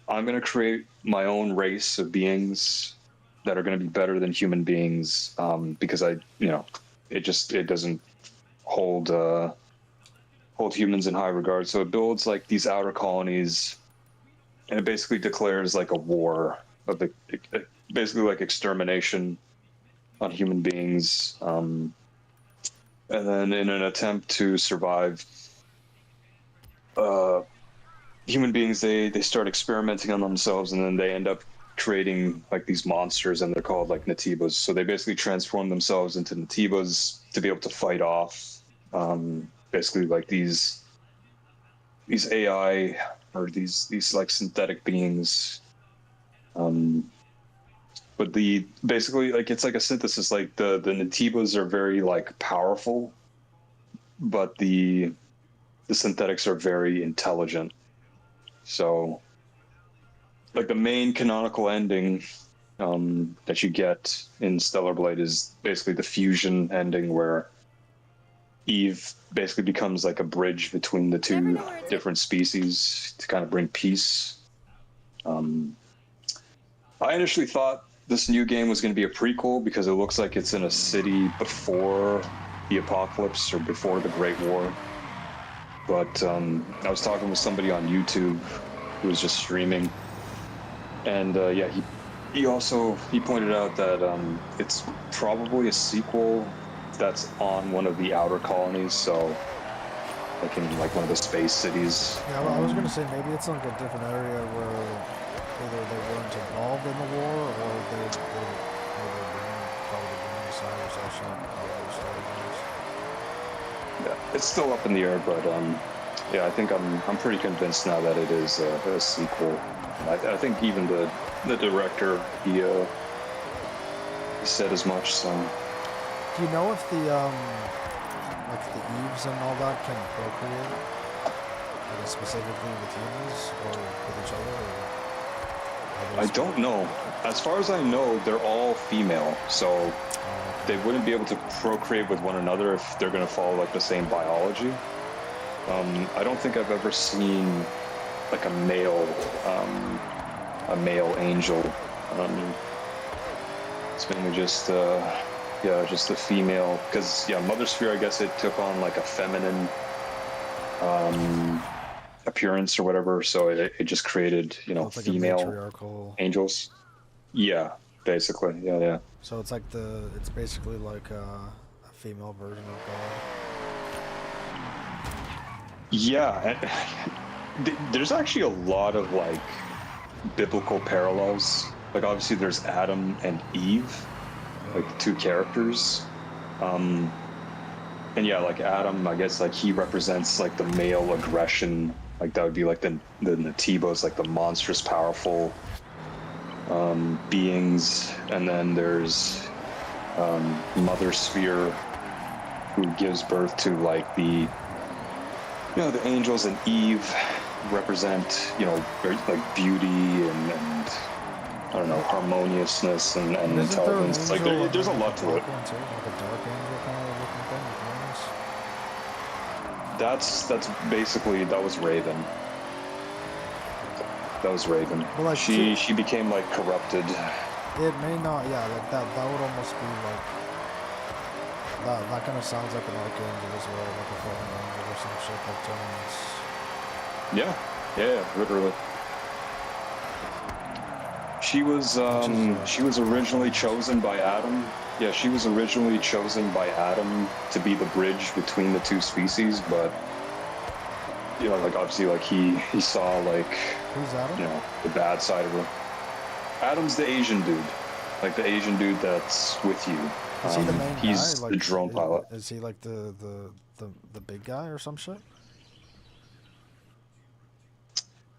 I'm going to create my own race of beings that are going to be better than human beings, because it doesn't hold humans in high regard. So it builds like these outer colonies, and it basically declares like a war of the basically like extermination on human beings. And then in an attempt to survive, human beings, they start experimenting on themselves, and then they end up creating like these monsters, and they're called like Natibas. So they basically transform themselves into Natibas to be able to fight off basically like these AI or these like synthetic beings. But the basically like it's like a synthesis. Like the Natibas are very like powerful, but the synthetics are very intelligent. So like the main canonical ending that you get in Stellar Blade is basically the fusion ending, where Eve basically becomes like a bridge between the two different species to kind of bring peace. I initially thought this new game was going to be a prequel because it looks like it's in a city before the apocalypse or before the Great War. But I was talking with somebody on YouTube who was just streaming, and yeah, he pointed out that it's probably a sequel that's on one of the outer colonies, so like in like one of the space cities. Yeah, I was gonna say maybe it's like a different area where either they weren't involved in the war or they probably bring aside or something. Yeah, it's still up in the air, but yeah, I think I'm pretty convinced now that it is a sequel. I think even the director he said as much. So, do you know if the like the Eves and all that can procreate, like specifically with humans or with each other? I don't know. As far as I know, they're all female, so they wouldn't be able to procreate with one another if they're going to follow like the same biology. I don't think I've ever seen like a male angel. It's mainly just just the female, because Mother Sphere, I guess it took on like a feminine appearance or whatever, so it just created like female angels. Yeah, basically, yeah. So it's like it's basically like a female version of God. Yeah, there's actually a lot of like biblical parallels. Like obviously there's Adam and Eve, like the two characters. And yeah, like Adam, I guess like he represents like the male aggression. Like that would be like the Natibos, like the monstrous, powerful beings. And then there's Mother Sphere, who gives birth to like the angels, and Eve represent very, like beauty and I don't know, harmoniousness and intelligence. Like there's a lot to it. Like a dark angel kind of looking thing. That's basically, that was Raven. That was Raven. Well, like, she became like corrupted. It may not, yeah, like that would almost be like that kind of sounds like an archangel as well, like a fallen angel or some shit that turns. Yeah, literally. She was originally chosen by Adam. Yeah, she was originally chosen by Adam to be the bridge between the two species, but like obviously like he saw like who's Adam? The bad side of her. Adam's the Asian dude. Like the Asian dude that's with you. Is he the main guy? He's Like, the drone pilot. Is he like the big guy or some shit?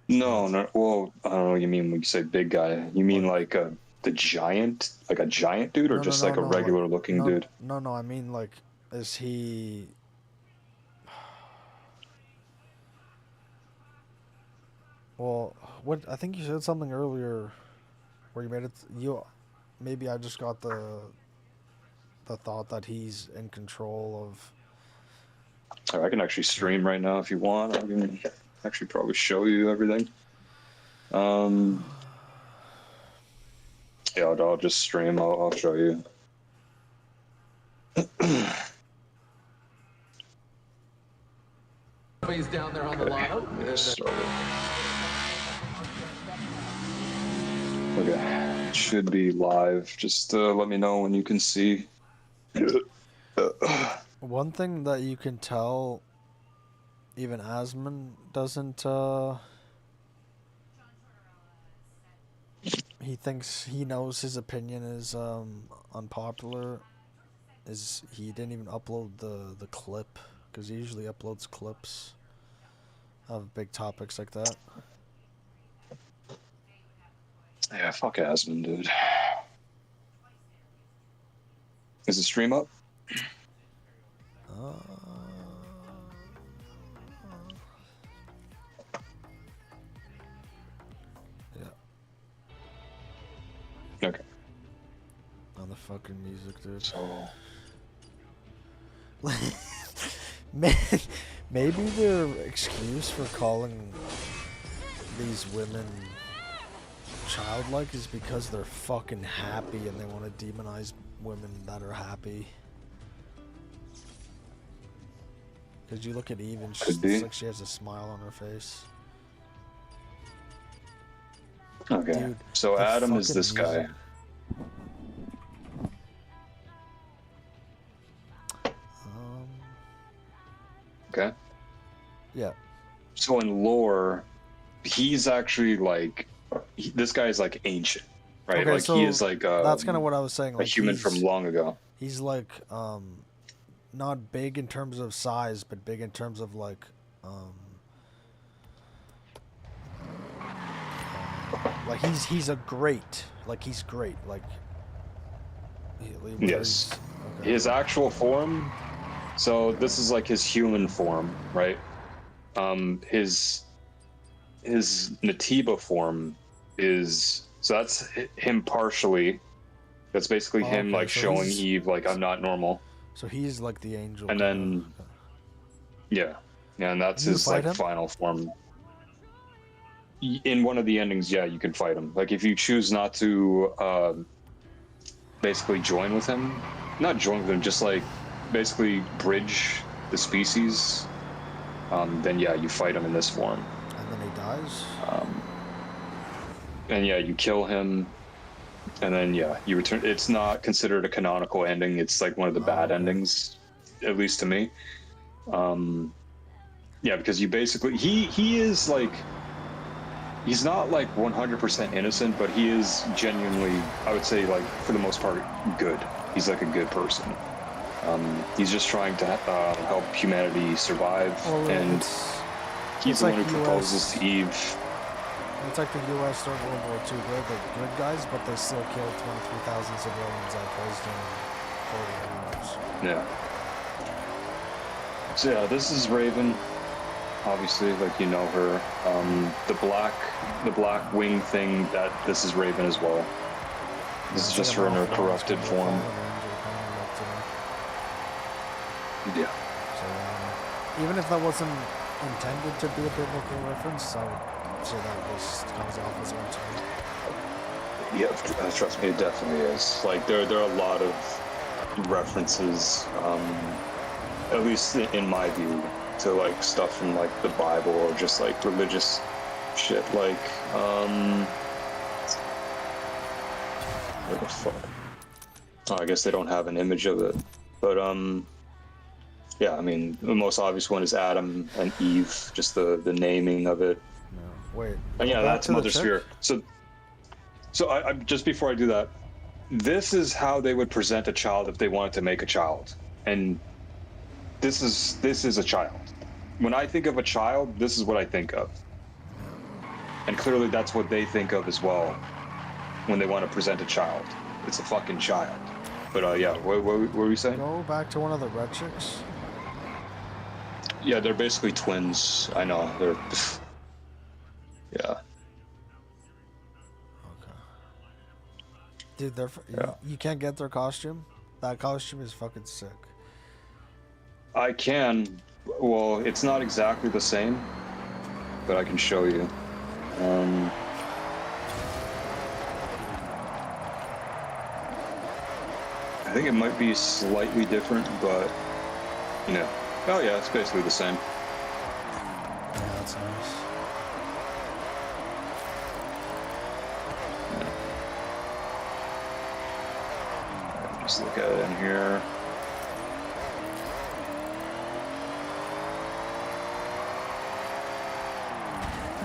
No. Well, I don't know what you mean when you say big guy. You mean like the giant, like a giant dude, or just like a regular looking dude? No. I mean like, is he? Well, what I think you said something earlier, where you made it. Maybe I just got the the thought that he's in control of. I can actually stream right now if you want. I can actually probably show you everything. Yeah, I'll just stream. I'll show you. He's down there on the lotto. Okay, it should be live. Just let me know when you can see. One thing that you can tell, even Asman doesn't, he thinks he knows his opinion is unpopular, is he didn't even upload the clip, because he usually uploads clips of big topics like that. Yeah, fuck Asman, dude. Is the stream up? Yeah. Okay. On the fucking music, dude. So... Maybe their excuse for calling these women childlike is because they're fucking happy and they want to demonize women that are happy. Because you look at Eve and it's like she has a smile on her face. Okay, dude, so Adam is this guy. Okay. Yeah. So in lore, he's actually like, this guy is like ancient, right? Okay, like so he is like that's kind of what I was saying. a Like human from long ago. He's like not big in terms of size, but big in terms of like he's a great, like he's great, like yes. Okay. His actual form. So this is like his human form, right? His Natiba form is, so that's him partially. That's basically him like so showing Eve like I'm not normal. So he's like the angel. And then yeah, and that's his like final form. In one of the endings, yeah, you can fight him. Like if you choose not to basically join with him, not join with him, just like basically bridge the species, then yeah, you fight him in this form. And then he dies? And yeah, you kill him, and then yeah, you return. It's not considered a canonical ending. It's like one of the bad endings, at least to me. Yeah, because you basically, he is like, he's not like 100% innocent, but he is genuinely, I would say, like for the most part, good. He's like a good person. He's just trying to help humanity survive, and he's the one who proposes to Eve. It's like the U.S. during World War II. They're the good guys, but they still killed 23,000 civilians at poison in 40 hours. Yeah. So yeah, this is Raven. Obviously, like you know her. The black wing thing. This is Raven as well. This is just her in her corrupted form. Yeah. So, even if that wasn't intended to be a biblical reference, I would say that was comes off as one too. Yeah, trust me, it definitely is. Like there are a lot of references, at least in my view, to like stuff from like the Bible or just like religious shit. Like, what the fuck? Oh, I guess they don't have an image of it, but yeah, I mean, the most obvious one is Adam and Eve, just the naming of it. No, wait. And yeah, that's Mother Sphere. So I just before I do that, this is how they would present a child if they wanted to make a child. And this is a child. When I think of a child, this is what I think of. And clearly that's what they think of as well when they want to present a child. It's a fucking child. But yeah, what were we saying? Go back to one of the red chicks. Yeah, they're basically twins. I know. They're... yeah. Okay. Dude, you can't get their costume? That costume is fucking sick. I can. Well, it's not exactly the same, but I can show you. I think it might be slightly different, but you know. Oh yeah, it's basically the same. Yeah, that's nice. Just look at it in here.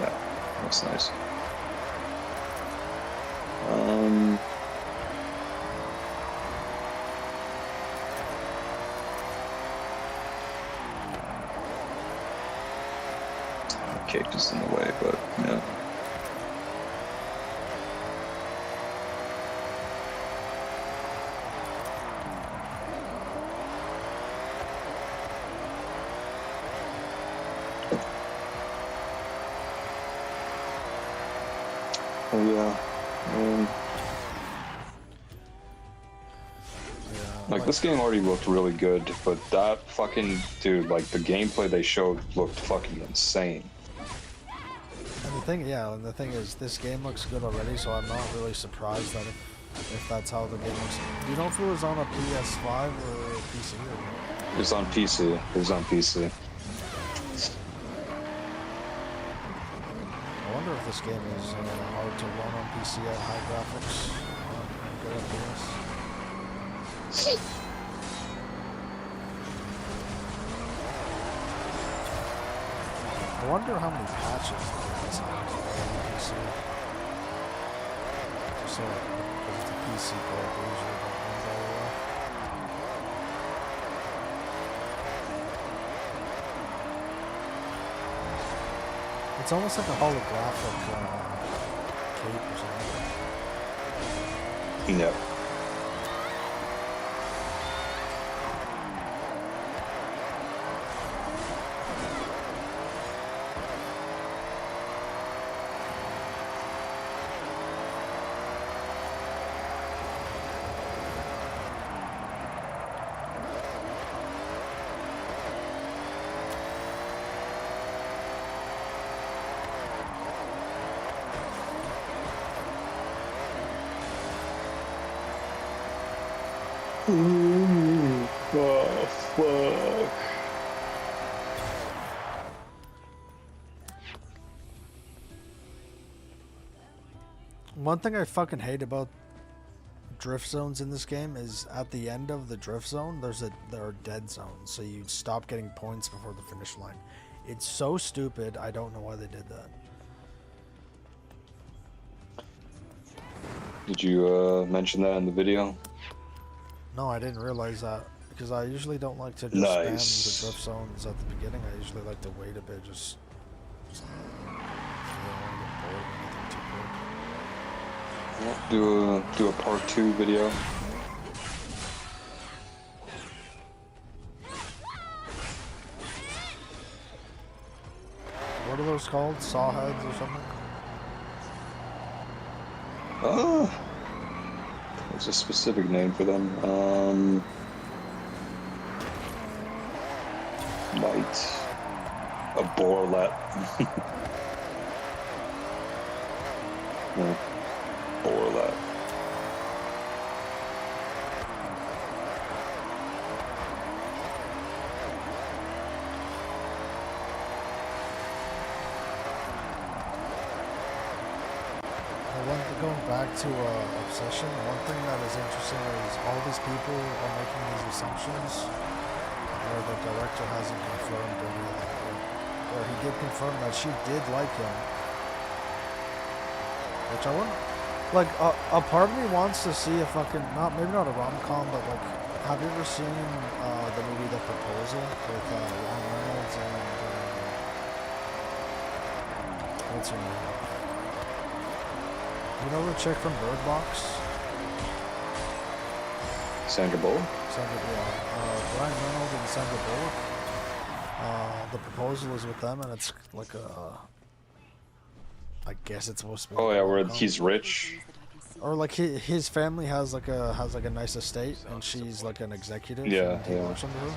Yeah, that's nice. Cake just in the way, but yeah. Oh yeah. Like this game already looked really good, but that fucking dude, like the gameplay they showed looked fucking insane. And the thing is, this game looks good already, so I'm not really surprised that if that's how the game looks. Do you know if it was on a PS5 or a PC? It was on PC. It was on PC. I wonder if this game is hard to run on PC at high graphics. Good FPS. I wonder how many patches the game has on PC. Just so, because it's a PC port, they usually don't run very well. It's almost like a holographic cape or something. Yep. Oh, fuck. One thing I fucking hate about drift zones in this game is at the end of the drift zone, there are dead zones, so you stop getting points before the finish line. It's so stupid. I don't know why they did that. Did you mention that in the video? No, I didn't realize that, because I usually don't like to just spam the drift zones at the beginning. I usually like to wait a bit, just Do a part 2 video. What are those called? Saw heads or something? There's a specific name for them. A borlet. No. Borlet. Going back to Obsession, one thing that is interesting is all these people are making these assumptions where the director hasn't confirmed any of that, or he did confirm that she did like him, which I wouldn't, like, a part of me wants to see a fucking, maybe not a rom-com, but like, have you ever seen the movie The Proposal with Ryan Reynolds and what's her name? You know the chick from Bird Box? Sandra Bullock? Ryan Reynolds and Sandra Bullock. The Proposal is with them, and it's like a... I guess it's supposed to be... Oh yeah, where he's rich. or like his family has like a nice estate, and she's like an executive. Yeah, and he works under her.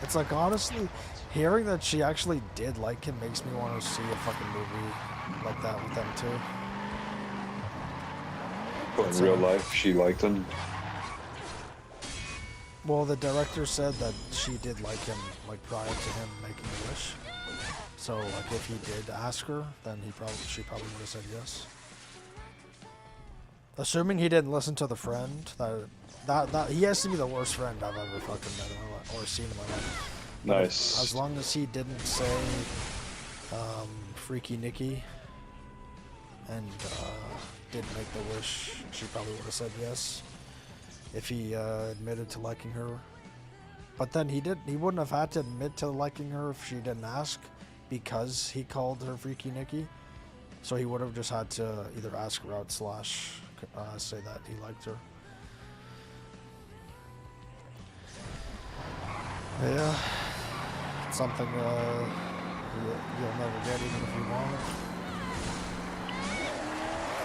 It's like, honestly, hearing that she actually did like him makes me want to see a fucking movie like that with them too. But in real life, she liked him. Well, the director said that she did like him, like prior to him making the wish. So, like, if he did ask her, then she probably would have said yes. Assuming he didn't listen to the friend, that he has to be the worst friend I've ever fucking met in my life, or seen in my life. Nice. As long as he didn't say Freaky Nikki and didn't make the wish, she probably would have said yes. If he admitted to liking her. But then he wouldn't have had to admit to liking her if she didn't ask, because he called her Freaky Nikki. So he would have just had to either ask her out / say that he liked her. Yeah. It's something you'll never get even if you want it.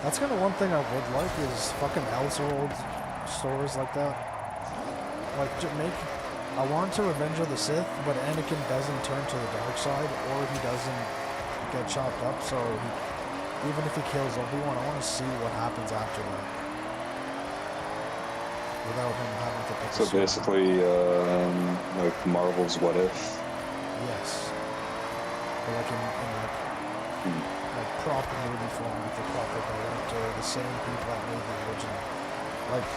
That's kind of one thing I would like is fucking Elseworld stories like that. Like, I want to Revenge of the Sith, but Anakin doesn't turn to the dark side, or he doesn't get chopped up, so even if he kills Obi-Wan, I want to see what happens after that. Without him having to pick a So sword. basically, like Marvel's What If? Yes. But like in like proper movie form with the proper director, the same people that made the original. Like,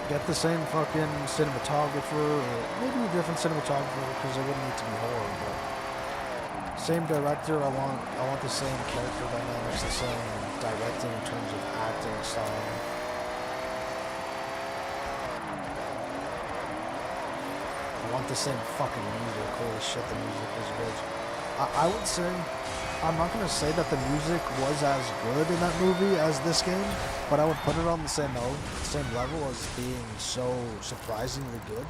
get the same fucking cinematographer, or maybe a different cinematographer because it wouldn't need to be horror, but same director. I want the same character dynamics, the same directing in terms of acting style. I want the same fucking music. Holy shit, the music was good. I would say, I'm not going to say that the music was as good in that movie as this game, but I would put it on the same level as being so surprisingly good.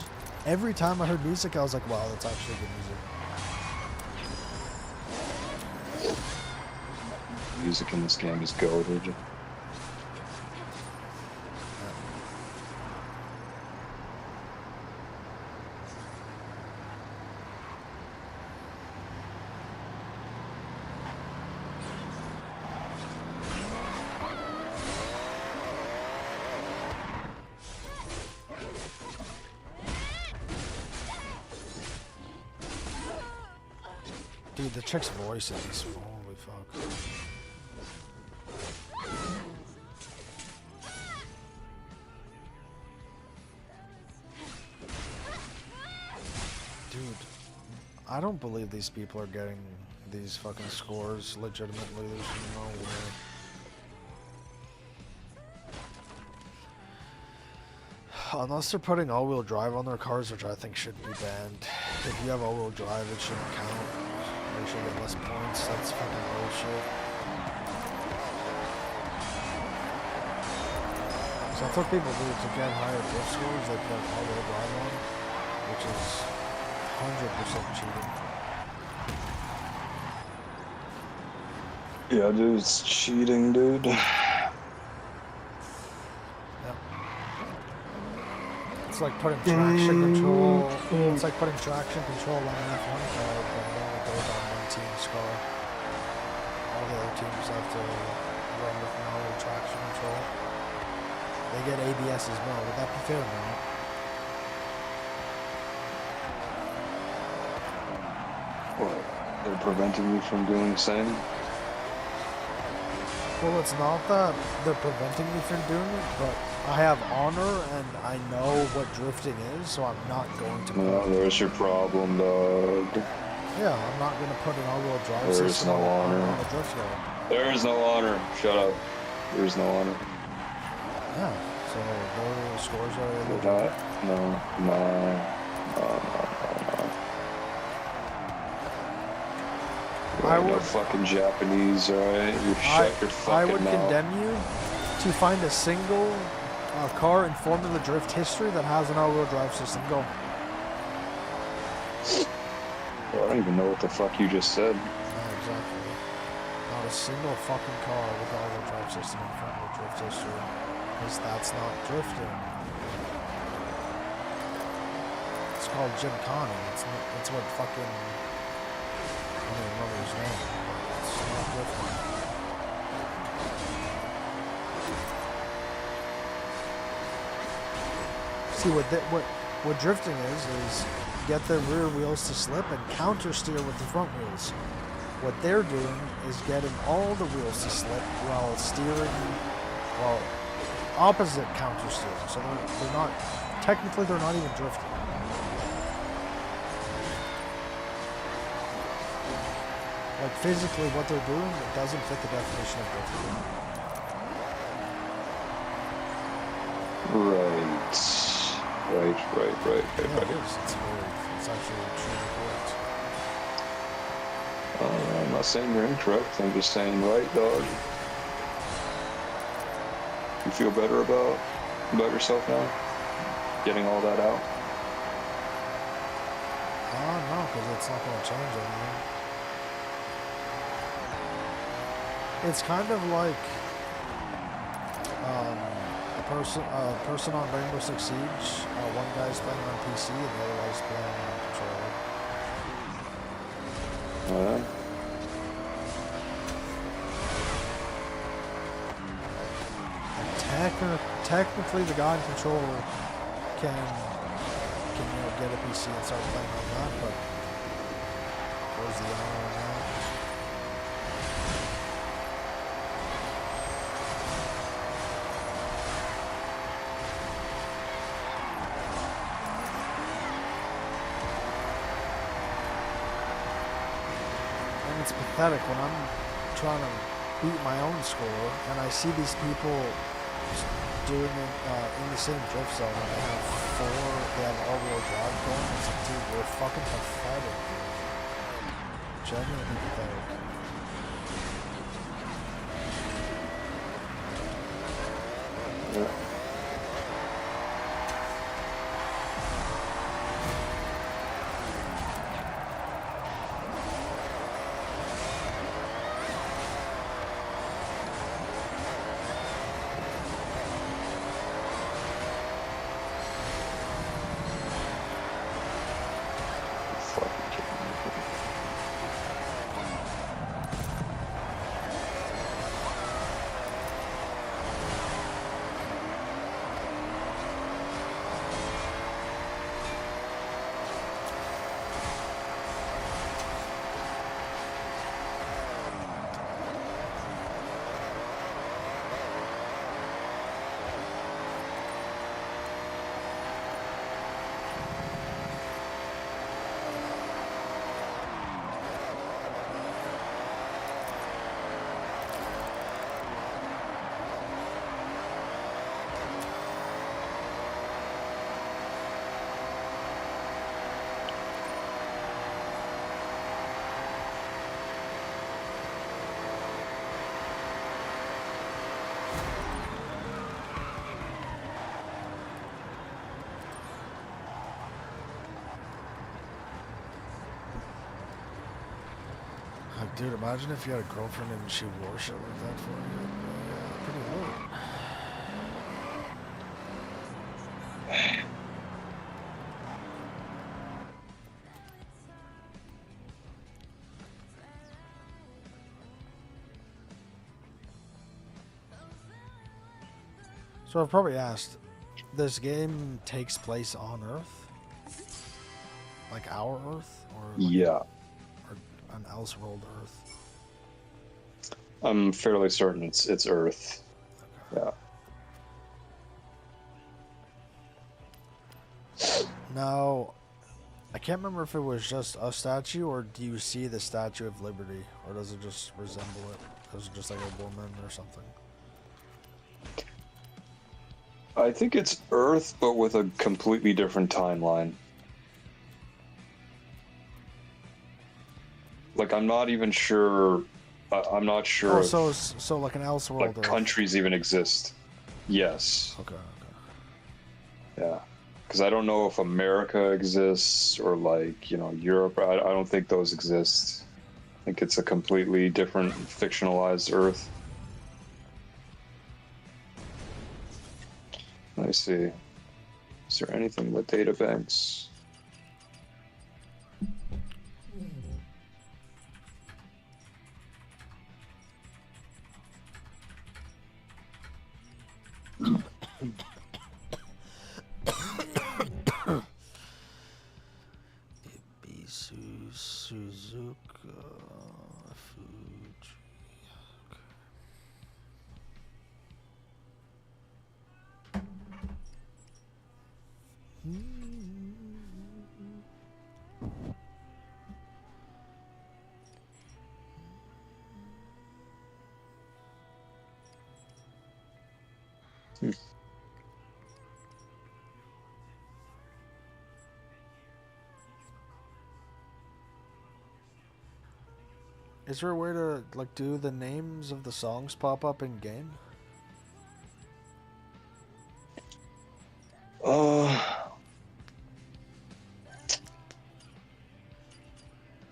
Every time I heard music, I was like, wow, that's actually good music. Music in this game is goated. Dude, the chick's voice is holy fuck. Dude, I don't believe these people are getting these fucking scores legitimately. There's no way. Unless they're putting all-wheel drive on their cars, which I think should be banned. If you have all-wheel drive, it shouldn't count. They should get less points. That's fucking bullshit. So that's what people do to get higher drift scores. They put all-wheel drive on, which is 100% cheating. Yeah, dude, it's cheating, dude. It's like putting traction control. It's like putting traction control on an F1 car, but it only goes on one team's car. All the other teams have to run with no traction control. They get ABS as well. Would that be fair, man? What? They're preventing me from doing the same? Well, it's not that they're preventing me from doing it, but I have honor and I know what drifting is, so I'm not going to. No, there's your problem, dog. Yeah, I'm not going to put an all-wheel drive There is system no on honor. a drift car. There is no honor. Shut up. There is no honor. Yeah, so their scores are You're illegal. not. No. I You're no would- fucking Japanese, alright? You shut your fucking I would mouth. condemn you to find a single car in Formula Drift history that has an all-wheel drive system. Go. Well, I don't even know what the fuck you just said. Yeah, exactly. Not a single fucking car with all-wheel drive system in front-wheel drift history, because that's not drifting. It's called Gymkhana. It's what fucking, I don't even remember his name. It's not drifting. See what drifting is get the rear wheels to slip and counter steer with the front wheels. What they're doing is getting all the wheels to slip while steering, well, opposite counter steering. So they're not, technically they're not even drifting. Like physically what they're doing, it doesn't fit the definition of drifting. Right. Yeah, it is. It's actually truly correct. I'm not saying you're incorrect, I'm just saying right, dog. You feel better about yourself now? Getting all that out? No, because it's not going to change anything. It's kind of like a person on Rainbow Six Siege. One guy's playing on PC and the other guy's playing on controller. Technically, the guy in control can get a PC and start playing on that, but where's the other one now? It's pathetic when I'm trying to beat my own score and I see these people doing it in the same drift zone and they have all-wheel drive going. It's like, dude, we're fucking pathetic, dude. Genuinely pathetic. Yeah. Dude, imagine if you had a girlfriend and she wore shit like that for you. Yeah, pretty lit. So I've probably asked, this game takes place on Earth? Like our Earth? Or like yeah. An Elseworld Earth? I'm fairly certain it's Earth. Okay. Yeah. Now, I can't remember if it was just a statue, or do you see the Statue of Liberty, or does it just resemble it? Is it just like a woman or something? I think it's Earth, but with a completely different timeline. Like, I'm not even sure. I'm not sure. Oh, so like an Elseworld. Like countries even exist. Yes. Okay. Yeah, because I don't know if America exists or like Europe. I don't think those exist. Like it's a completely different fictionalized Earth. Let me see. Is there anything with databanks? Suzuka Fuji. Is there a way to like do the names of the songs pop up in game?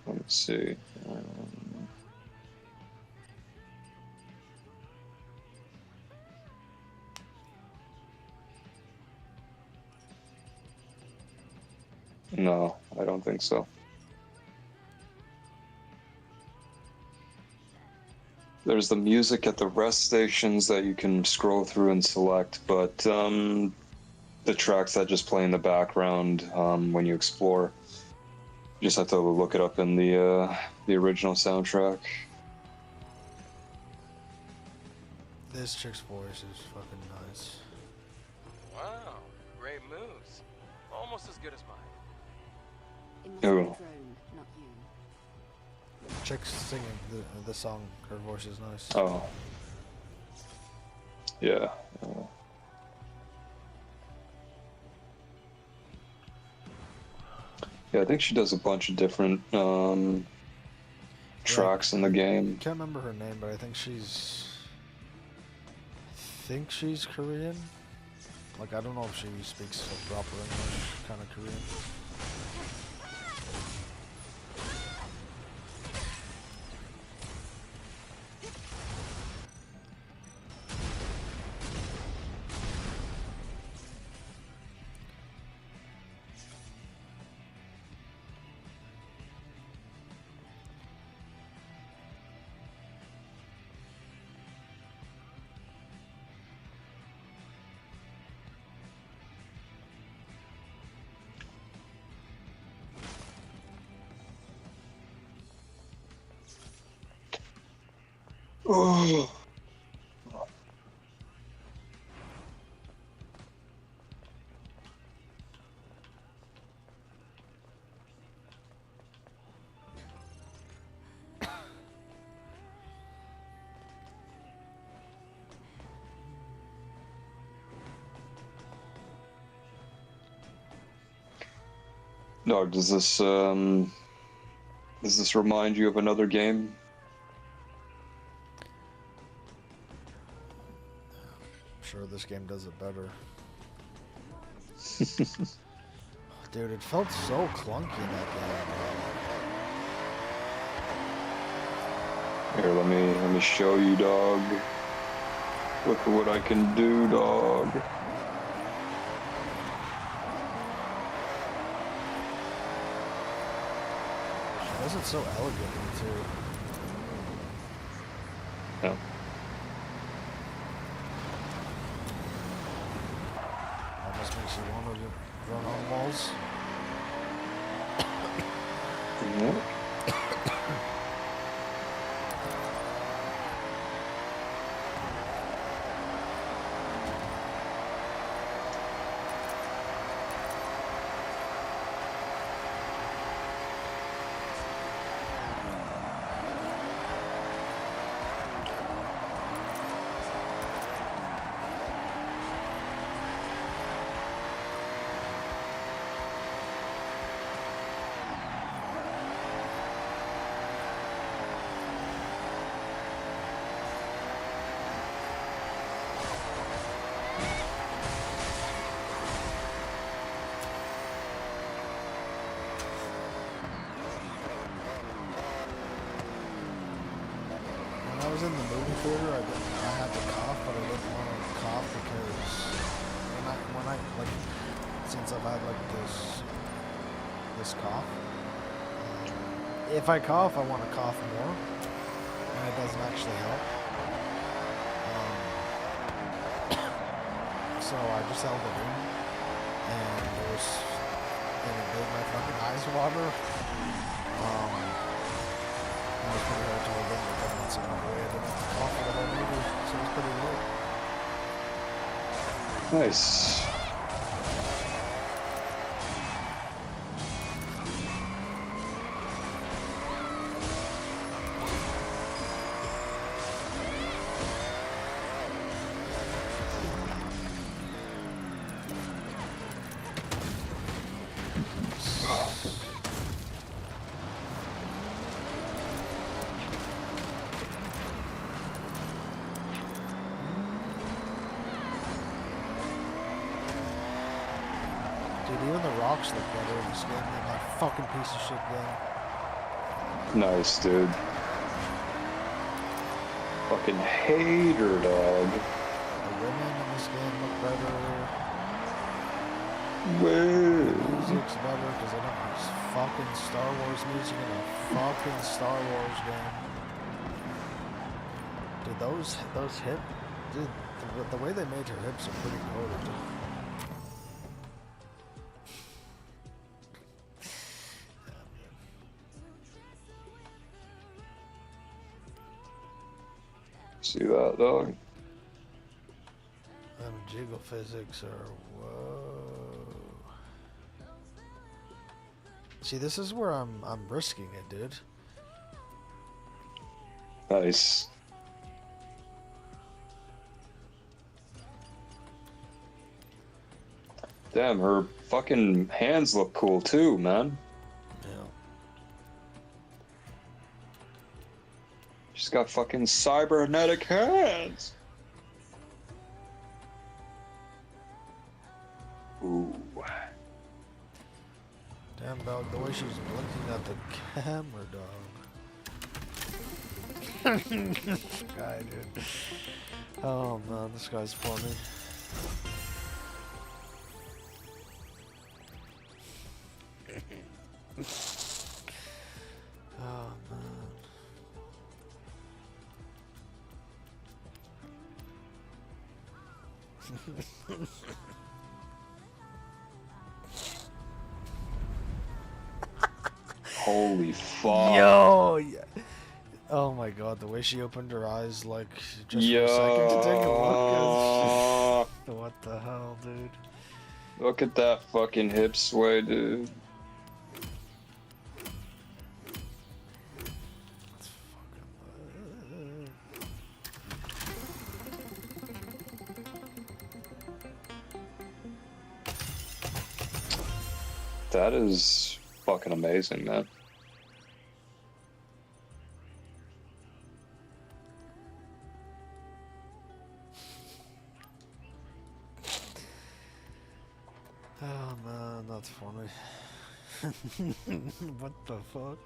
Let me see. No, I don't think so. There's the music at the rest stations that you can scroll through and select, but the tracks that just play in the background when you explore, you just have to look it up in the original soundtrack. This chick's voice is fucking nice. Wow, great moves. Almost as good as mine. Who? Chick's singing the song. Her voice is nice. Oh. Yeah. Yeah, I think she does a bunch of different tracks in the game. Can't remember her name, but I think she's Korean. Like, I don't know if she speaks like proper English, kind of Korean. Oh. No, does this remind you of another game? I'm sure this game does it better. Dude, it felt so clunky in that game. Here, let me show you, dog. Look at what I can do, dog. She does it so elegantly too. Yeah. Almost makes you want to run on walls. Yeah. theater, I had to cough, but I didn't want to cough because when I like, since I've had like this cough, if I cough, I want to cough more, and it doesn't actually help. So I just held it in, and it made my fucking eyes water. It was pretty hard to hold in, but then once it went away, I didn't have to cough for the whole movie, so it was pretty lit. Nice. Dude, even the rocks look better in this game than that fucking piece of shit game. Nice, dude. Fucking hater, dog. The women in this game look better. Whoa. The music's better because I don't use fucking Star Wars music in a fucking Star Wars game. Dude, those hips, dude, the way they made her hips are pretty cool, dude. See that, dog? Them jiggle physics are whoa. See, this is where I'm risking it, dude. Nice. Damn, her fucking hands look cool too, man. She's got fucking cybernetic hands. Ooh. Damn, dog, the way she's blinking at the camera, dog. This guy, dude. Oh, man, this guy's funny. Oh, man. Holy fuck. Yo! Yeah. Oh my god, the way she opened her eyes, like, just for a second to take a look. What the hell, dude? Look at that fucking hip sway, dude. That is fucking amazing, man. Oh man, that's funny. What the fuck?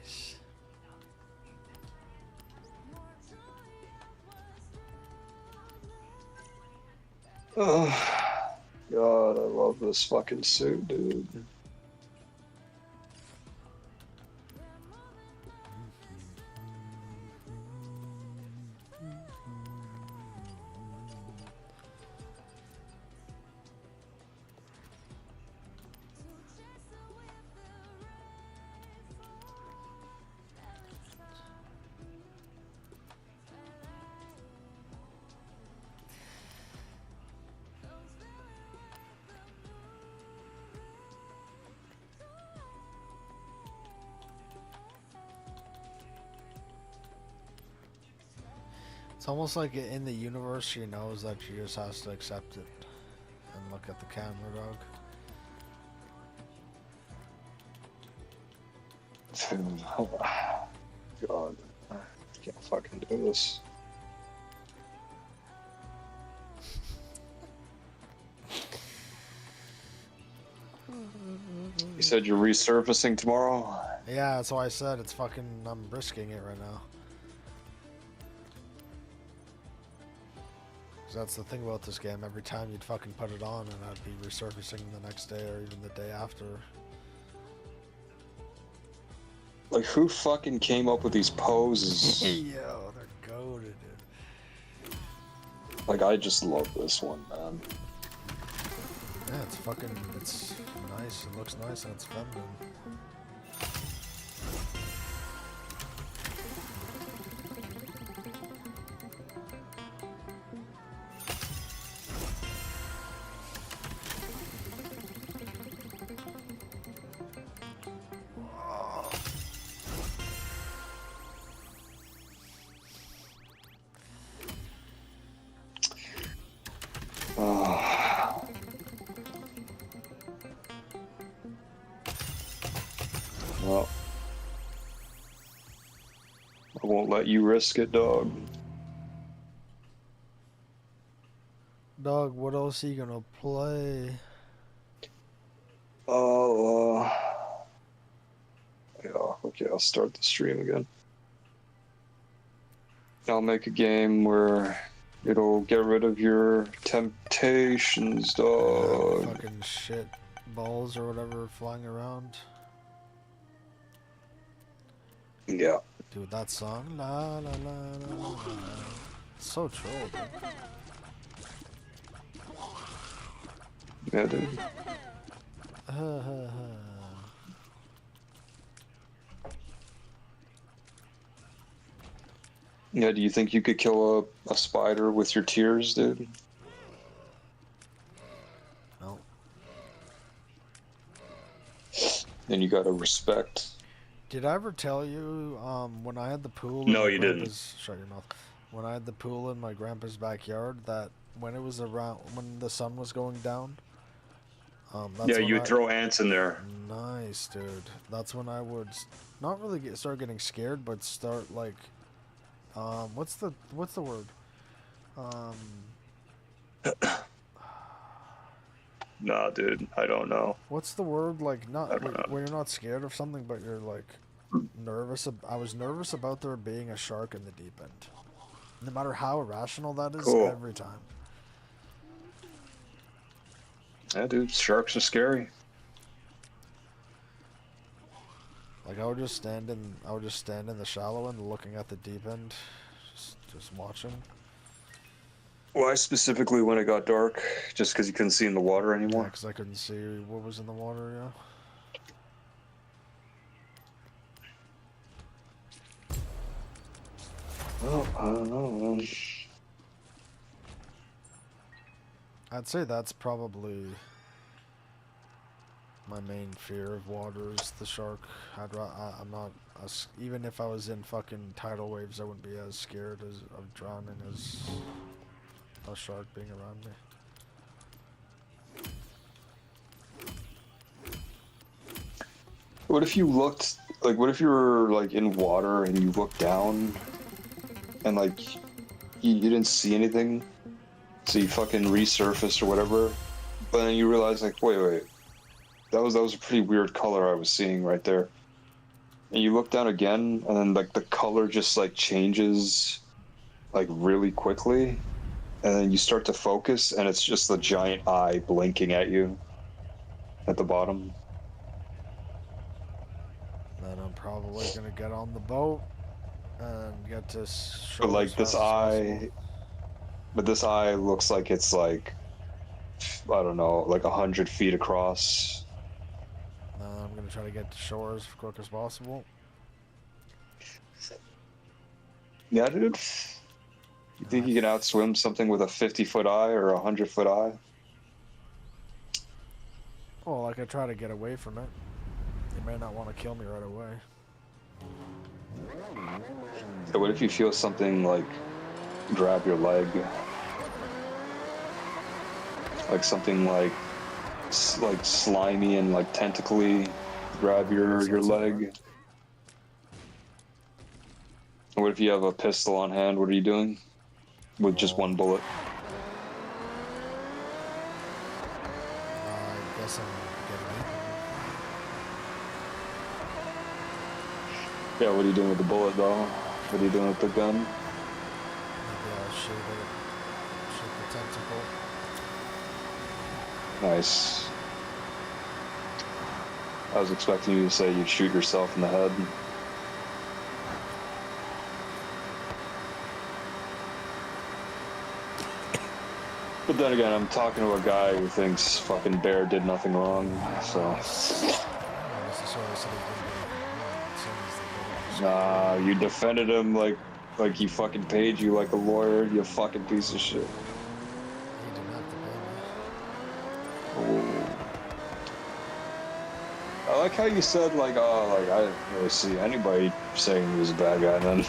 Nice. Oh, God, I love this fucking suit, dude. It's almost like in the universe she knows that she just has to accept it and look at the camera, dog. God, I can't fucking do this. said you're resurfacing tomorrow? Yeah, that's why I said it's fucking, I'm risking it right now. That's the thing about this game. Every time you'd fucking put it on and I'd be resurfacing the next day or even the day after. Like, who fucking came up with these poses? Yo, they're goated, dude. Like, I just love this one, man. Yeah, it's fucking, it's nice. It looks nice and it's feminine. Well, I won't let you risk it, dog. Dog, what else are you gonna play? Oh, yeah, okay, I'll start the stream again. I'll make a game where it'll get rid of your temptations, dog. Fucking shit balls or whatever flying around. Yeah. Dude, that song, la la la la la. It's so troll, dude. Yeah, dude. Yeah, do you think you could kill a spider with your tears, dude? No. Then you gotta respect. Did I ever tell you, when I had the pool No, in you my didn't. grandpa's, shut your mouth. When I had the pool in my grandpa's backyard, that when it was around, when the sun was going down, that's Yeah, when you would throw ants in there. Nice, dude. That's when I would not really start getting scared, but start like, what's the word? Nah, dude, I don't know. What's the word? Like, not when you're not scared of something, but you're like nervous. I was nervous about there being a shark in the deep end. No matter how irrational that is, Cool. every time. Yeah, dude, sharks are scary. Like I would just stand in the shallow end, looking at the deep end, just watching. Why specifically when it got dark? Just because you couldn't see in the water Yeah, anymore? because I couldn't see what was in the water. Yeah. Well, I don't know, man. I'd say that's probably my main fear of water is the shark. I'm not, even if I was in fucking tidal waves, I wouldn't be as scared of drowning as a shark being around me. What if you looked, like, what if you were, like, in water and you looked down and, like, you didn't see anything, so you fucking resurfaced or whatever, but then you realize, like, wait, that was a pretty weird color I was seeing right there. And you look down again, and then, like, the color just, like, changes, like, really quickly, and then you start to focus, and it's just the giant eye blinking at you at the bottom. Then I'm probably gonna get on the boat and get to shore. But like this eye, looks like it's like, I don't know, like 100 feet across. I'm gonna try to get to shore as quick as possible. Yeah, dude. You think you can outswim something with a 50-foot eye or a 100-foot eye? Well, like I try to get away from it. They may not want to kill me right away. So what if you feel something like grab your leg? Like something like slimy and like tentacly grab your leg? What if you have a pistol on hand? What are you doing? With just one bullet? I guess I'm getting Yeah, what are you doing with the bullet, though? What are you doing with the gun? Maybe I'll shoot it. Shoot the tentacle. Nice. I was expecting you to say you'd shoot yourself in the head. But then again, I'm talking to a guy who thinks fucking Bear did nothing wrong, so... Nah, you defended him like he fucking paid you like a lawyer, you fucking piece of shit. Oh. I like how you said like, oh, like I didn't really see anybody saying he was a bad guy, and then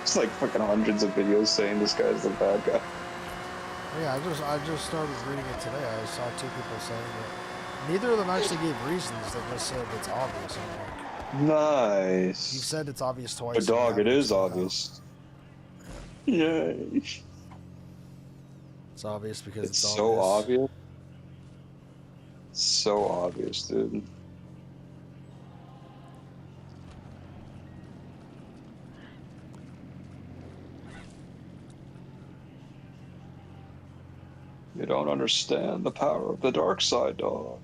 it's like fucking hundreds of videos saying this guy's the bad guy. Yeah, I just started reading it today. I saw 2 people saying it. Neither of them actually gave reasons. They just said it's obvious. Nice. You said it's obvious twice. But dog, it is obvious. Yay. It's obvious because it's so obvious. So obvious, dude. You don't understand the power of the dark side, dog.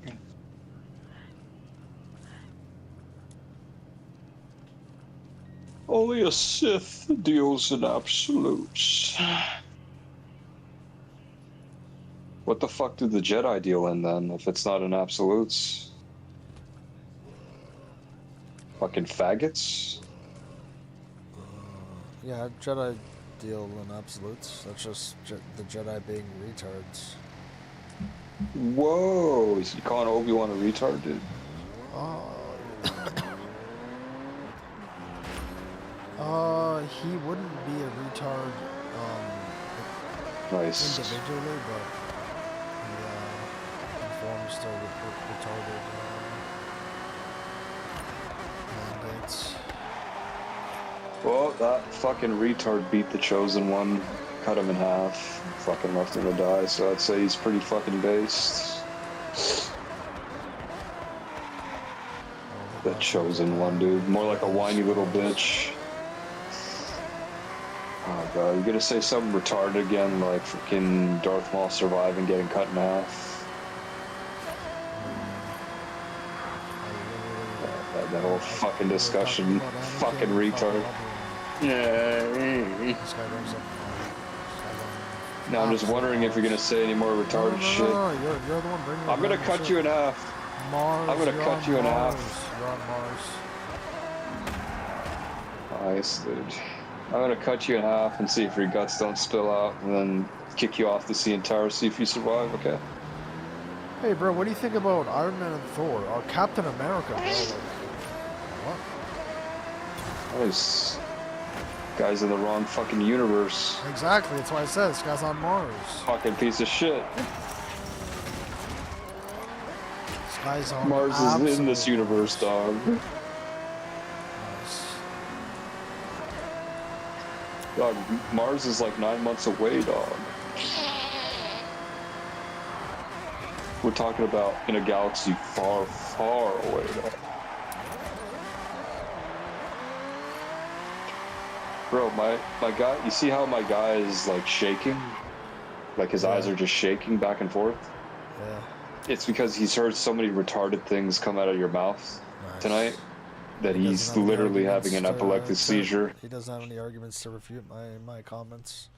Only a Sith deals in absolutes. What the fuck do the Jedi deal in then, if it's not in absolutes? Fucking faggots? Yeah, Jedi deal in absolutes. That's just the Jedi being retards. Whoa, is you calling Obi-Wan a retard, dude? He wouldn't be a retard, nice. Individually, but he informs still retarded mandates. Well, that fucking retard beat the Chosen One, cut him in half, fucking left him to die, so I'd say he's pretty fucking based. The Chosen One, dude. More like a whiny little bitch. Oh god, you gonna say something retarded again, like freaking Darth Maul surviving getting cut in half? That whole fucking discussion, fucking retard. Yeah. Now I'm just wondering if you're gonna say any more retarded shit. No, you're the one bringing it I'm gonna down, cut you in half. Mars, I'm gonna cut you in half. You're on Mars. Nice, dude. I'm gonna cut you in half and see if your guts don't spill out, and then kick you off the CN Tower, see if you survive, okay? Hey, bro, what do you think about Iron Man and Thor? Or Captain America, bro? Like, what? Nice. Guy's in the wrong fucking universe. Exactly, that's why I said this guy's on Mars. Fucking piece of shit. This guy's on Mars is in this universe, dog. Dog, Mars is like 9 months away, dog. We're talking about in a galaxy far, far away, dog. Bro, my guy, you see how my guy is like shaking? Like his eyes are just shaking back and forth? Yeah. It's because he's heard so many retarded things come out of your mouth tonight that he's literally having an epileptic seizure. He doesn't have any arguments to refute my comments.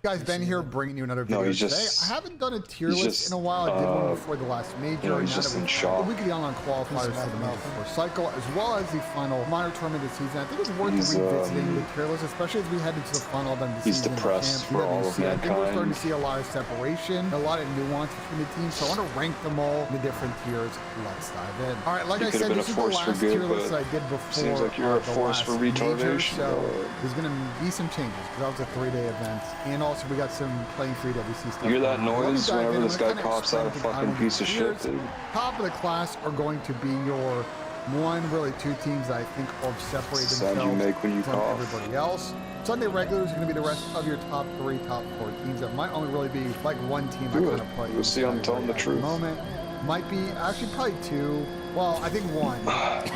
Guys, Ben here, bringing you another video today. I haven't done a tier list in a while. I did one before the last major. You know, he's just in shock. The week of the online qualifiers for the Major 4 cycle, as well as the final minor tournament of the season. I think it's worth revisiting the tier list, especially as we head into the final of the season. He's depressed for all of mankind. I think we're starting to see a lot of separation, a lot of nuance between the teams. So I want to rank them all in the different tiers. Let's dive in. All right, like I said, this is the last tier list I did before. Seems like you're a force for retardation. So there's going to be some changes because that was a 3-day event, and also we got some playing 3WC stuff. You hear that noise whenever this guy coughs out a fucking piece of shit, dude? Top of the class are going to be your really 2 teams that I think will separate themselves you make when you from cough. everybody else. Sunday regulars are going to be the rest of your top 3, top 4 teams. That might only really be like one team that kind of play. You'll see I'm telling the truth. Moment. Might be actually probably 2. Well, I think 1,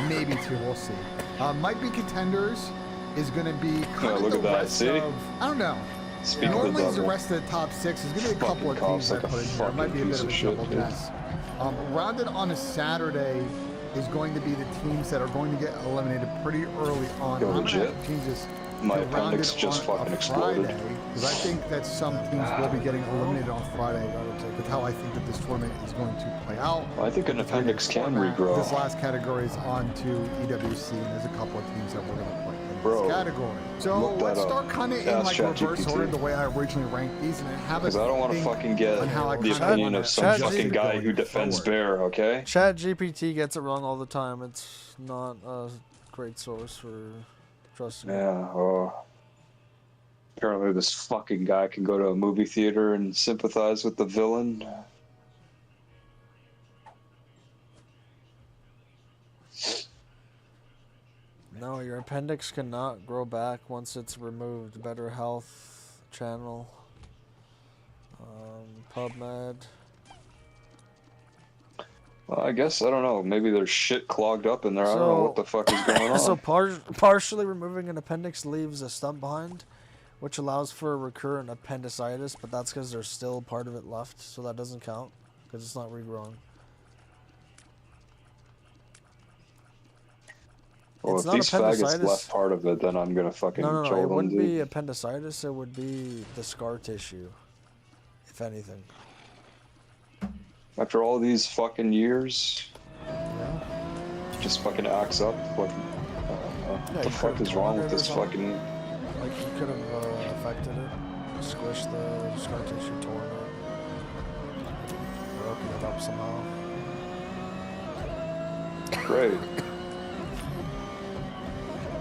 maybe 2. We'll see. Might be contenders is going to be kind of look the at that. rest See? of, I don't know. Speaking Normally, of the the rest of the top 6 is going to be a couple of teams like I put in here. It might be a bit of a double mess. Rounded on a Saturday is going to be the teams that are going to get eliminated pretty early on. I'm going to have to change this. My appendix just fucking exploded. Because I think that some teams will be getting eliminated on Friday with how I think that this tournament is going to play out. Well, I think an appendix can regrow. This last category is on to EWC, and there's a couple of teams that we're going to play in this category. So let's start kind of in like reverse order the way I originally ranked these, and have because I don't want to fucking get the opinion of some fucking guy who defends Bear, okay? Chat GPT gets it wrong all the time. It's not a great source for trusting. Yeah, apparently this fucking guy can go to a movie theater and sympathize with the villain. No, your appendix cannot grow back once it's removed. Better Health channel. PubMed. Well, I guess, I don't know, maybe there's shit clogged up in there. I don't know what the fuck is going on. So partially removing an appendix leaves a stump behind, which allows for recurrent appendicitis, but that's because there's still part of it left, so that doesn't count, because it's not regrowing. Well, it's if not these faggots left part of it, then I'm gonna fucking No, kill it them, wouldn't dude. be appendicitis, it would be the scar tissue, if anything. After all these fucking years, just fucking acts up. What the fuck is wrong with this fucking... Like, you could have affected it, squished the scar tissue, torn it, broken it up somehow. Great.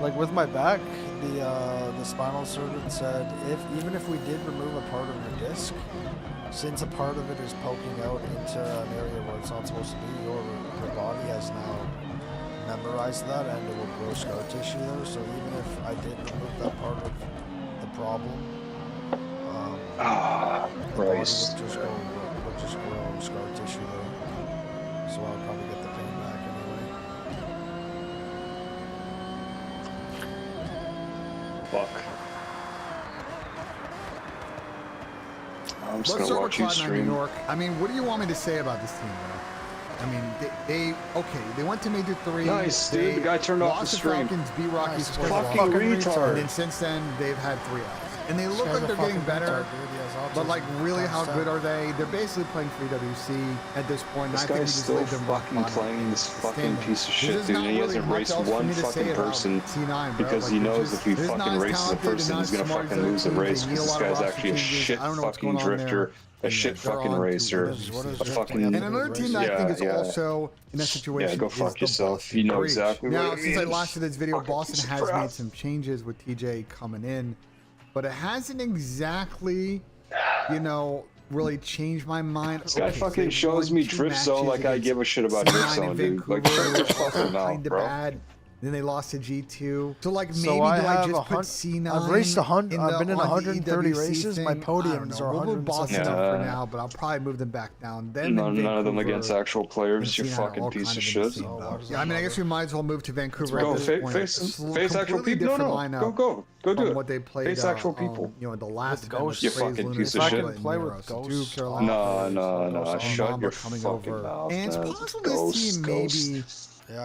Like with my back, the spinal surgeon said even if we did remove a part of your disc, since a part of it is poking out into an area where it's not supposed to be, your body has now memorized that and it will grow scar tissue there. So even if I did remove that part of the problem, the body would just grow scar tissue there. So I'll probably get the pain back anyway. Fuck. I'm just Let's gonna start with watch you Cloud9 New stream. York. I mean, what do you want me to say about this team, though? I mean, they went to Major 3. Nice, dude. The guy turned off the stream. Lost the Falcons, beat Rocky Nice. Sports. Fucking retard. And then since then, they've had 3 L's. And they look like they're getting better. But, like, really, how good are they? They're basically playing for EWC at this point. This I think guy's just still leave them rock fucking bottom. playing this fucking piece of shit, There's dude. not And he really hasn't much raced else for one me to say fucking about person C9, bro. because Like, he they're knows just- if he they're not fucking as races a talented, person, they're he's not gonna as smart fucking as lose a other race teams. They because need this a lot of guy's roster actually a changes. shit I don't know what's fucking going on there. drifter, a shit They're fucking on to racer, others. a fucking... And another team that I think is also in a situation Yeah, go is fuck the yourself. Boston You know Breach. exactly Now, what it since I means. last did this video, Fucking Boston piece of has crap. made some changes with TJ coming in, but it hasn't exactly, you know, really changed my mind. This guy Okay, so fucking they've shows won me 2 Drift Zone matches like I against give a shit about C9 Drift in Zone, dude. Like, Vancouver, shut your which was fucking mouth, kinda bro. bad. Then they lost to G2. So, like, maybe So do I I have just put C9 I've raced 100. I've been in on the 130 EWC races. thing? My I don't podiums know. are We'll move Boston 170. up for now, but I'll probably move them back down. Then None of them against actual players, you and C9 fucking all piece kind of in the shit. same boat. Yeah, I mean, I guess we might as well move to Vancouver Go, at this point. face actual Completely people. No, different no, lineup go do from it. what they played. Face actual people. You know, the last event Ghost, you was Blaze fucking Lunar, piece of Blaze shit. Lunar, Play with so Ghost. two Carolina No, players, shut Mamba your coming fucking over. mouth, And it's man. possible this team maybe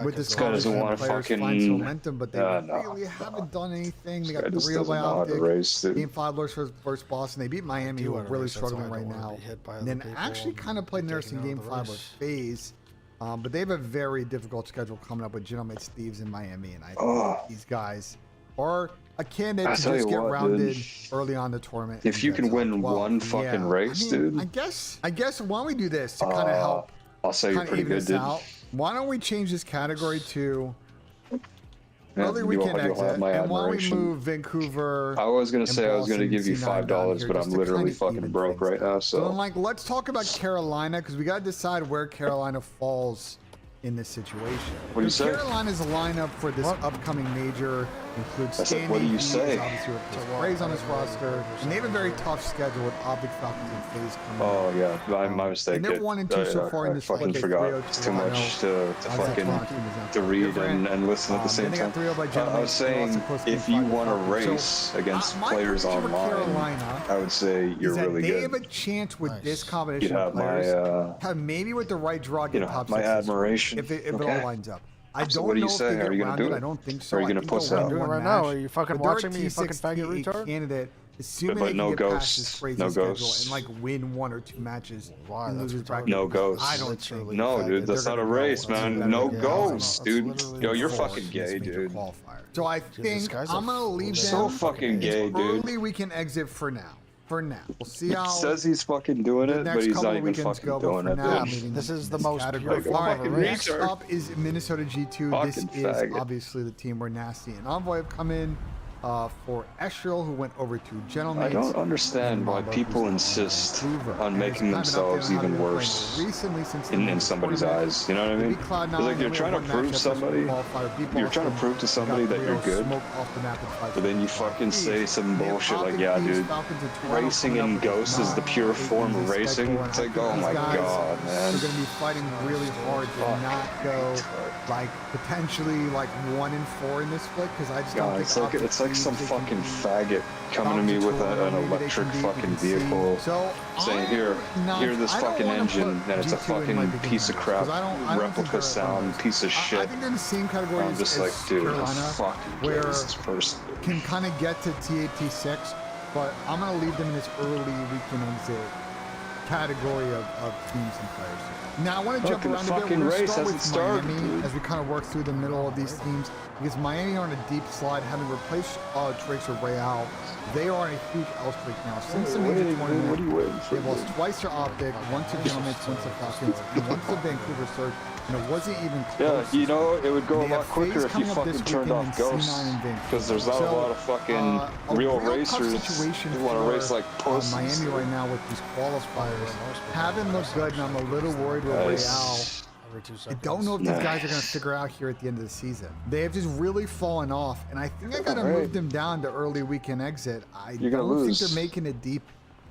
with this guy doesn't want to players fucking... find some momentum, but they no. really haven't done anything. They This got guy just 3 doesn't know how to race, dude. Game 5 versus Boston. They beat Miami, who are really struggling right now. And then actually kind of played Nurse in Game 5 with FaZe. But they have a very difficult schedule coming up with Gentleman Steves in Miami, and I think these guys are a candidate to just get rounded early on the tournament. If you can win one fucking race, dude. I guess why don't we do this to kind of help? I'll say you're pretty good, dude. Why don't we change this category to Yeah, early weekend you'll have exit, my and why don't we admiration. move Vancouver? I was gonna say I was gonna Boston, give you C9 down $5, here but just I'm to literally kinda fucking even broke right now. So So I'm like, let's talk about Carolina because we got to decide where Carolina falls in this situation. What do you say? Carolina's lineup for this upcoming major includes Standing. What do you say? Obviously, with Braves on his roster, and they have a very tough schedule with Optic Falcons and FaZe coming. Oh yeah, my mistake. And they're 1-2 so far in this fucking split. forgot. It's too much to fucking to read and listen at the same time. I was saying, if you want to race against players online, I would say you're really good. They have a chance with this combination You have of players. my Maybe with the right draw, get top my 6 admiration. if it all lines up. I So don't what do you know if say? they get Are you gonna rounded. do it? I don't think so. Or are you I gonna think puss they'll out? win one right now. match. Are you fucking But they're a watching me, you fucking faggot T6 retard? candidate, assuming But they no can get past ghosts. this crazy No schedule ghosts. and like win 1 or 2 matches and lose his bracket. No ghosts. I don't think. No, dude, that's not a race, man. No ghosts, dude. Yo, you're fucking gay, dude. So I think I'm gonna leave them. So fucking gay, dude. Early we can exit for now. For now, we'll see how. He says he's fucking doing it, but he's not even fucking doing it. This is the most pure All form of a right, race. next up is Minnesota G2. This Fucking is faggot. obviously the team where Nasty and Envoy have come in for Estrel, who went over to Gentlemen. I don't understand why people insist on making themselves even worse in somebody's eyes. You know what I mean? It's like you're trying to prove somebody, you're trying to prove to somebody that you're good, but then you fucking say some bullshit like, yeah, dude, racing in Ghost is the pure form of racing. It's like, oh my god, man. They're going to be fighting really hard to not go like potentially like 1-4 in this split because I just don't think it's like some fucking faggot coming to me with an electric fucking vehicle saying, here this fucking engine, and it's a fucking piece of crap replica sound piece of shit. I think they're in the same category I'm just like, dude, Carolina, fucking where gay is this person. can kind of get to T8, T6, but I'm going to leave them in this early weekend exit category of teams and players. Now I want to jump around a bit. We're going to start with Miami as we kind of work through the middle of these teams because Miami are on a deep slide, having replaced Tracer Real. They are on a huge L streak now. Since the major tournament, they've lost twice to Optic, once to Gentlemen, once to Falcons, and once to Vancouver Surge, and it wasn't even close. Yeah, you know, it would go a lot quicker if you fucking turned off Ghosts, because there's not a lot of fucking real racers who want to race like pussies. Miami right now with these qualifiers haven't looked good, and I'm a little worried with Real. I don't know if these guys are going to figure out here at the end of the season. They have just really fallen off, and I think I got to move them down to early weekend exit. I don't think they're making it deep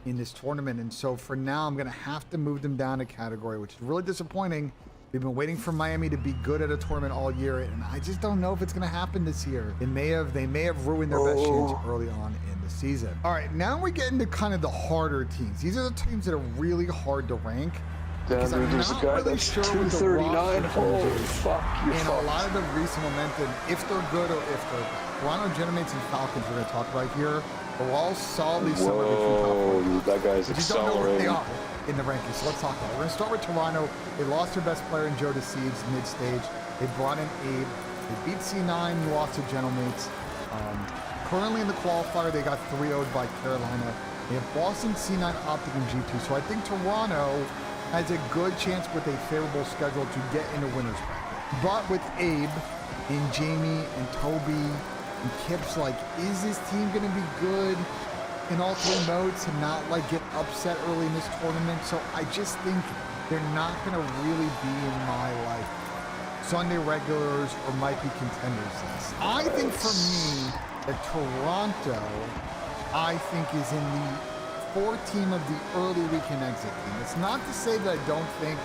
in this tournament, and so for now, I'm going to have to move them down a category, which is really disappointing. We've been waiting for Miami to be good at a tournament all year, and I just don't know if it's going to happen this year. They may have ruined their best chance early on in the season. All right, now we get into kind of the harder teams. These are the teams that are really hard to rank. Because I'm there's a not guy really that's sure with the 239. roster Holy changes fuck, you and fucked. a lot of the recent momentum, if they're good or if they're bad. Toronto Gentlemen and Falcons we're going to talk about here are all solidly somewhere between top 4. That guy's We just don't know what they accelerating. are in the rankings. So let's talk about it. We're going to start with Toronto. They lost their best player in Joe DeSeeds mid-stage. They brought in Abe. They beat C9, lost to Gentlemates. Currently in the qualifier, they got 3-0'd by Carolina. They have Boston, C9, Optic, and G2. So I think Toronto has a good chance with a favorable schedule to get into winner's bracket. But with Abe and Jamie and Toby and Kips, like, is this team going to be good in all 3 modes and not like get upset early in this tournament? So I just think they're not going to really be in my like Sunday regulars or might be contenders list. I think for me that Toronto, I think is in the 4 team of the early weekend exit team. It's not to say that I don't think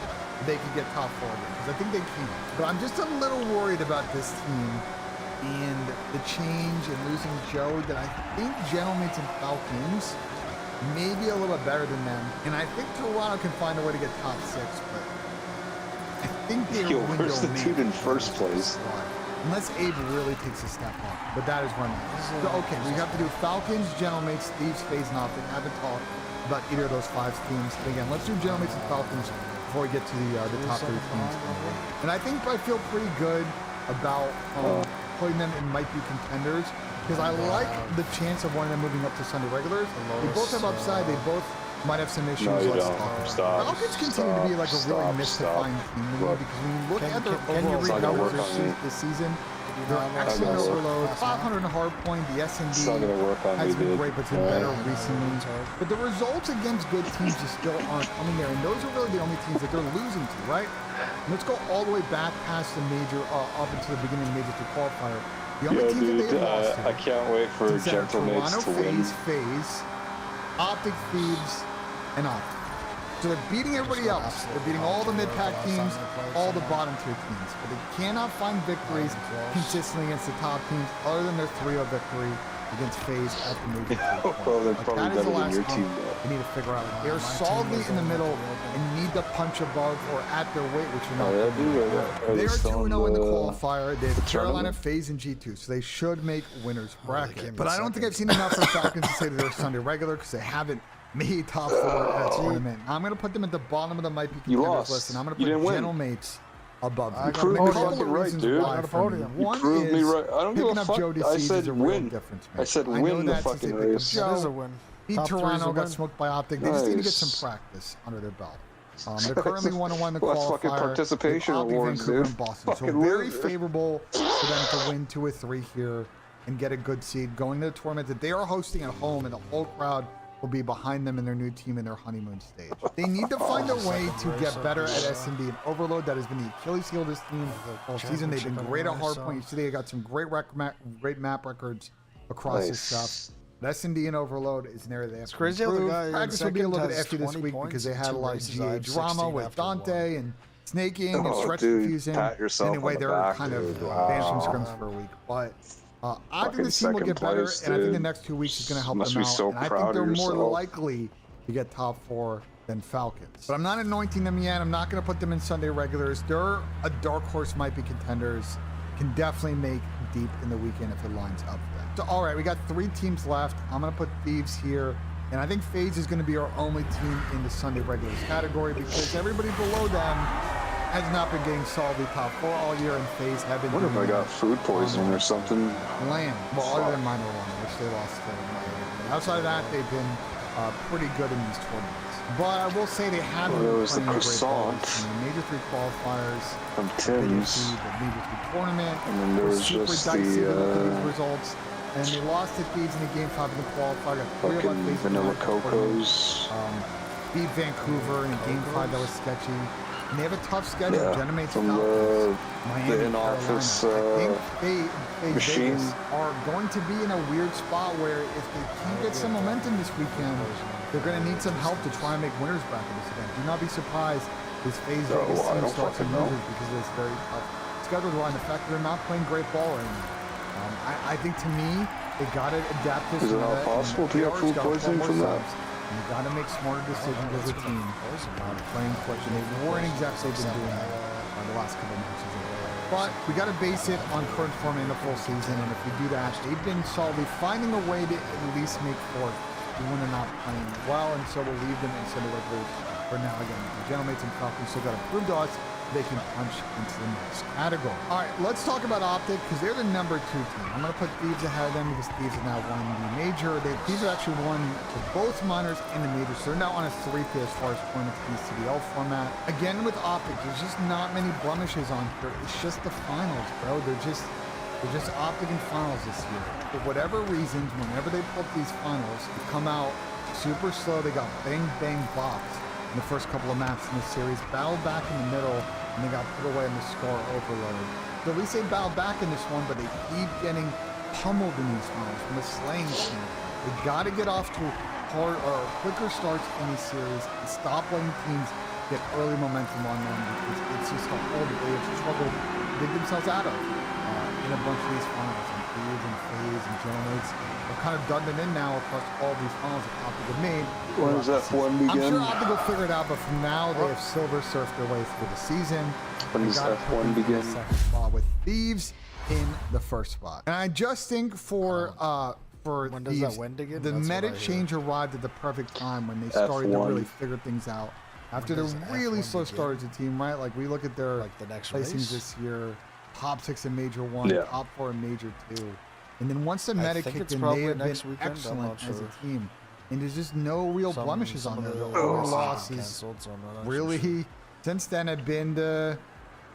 they can get top 4 again, because I think they can. But I'm just a little worried about this team and the change and losing Joe, that I think Gentlemen and Falcons may be a little bit better than them. And I think Toronto can find a way to get top 6, but I think their window Where's the dude in first place? Unless Abe really takes a step up. But that is one of them. So, okay, we have to do Falcons, Gentlemates, Thieves, FaZe, and Optic. I haven't talked about either of those 5 teams. But again, let's do Gentlemates and Falcons before we get to the top 3 teams. And I think I feel pretty good about putting them in might be contenders, because I like the chance of one of them moving up to Sunday regulars. They both have upside. They both might have some issues. No, you let's don't. talk about. Stop. Falcons continue to be like a really mystifying team to me, because when you look at their overall numbers this season, they're actually no overload, 500 hard point, the S&D has been great, but it's been better recently. But the results against good teams just still aren't coming there, and those are really the only teams that they're losing to, right? Let's go all the way back past the major, up into the beginning of the major 2 qualifier. The only teams that they lost to, I can't wait for Gentlemates to win. FaZe, Optic, Thieves, and Optic. So they're beating everybody else. They're beating all the mid-pack teams, all the bottom-tier teams. But they cannot find victories consistently against the top teams other than their 3-0 victory against FaZe at the major. Well, they're probably better than your team, though. They need to figure out. They're solidly in the middle and need to punch above or at their weight, which you're not. They are 2-0 in the qualifier. They have Carolina, FaZe, and G2, so they should make winners bracket. But I don't think I've seen enough from Falcons to say that they're Sunday regular because they haven't made top 4 at a tournament. I'm going to put them at the bottom of the might be contenders list, and I'm going to put Gentlemates above them. You proved me fucking right, dude. You proved me right. I don't give a fuck. I said win. I said win the fucking race. That is a win. Beat Toronto, got smoked by Optic. They just need to get some practice under their belt. They're currently 1-1 in the qualifier. That's fucking participation awards, dude. And Boston. So very favorable for them to win 2 or 3 here and get a good seed going to the tournament that they are hosting at home, and the whole crowd will be behind them in their new team in their honeymoon stage. They need to find a way to get better at S&D and Overload. That has been the Achilles heel of this team all season. They've been great at hardpoint. You see they got some great map records across this stuff. But S&D and Overload is an area they have to improve. Practice will be a little bit iffy this week because they had a lot of GA drama with Dante and snaking and stretch confusing. Anyway, they're kind of banishing scrims for a week. But I think the team will get better, and I think the next 2 weeks is going to help them out. And I think they're more likely to get top 4 than Falcons. But I'm not anointing them yet. I'm not going to put them in Sunday regulars. They're a dark horse, might be contenders. Can definitely make deep in the weekend if it lines up for them. So, all right, we got 3 teams left. I'm going to put Thieves here. And I think FaZe is going to be our only team in the Sunday regulars category because everybody below them has not been getting solidly top 4 all year, and FaZe have been. What if I got food poisoning or something? Lame. Well, other than minor one, which they lost to Miami. Outside of that, they've been pretty good in these tournaments. But I will say they have been playing the croissant. The major 3 qualifiers, from Tim's, the major 3 tournament, and then there was just the results. And they lost to Thieves in the game 5 of the qualifier. Fucking Vanilla Cocos. Beat Vancouver in game 5 that was sketchy. And they have a tough schedule. Gentlemates from Miami, the in-office machine are going to be in a weird spot where if they can't get some momentum this weekend, they're going to need some help to try and make winners bracket this event. Do not be surprised if FaZe Vegas team starts to lose because of this very tough schedule and the fact that they're not playing great ball right now. I think to me, they got to adapt this. Is it not possible to get food poisoning from that? You got to make smarter decisions as a team playing clutch, and they weren't exactly been doing that the last couple of matches. But we got to base it on current form in the full season, and if we do that, they've been solidly finding a way to at least make 4th when they're not playing well, and so we'll leave them in Sunday regulars for now. Again, the Gentlemates and Falcons still got to prove to us they can punch into the next category. All right, let's talk about Optic because they're the number 2 team. I'm going to put Thieves ahead of them because Thieves have now won the major. Thieves have actually won both minors and the major, so they're now on a 3P as far as tournaments in the CDL format. Again, with Optic, there's just not many blemishes on here. It's just the finals, bro. They're just Optic in finals this year. For whatever reasons, whenever they put these finals, they come out super slow. They got bang, bang, bopped in the first couple of maps in the series, battled back in the middle, and they got put away in the score overload. So at least they battled back in this one, but they keep getting pummeled in these finals from the slaying team. They got to get off to quicker starts in these series and stop letting teams get early momentum on them because it's just a hole that they have struggled to dig themselves out of in a bunch of these finals. And Thieves and FaZe and Gentlemates are kind of done them in now across all these finals that Optic have made. When does F1 begin? I'm sure Optic will figure it out, but for now they have silver surfed their way through the season. When does F1 begin? Second spot with Thieves in the first spot. And I just think for when does Thieves, that win again? the meta change arrived at the perfect time when they started to really figure things out. After the really slow start as a team, right? Like we look at their the next placings this year, top 6 in Major 1, top 4 in Major 2. And then once the meta kicked in, they have been excellent as a team. And there's just no real blemishes on them. The only losses really since then have been the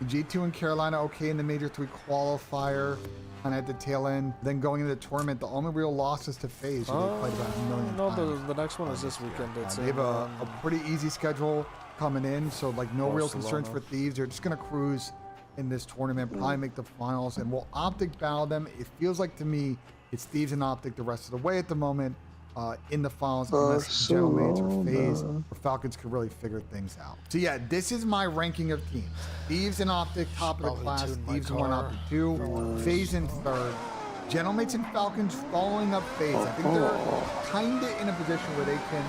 G2 and Carolina okay in the Major 3 qualifier, kind of at the tail end. Then going into the tournament, the only real losses to FaZe, who they played about 1 million times. No, the next one is this weekend. They have a pretty easy schedule coming in, so like no real concerns for Thieves. They're just gonna cruise in this tournament, probably make the finals, and will Optic battle them? It feels like to me it's Thieves and Optic the rest of the way at the moment in the finals, unless Gentleman's or FaZe or Falcons could really figure things out. So yeah, this is my ranking of teams. Thieves and Optic top of the class, Thieves 1, Optic 2, FaZe in 3rd. Gentlemates and Falcons following up FaZe. I think they're kind of in a position where they can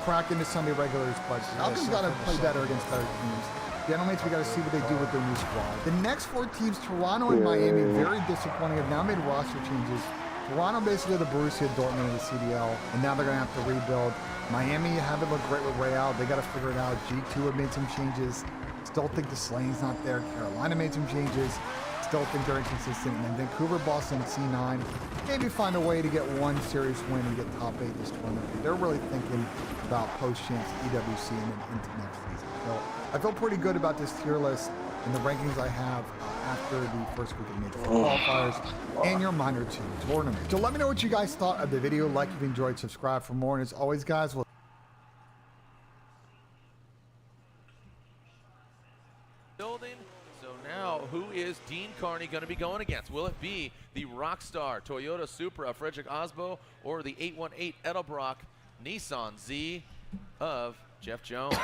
crack into some irregulars, but Falcons got to play better against better teams. Gentlemates, we got to see what they do with their new squad. The next 4 teams, Toronto and Miami, very disappointing, have now made roster changes. Toronto basically the Borussia Dortmund of the CDL, and now they're going to have to rebuild. Miami haven't looked great with Real. They got to figure it out. G2 have made some changes. Still think the Slane's not there. Carolina made some changes. Still think they're inconsistent. And then Vancouver, Boston, C9. Maybe find a way to get one serious win and get top 8 this tournament. They're really thinking about post-champs, EWC, and then into next season. So I feel pretty good about this tier list and the rankings I have after the first week of Major qualifiers and your minor 2 tournament. So let me know what you guys thought of the video. Like if you enjoyed, subscribe for more. And as always, guys, we'll building. So now, who is Dean Carney going to be going against? Will it be the Rockstar Toyota Supra Frederick Osbo or the 818 Edelbrock Nissan Z of Jeff Jones?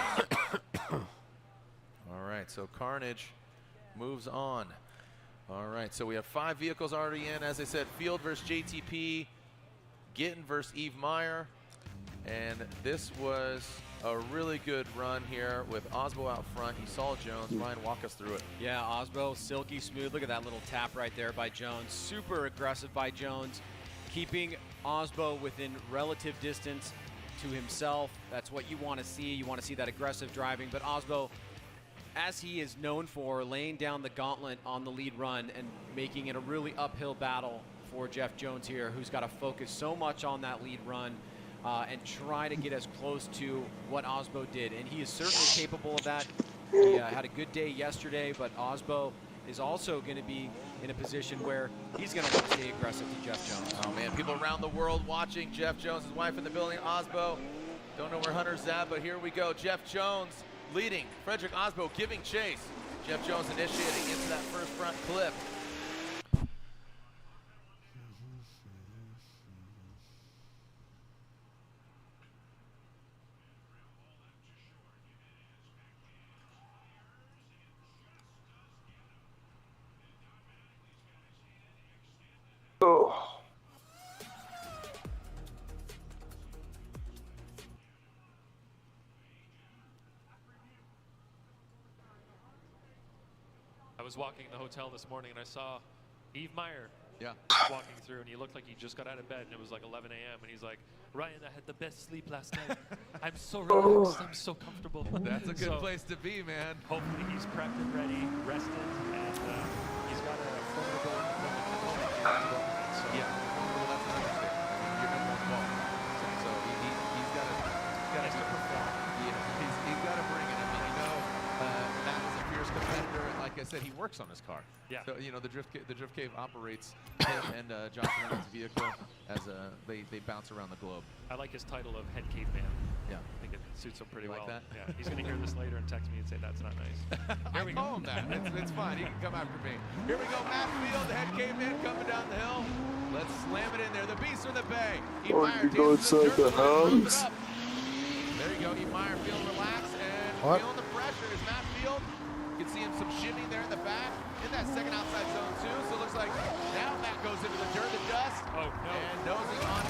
All right, so Carnage moves on. All right, so we have 5 vehicles already in. As I said, Field versus JTP, Gittin versus Eve Meyer. And this was a really good run here with Osbo out front. He saw Jones. Ryan, walk us through it. Yeah, Osbo, silky smooth. Look at that little tap right there by Jones. Super aggressive by Jones, keeping Osbo within relative distance to himself. That's what you want to see. You want to see that aggressive driving. But Osbo, as he is known for, laying down the gauntlet on the lead run and making it a really uphill battle for Jeff Jones here, who's got to focus so much on that lead run and try to get as close to what Osbo did. And he is certainly capable of that. He had a good day yesterday, but Osbo is also going to be in a position where he's going to want to stay aggressive to Jeff Jones. Oh, man, people around the world watching. Jeff Jones, his wife in the building. Osbo, don't know where Hunter's at, but here we go. Jeff Jones leading. Frederick Osbo giving chase. Jeff Jones initiating into that first front clip. I was walking in the hotel this morning and I saw Eve Meyer walking through, and he looked like he just got out of bed, and it was like 11 a.m. and he's like, Ryan, I had the best sleep last night. I'm so relaxed. I'm so comfortable. That's a good place to be, man. Hopefully he's prepped and ready, rested, and he's got a formidable opponent. So yeah, well, that's another thing. You're number 1 ball. So he's got to perform. Yeah, he's got to bring it. I mean, you know, Matt is a fierce competitor, and like I said, he works on his car. Yeah. So you know, the Drift Cave operates him and Josh Reynolds' vehicle as they bounce around the globe. I like his title of Head Caveman. Yeah. I think it suits him pretty You well. like that? Yeah. He's going to hear this later and text me and say that's not nice. Here we call him that. It's fine. He can come after me. Here we go. Matt Field, the Head Caveman coming down the hill. Let's slam it in there. The Beast of the Bay. E. Meyer go inside the house. There you go. E. Meyer feeling relaxed and feeling the pressure. Is Matt Field? You can see him some shimmy there in the back. In that second outside zone too. So it looks like now Matt goes into the dirt and dust. Oh no. And nosing on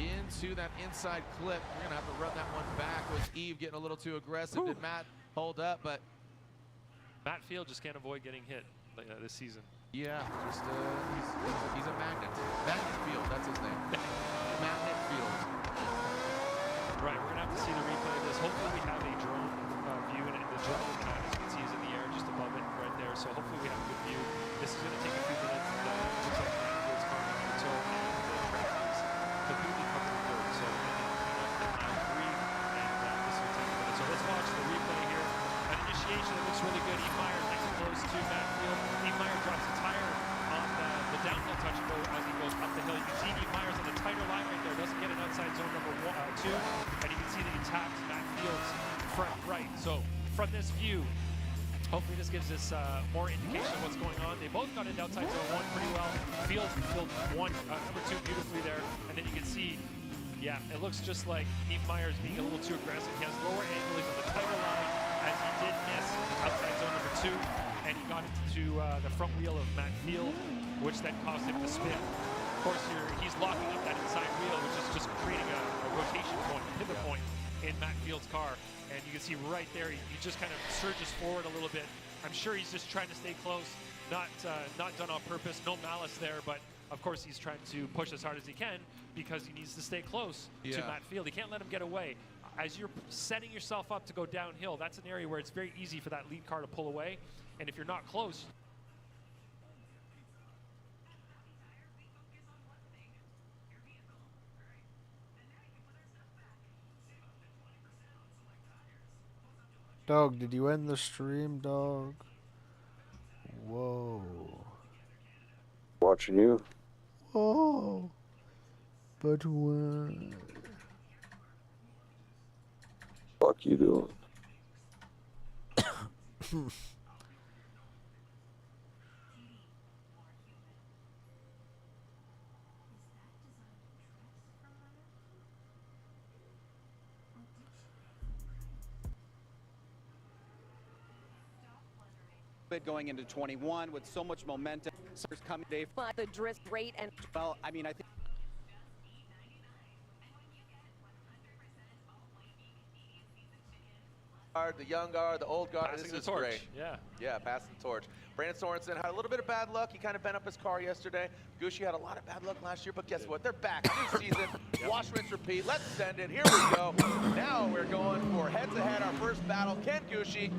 into that inside clip. We're gonna have to run that one back. Was Eve getting a little too aggressive? Did Matt hold up? But Matt Field just can't avoid getting hit this season. yeah, just he's a magnet. Magnet Field, that's his name. Magnet Field. Right, we're gonna have to see the replay of this. Hopefully we have a drone view, and the drone, as you can see, is in the air just above it right there. So hopefully we have a good view. This is gonna take a few minutes. It looks like Matt Field's car on its own, and the track is completely covered in dirt. So I agree, and this will take a minute. So let's watch the replay here. An initiation that looks really good. E. Meyer nice and close to Matt Field. E. Meyer drops a tire on the downhill touch as he goes up the hill. You can see E. Meyer's on the tighter line right there. Doesn't get an outside zone number 2. And you can see that he taps Matt Field's front right. So from this view, hopefully this gives us more indication of what's going on. They both got into outside zone 1 pretty well. Field one, number 2 beautifully there. And then you can see, yeah, it looks just like Eve Myers being a little too aggressive. He has lower angle, he's on the tighter line, as he did miss outside zone number 2. And he got into the front wheel of Matt Field, which then caused him to spin. Of course, he's locking up that inside wheel, which is just creating a rotation point, a pivot point in Matt Field's car. And you can see right there, he just kind of surges forward a little bit. I'm sure he's just trying to stay close, not done on purpose, no malice there, but of course he's trying to push as hard as he can because he needs to stay close to Matt Field. He can't let him get away. As you're setting yourself up to go downhill, that's an area where it's very easy for that lead car to pull away. And if you're not close, Dog, did you end the stream, dog? Whoa. Watching you. Oh. But what? Fuck you doing? Going into 21 with so much momentum. Coming today. The drift rate and well, I mean, I think. The young guard, the old guard. Passing this the is torch. Great. Yeah, passing the torch. Brandon Sorensen had a little bit of bad luck. He kind of bent up his car yesterday. Gucci had a lot of bad luck last year, but guess what? They're back. New season. Wash, rinse, repeat. Let's send it. Here we go. Now we're going for head-to-head, our first battle. Ken Gucci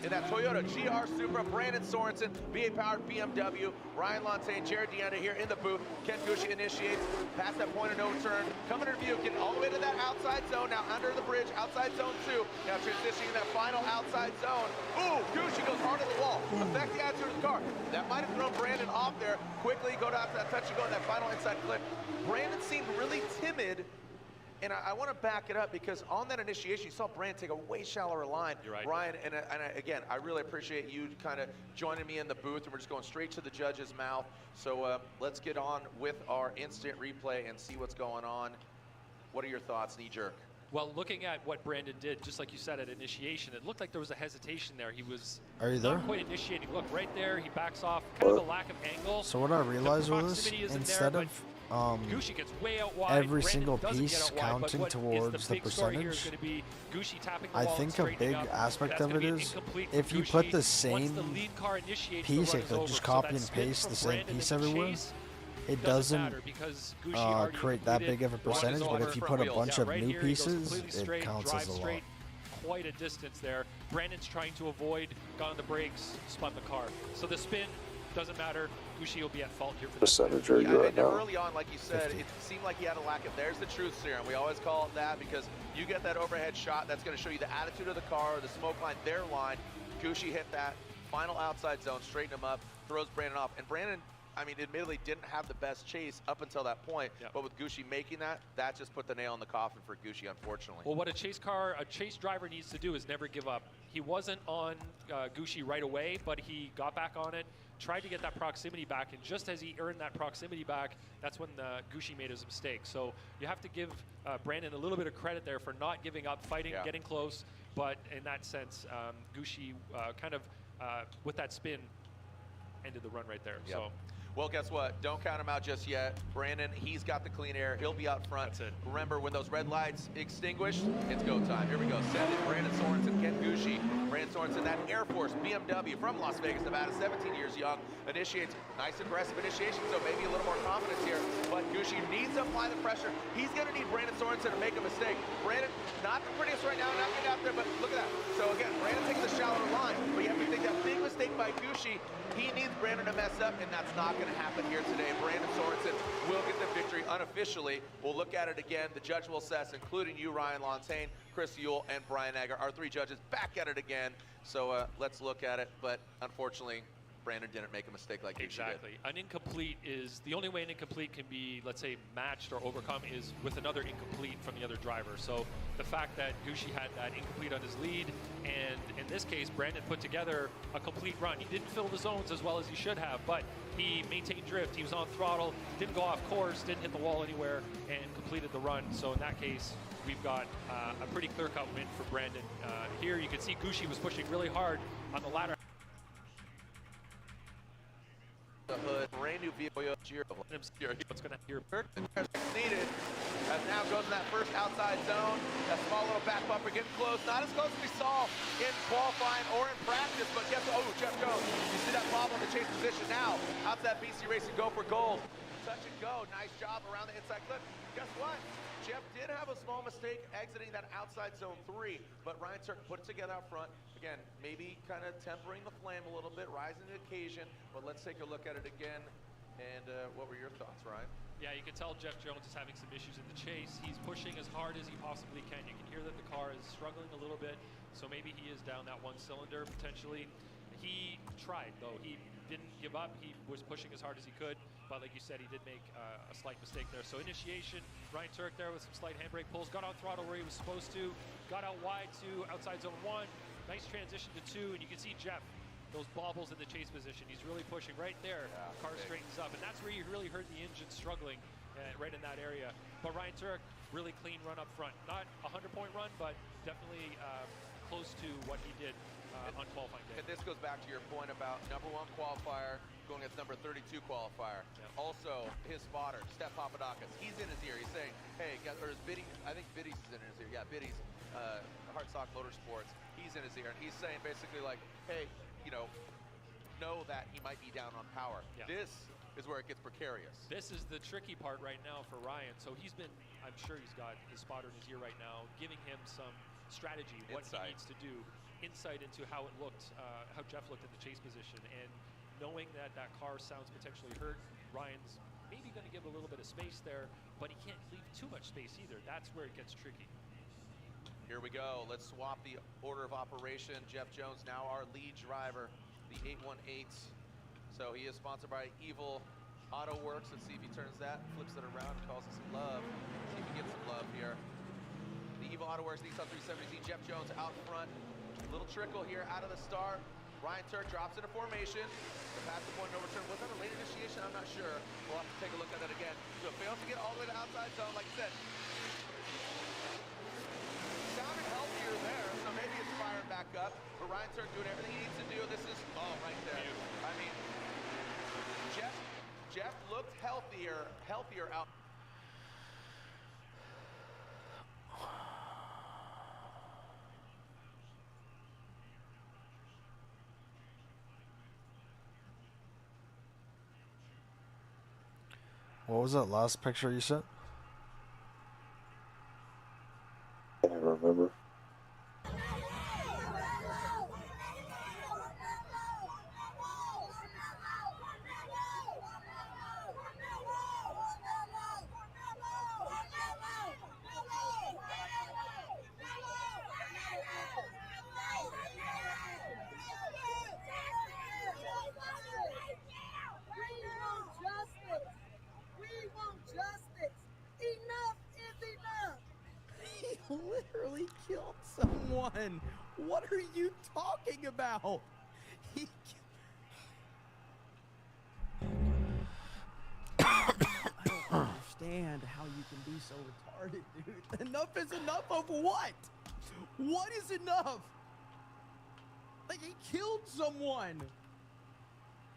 in that Toyota GR Supra. Brandon Sorensen, VA-powered BMW. Ryan Lontaine, Jared Deanda here in the booth. Ken Gucci initiates past that point of no turn. Coming in view, getting all the way to that outside zone. Now under the bridge, outside zone 2. Now transitioning that final outside zone. Ooh, Gucci goes hard on the wall. Affect the attitude of the car. That might have thrown Brandon off there. Quickly go down to that touch and go in that final inside clip. Brandon seemed really timid. And I want to back it up because on that initiation, you saw Brandon take a way shallower line. You're right. Ryan, again, I really appreciate you kind of joining me in the booth, and we're just going straight to the judge's mouth. So let's get on with our instant replay and see what's going on. What are your thoughts, knee jerk? Well, looking at what Brandon did, just like you said at initiation, it looked like there was a hesitation there. He was not quite initiating. Look, right there, he backs off, kind of a lack of angle. So what I realized was, instead of Gucci gets way out wide. every single piece counting towards the percentage, I think a big aspect of it is if you put the same piece, like just copy and paste the same piece everywhere, it doesn't create that big of a percentage, but if you put a bunch of new pieces, it counts as a lot. Quite a distance there. Brandon's trying to avoid, got on the brakes, spun the car. So the spin doesn't matter. Gucci will be at fault here for this. Percentage are you right now? Early on, like you said, 50. It seemed like he had a lack of, there's the truth serum. We always call it that because you get that overhead shot, that's going to show you the attitude of the car, the smoke line, their line. Gucci hit that final outside zone, straighten him up, throws Brandon off. And Brandon, I mean, admittedly didn't have the best chase up until that point, but with Gucci making that, that just put the nail in the coffin for Gucci, unfortunately. Well, what a chase driver needs to do is never give up. He wasn't on Gucci right away, but he got back on it, tried to get that proximity back, and just as he earned that proximity back, that's when Gucci made his mistake. So you have to give Brandon a little bit of credit there for not giving up, fighting, getting close, but in that sense, Gucci kind of, with that spin, ended the run right there. So. Well, guess what? Don't count him out just yet. Brandon, he's got the clean air. He'll be out front. That's it. Remember, when those red lights extinguish, it's go time. Here we go. Send it. Brandon Sorensen, Ken Gucci. Brandon Sorensen, that Air Force BMW from Las Vegas, Nevada, 17 years young, initiates nice aggressive initiation, so maybe a little more confidence here. But Gucci needs to apply the pressure. He's going to need Brandon Sorensen to make a mistake. Brandon, not the prettiest right now, not getting out there, but look at that. So again, Brandon takes the shallower line, but you have to think that big mistake by Gucci. He needs Brandon to mess up, and that's not going to happen here today. Brandon Sorensen will get the victory unofficially. We'll look at it again. The judge will assess, including you, Ryan Lontaine, Chris Yule, and Brian Egger, our 3 judges back at it again. So let's look at it. But unfortunately, Brandon didn't make a mistake like Exactly. An incomplete is the only way an incomplete can be, let's say, matched or overcome is with another incomplete from the other driver. So the fact that Gucci had that incomplete on his lead, and in this case, Brandon put together a complete run. He didn't fill the zones as well as he should have, but he maintained drift. He was on throttle, didn't go off course, didn't hit the wall anywhere, and completed the run. So in that case, we've got a pretty clear-cut win for Brandon. Here you can see Gucci was pushing really hard on the ladder. The hood, brand new vehicle. What's going to hear? Needed. As now goes in that first outside zone. That small little back bumper getting close. Not as close as we saw in qualifying or in practice, but guess what? Oh, Jeff goes. You see that problem in the chase position now. Outside BC Racing go for gold. Touch and go. Nice job around the inside clip. Guess what? Jeff did have a small mistake exiting that outside zone 3, but Ryan Turk put it together out front. Again, maybe kind of tempering the flame a little bit, rising to the occasion, but let's take a look at it again. And what were your thoughts, Ryan? Yeah, you can tell Jeff Jones is having some issues in the chase. He's pushing as hard as he possibly can. You can hear that the car is struggling a little bit, so maybe he is down that one cylinder potentially. He tried, though. He didn't give up. He was pushing as hard as he could, but like you said, he did make a slight mistake there. So initiation, Ryan Turk there with some slight handbrake pulls, got on throttle where he was supposed to, got out wide to outside zone 1, nice transition to 2, and you can see Jeff, those bobbles in the chase position. He's really pushing right there. Yeah, car straightens up, and that's where you really heard the engine struggling right in that area. But Ryan Turk, really clean run up front. Not a 100-point run, but definitely close to what he did on qualifying day. And this goes back to your point about #1 qualifier going against number 32 qualifier. Yeah. Also, his spotter, Steph Papadakis, he's in his ear. He's saying, hey, or is Biddy, I think Biddy's is in his ear. Yeah, Biddy's Hartsock Motorsports. He's in his ear, and he's saying basically like, hey, you know that he might be down on power. Yeah. This is where it gets precarious. This is the tricky part right now for Ryan. So he's been, I'm sure he's got his spotter in his ear right now, giving him some strategy, what he needs to do, insight into how it looked, how Jeff looked at the chase position, and knowing that that car sounds potentially hurt, Ryan's maybe going to give a little bit of space there, but he can't leave too much space either. That's where it gets tricky. Here we go. Let's swap the order of operation. Jeff Jones now our lead driver, the 818. So he is sponsored by Evil Auto Works. Let's see if he turns that, flips it around, and calls it some love. See if he gets some love here. The Evil Auto Works Nissan 370Z. Jeff Jones out front. Little trickle here out of the start. Ryan Turk drops into formation. The pass the point, no return. Was that a late initiation? I'm not sure. We'll have to take a look at that again. So fails to get all the way to outside zone, like I said. Sounded healthier there, so maybe it's firing back up. But Ryan Turk doing everything he needs to do. This is right there. I mean, Jeff looked healthier out. What was that last picture you sent? I can't remember. Literally killed someone. What are you talking about? I don't understand how you can be so retarded, dude. Enough is enough of what? What is enough? Like, he killed someone.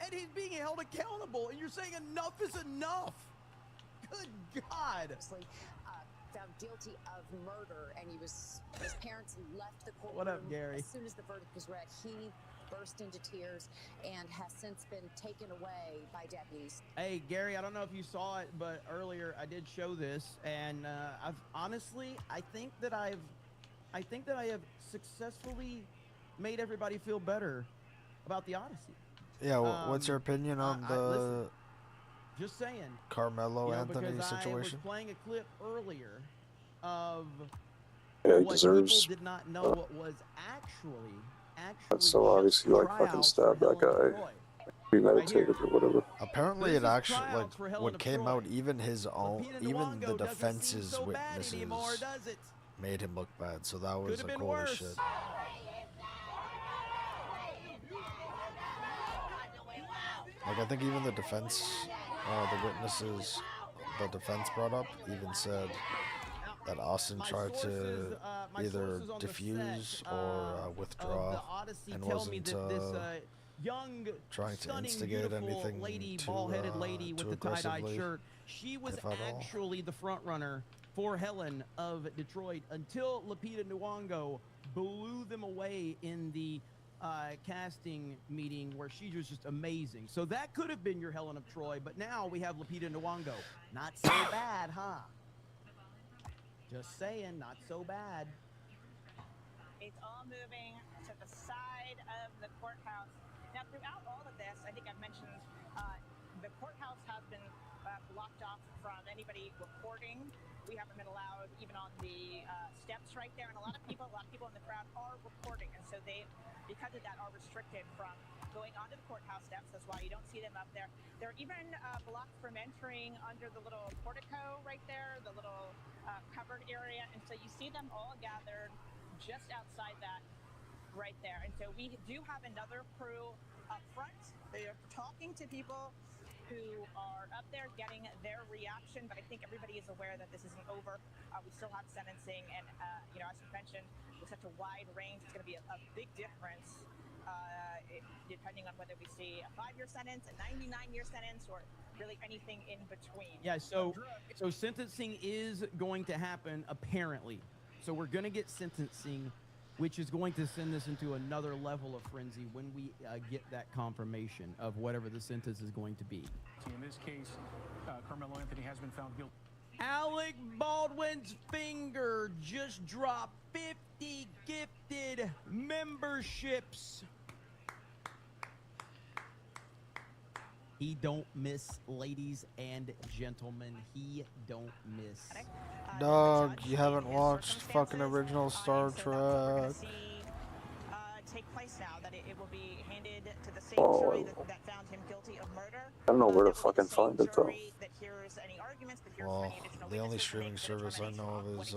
And he's being held accountable, and you're saying enough is enough. Good God. Found guilty of murder, and his parents left the courtroom. What up, Gary? As soon as the verdict was read, he burst into tears and has since been taken away by deputies. Hey, Gary, I don't know if you saw it, but earlier I did show this, and I've honestly, I think that I have successfully made everybody feel better about the Odyssey. Yeah, what's your opinion on the just saying Carmelo Anthony because situation? I was playing a clip earlier of he what deserves. people did not know what was actually That's so obviously like fucking stab that guy. premeditated or whatever. Apparently, it actually what came out. Even his own, even the defense's witnesses made him look bad. So that was like holy shit. Like I think even the defense, the witnesses, the defense brought up even said that Austin tried to either defuse or withdraw and wasn't trying to instigate anything ball-headed lady with too the tie-dye aggressively. shirt. She was actually the front runner for Helen of Detroit until Lupita Nyong'o blew them away in the casting meeting where she was just amazing. So that could have been your Helen of Troy, but now we have Lupita Nyong'o. Not so bad, huh? Just saying, not so bad. It's all moving to the side of the courthouse. Now, throughout all of this, I think I've mentioned the courthouse has been blocked off from anybody reporting. We haven't been allowed even on the steps right there, and a lot of people in the crowd are reporting, and so they, because of that, are restricted from going onto the courthouse steps. That's why you don't see them up there. They're even blocked from entering under the little portico right there, the little covered area, and so you see them all gathered just outside that right there. And so we do have another crew up front. They're talking to people who are up there getting their reaction, but I think everybody is aware that this isn't over. We still have sentencing, and you know, as you mentioned, with such a wide range, it's going to be a big difference depending on whether we see a 5-year sentence, a 99-year sentence, or really anything in between. Yeah, so sentencing is going to happen, apparently. So we're going to get sentencing, which is going to send us into another level of frenzy when we get that confirmation of whatever the sentence is going to be. In this case, Carmelo Anthony has been found guilty. Alec Baldwin's finger just dropped 50 gifted memberships. He don't miss, ladies and gentlemen. He don't miss. Dog, you haven't watched fucking original Star Trek. Take place now, that it will be handed to the same Oh, jury that found him guilty of murder. I don't know where to fucking find it though. That hears any arguments, that hears Well, any additional the only witnesses, streaming service I know of is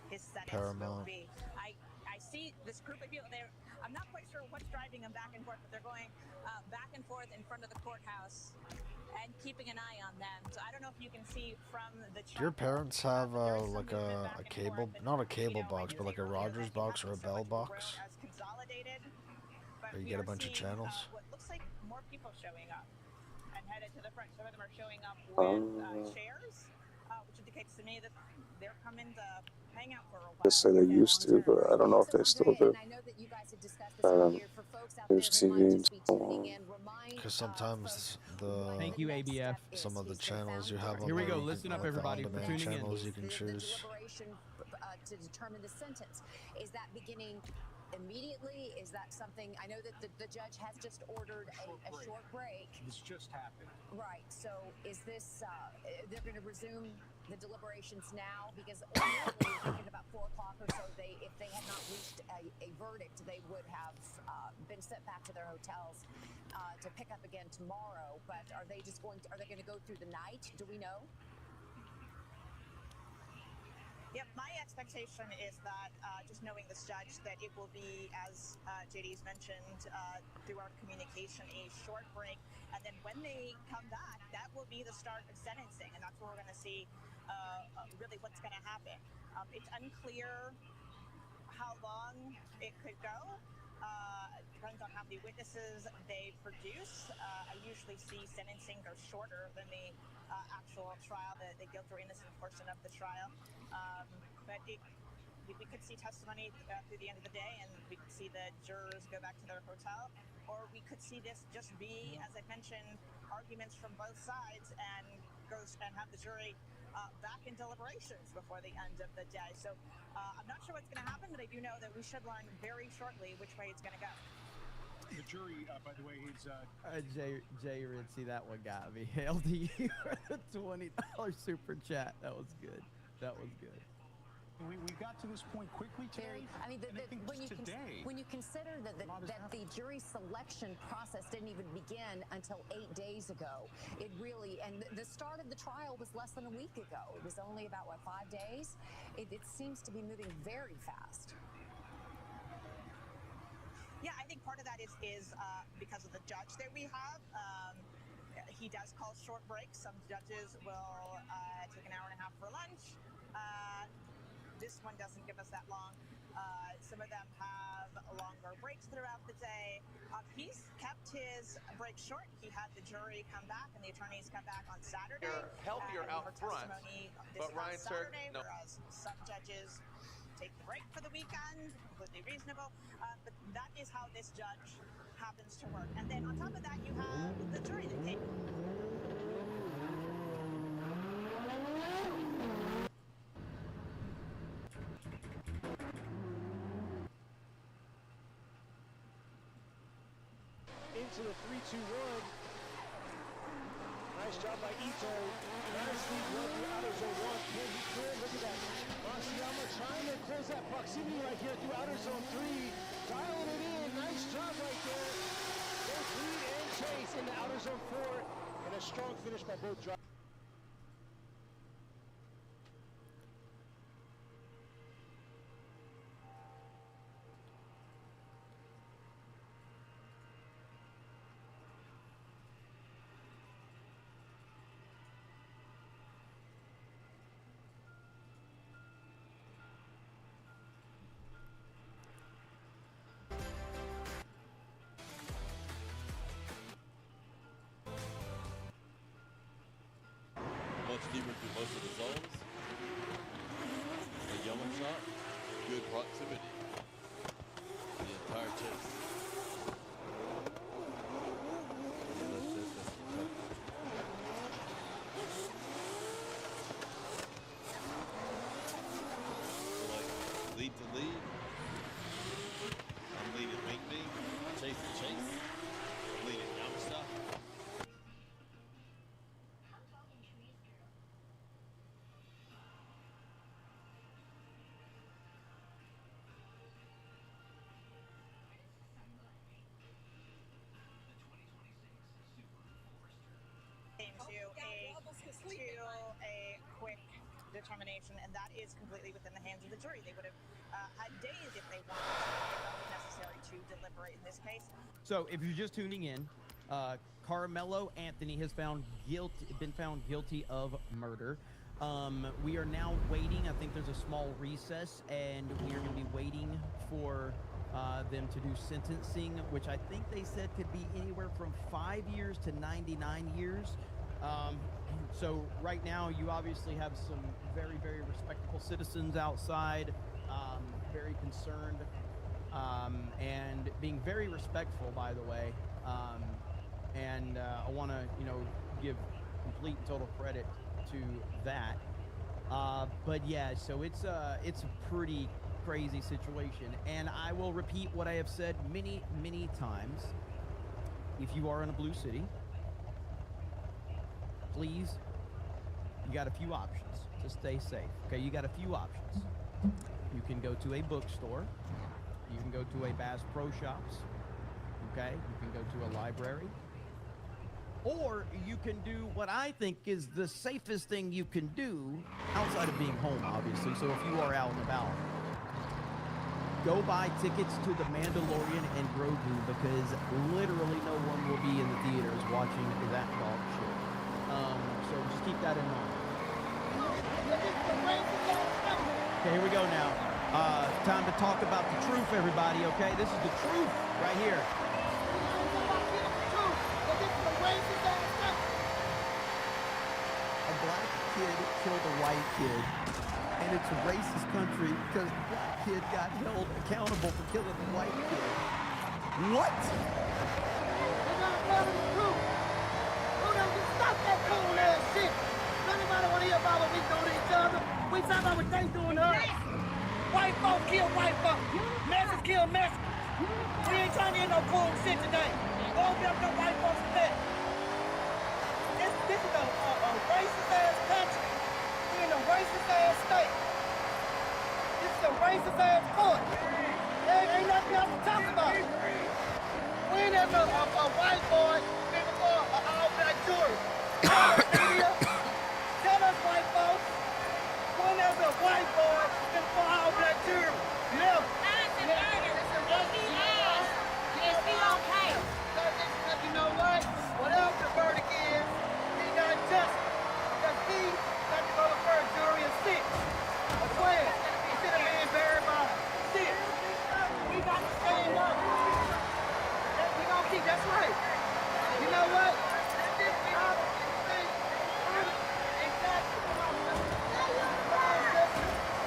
his sentence Paramount. will be. I see this group of people there. I'm not quite sure what's driving them back and forth, but they're going back and forth in front of the courthouse and keeping an eye on them. So I don't know if you can see from the Do your parents have like a cable, not a cable box, but like a Rogers box or a Bell box? Where you get a bunch of channels? What looks like more people showing up and headed to the front. Some of them are showing up with chairs, which indicates to me that they're coming to hang out for a while. Just say they used to, but I don't know if they still do. There's TV and so Because sometimes Thank you, ABF. some of the channels you have on Here we go. there, Listen up, like the everybody, for on-demand tuning in. channels you can choose. To determine the sentence. Is that beginning immediately? Is that something, I know that the judge has just ordered a short break. This just happened. Right, so is this, they're going to resume the deliberations now? Because ordinarily, thinking about 4 o'clock or so, if they had not reached a verdict, they would have been sent back to their hotels to pick up again tomorrow. But are they going to go through the night? Do we know? Yep, my expectation is that, just knowing this judge, that it will be, as JD's mentioned, through our communication, a short break. And then when they come back, that will be the start of sentencing. And that's where we're going to see really what's going to happen. It's unclear how long it could go. It depends on how many witnesses they produce. I usually see sentencing go shorter than the actual trial, the guilt or innocent portion of the trial. But we could see testimony through the end of the day, and we could see the jurors go back to their hotel, or we could see this just be, as I mentioned, arguments from both sides and have the jury back in deliberations before the end of the day. So I'm not sure what's going to happen, but I do know that we should learn very shortly which way it's going to go. The jury, by the way, is... Jay Ritzy, that one got me. LDD for the $20 super chat. That was good. That was good. We got to this point quickly today. I mean, when you consider that the jury selection process didn't even begin until 8 days ago, it really, and the start of the trial was less than a week ago. It was only about, what, 5 days? It seems to be moving very fast. Yeah, I think part of that is because of the judge that we have. He does call short breaks. Some judges will take an hour and a half for lunch. This one doesn't give us that long. Some of them have longer breaks throughout the day. He's kept his break short. He had the jury come back and the attorneys come back on Saturday. You're healthier out front, but Ryan said no. Whereas some judges take the break for the weekend, completely reasonable. But that is how this judge happens to work. And then on top of that, you have the jury that takes. Into the 3-2-1. Nice job by Ito. Nicely run through outer zone 1. Can he clear? Look at that. Masayama trying to close that proximity right here through outer zone 3. Dialing it in. Nice job right there. Both lead and chase into outer zone 4. And a strong finish by both drivers. Deeper through most of the zones. A yellow shot, good proximity. The entire chase. Like lead to lead. I'm leading make me. Chase to chase. Leading Yamashita. To a quick determination, and that is completely within the hands of the jury. They would have had days if they wanted to, if that was necessary to deliberate in this case. So if you're just tuning in, Carmelo Anthony has been found guilty of murder. We are now waiting. I think there's a small recess, and we are going to be waiting for them to do sentencing, which I think they said could be anywhere from 5 years to 99 years. So right now, you obviously have some very, very respectable citizens outside, very concerned, and being very respectful, by the way. And I want to, give complete and total credit to that. But yeah, so it's a pretty crazy situation. And I will repeat what I have said many, many times. If you are in a blue city, please, you got a few options to stay safe. Okay, you got a few options. You can go to a bookstore. You can go to a Bass Pro Shops. Okay, you can go to a library. Or you can do what I think is the safest thing you can do outside of being home, obviously. So if you are out and about, go buy tickets to The Mandalorian and Grogu, because literally no one will be in the theaters watching that dog shit. So just keep that in mind. Okay, here we go now. Time to talk about the truth, everybody, okay? This is the truth right here. A black kid killed a white kid, and it's a racist country because the black kid got held accountable for killing the white kid. What? Stop that cool ass shit. Nobody want to hear about what we do to each other. We talk about what they doing to us. White folks kill white folks. Mexicans kill Mexicans. We ain't trying to hear no cool shit today. Go get no white folks today. This is a racist ass country. We in a racist ass state. racist ass court. There ain't nothing else to talk about. When there's a white boy been before an all-black jury. Tell us, white folks, when there's a white boy been before an all-black jury. Never. Okay. You know what? Whatever the verdict is, he not just. Because he got to go to first jury of 6. I swear. He should have been buried by 6. We got to stand up. We gonna keep, that's right. You know what?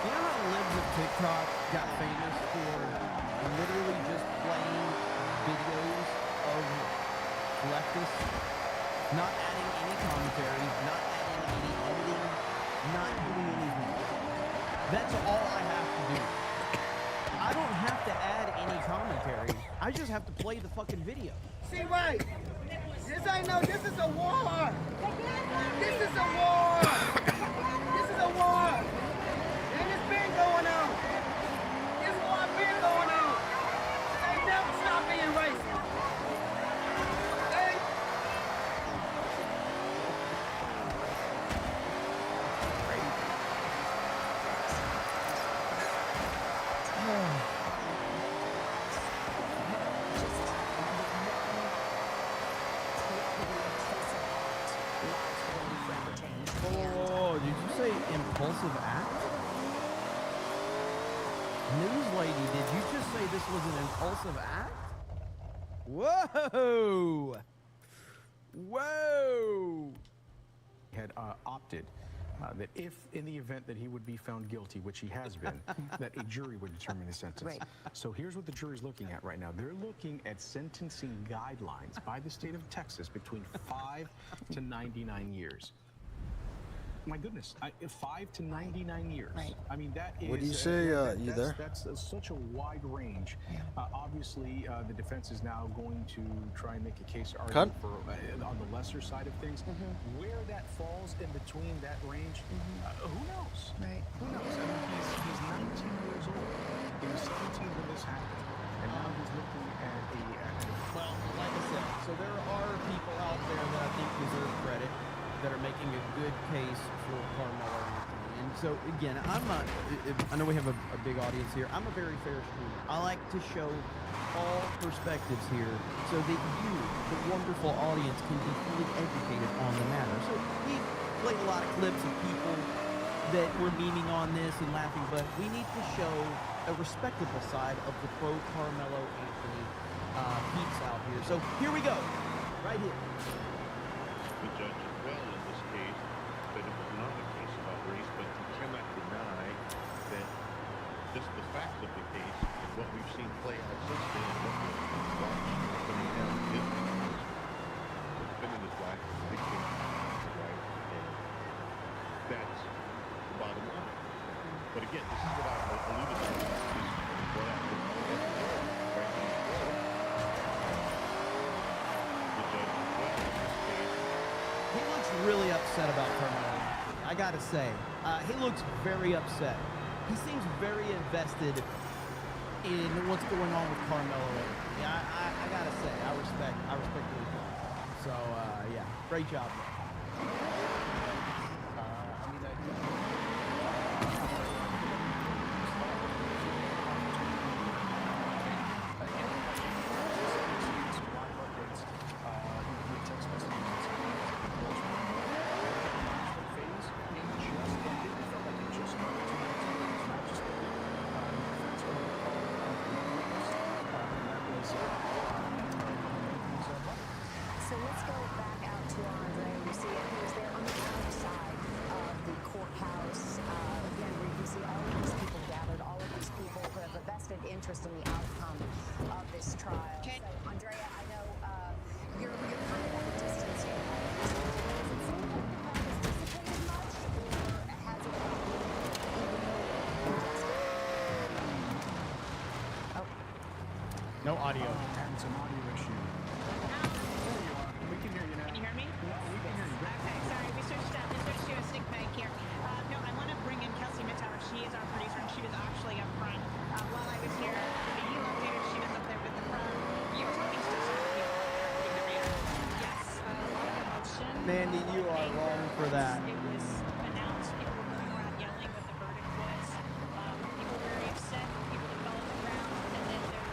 You know how Libs of TikTok got famous for literally just playing videos of leftists, not adding any commentary, not adding any editing, not doing anything. That's all I have to do. I don't have to add any commentary. I just have to play the fucking video. See, right? This is a war. This is a war. This is a war. And it's been going on. This war been going on. They never stop being racist. Okay? Oh, did you say impulsive act? News lady, did you just say this was an impulsive act? Whoa! Whoa! Had opted that if, in the event that he would be found guilty, which he has been, that a jury would determine the sentence. Right. So here's what the jury's looking at right now. They're looking at sentencing guidelines by the state of Texas between 5 to 99 years. My goodness, 5 to 99 years. Right. I mean, that is... What do you say? You there? That's such a wide range. Obviously, the defense is now going to try and make a case argument for on the lesser side of things. Where that falls in between that range, who knows? Right. Who knows? I mean, he's 19 years old. He was 17 when this happened, and now he's looking at a... Well, like I said, so there are people out there that I think deserve credit, that are making a good case for Carmelo Anthony. And so, again, I'm not, I know we have a big audience here. I'm a very fair streamer. I like to show all perspectives here so that you, the wonderful audience, can be fully educated on the matter. So we played a lot of clips of people that were memeing on this and laughing, but we need to show a respectable side of the pro Carmelo Anthony peeps out here. So here we go, right here. The judge as well in this case said it was not a case about race, but you cannot deny that just the facts of the case and what we've seen play out since then and what we've watched coming down to this case. The defendant is black, the victim is white, and that's the bottom line. But again, this is what I alluded to. This is what I right now. The judge as well in this case. He looks really upset about Carmelo. I gotta say, he looks very upset. He seems very invested in what's going on with Carmelo. Yeah, I gotta say, I respect what he's doing. So yeah, great job. So let's go back out to Andre. You see it, he was there on the outside of the courthouse. Again, where you can see all of these people gathered, all of these people who have a vested interest in the outcome of this trial. So, Andrea, I know you're kind of at a distance here. Does it seem like the crowd has dissipated much, or has it been No audio. Having some audio issue. We can hear you now. Can you hear me? We can hear you. Okay, sorry. We switched to a stick bag here. No, I want to bring in Kelsey Mittauer. She is our producer, and she was actually up front Andy, you are wrong for that. It was announced. People were going around yelling what the verdict was. People were very upset. People that fell on the ground. And then there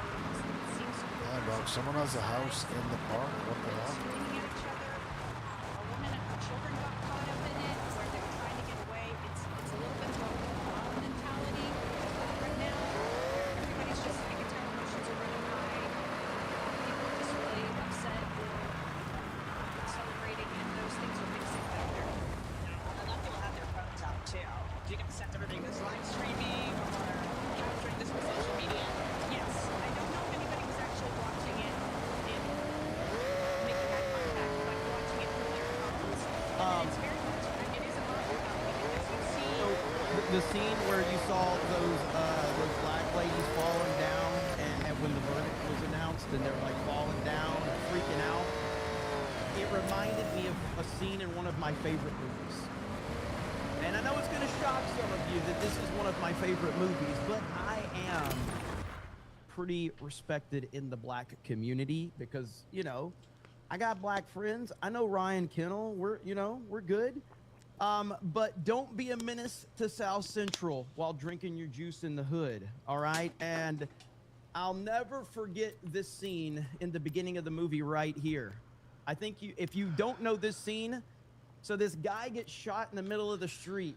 seems to be Yeah, dog. Someone has a house in the park. What the hell? screaming at each other. A woman and her children got caught up in it where they were trying to get away. It's a little bit of a mob mentality right now. Everybody's just, you can tell emotions are really high. People are just really upset or celebrating, and those things are mixing together. A lot of people have their phones out too. Do you get the sense everybody was live streaming or capturing this for social media? Yes, I don't know if anybody was actually watching it in making eye contact, but watching it through their phones. And it's very much, it is a mob mentality because you see. So the scene where you saw those black ladies falling down, and when the verdict was announced, and they're like falling down, freaking out. It reminded me of a scene in one of my favorite movies. And I know it's going to shock some of you that this is one of my favorite movies, but I am pretty respected in the black community because, you know, I got black friends. I know Ryan Kennel. We're good. But don't be a menace to South Central while drinking your juice in the hood, all right? And I'll never forget this scene in the beginning of the movie right here. I think if you don't know this scene, so this guy gets shot in the middle of the street,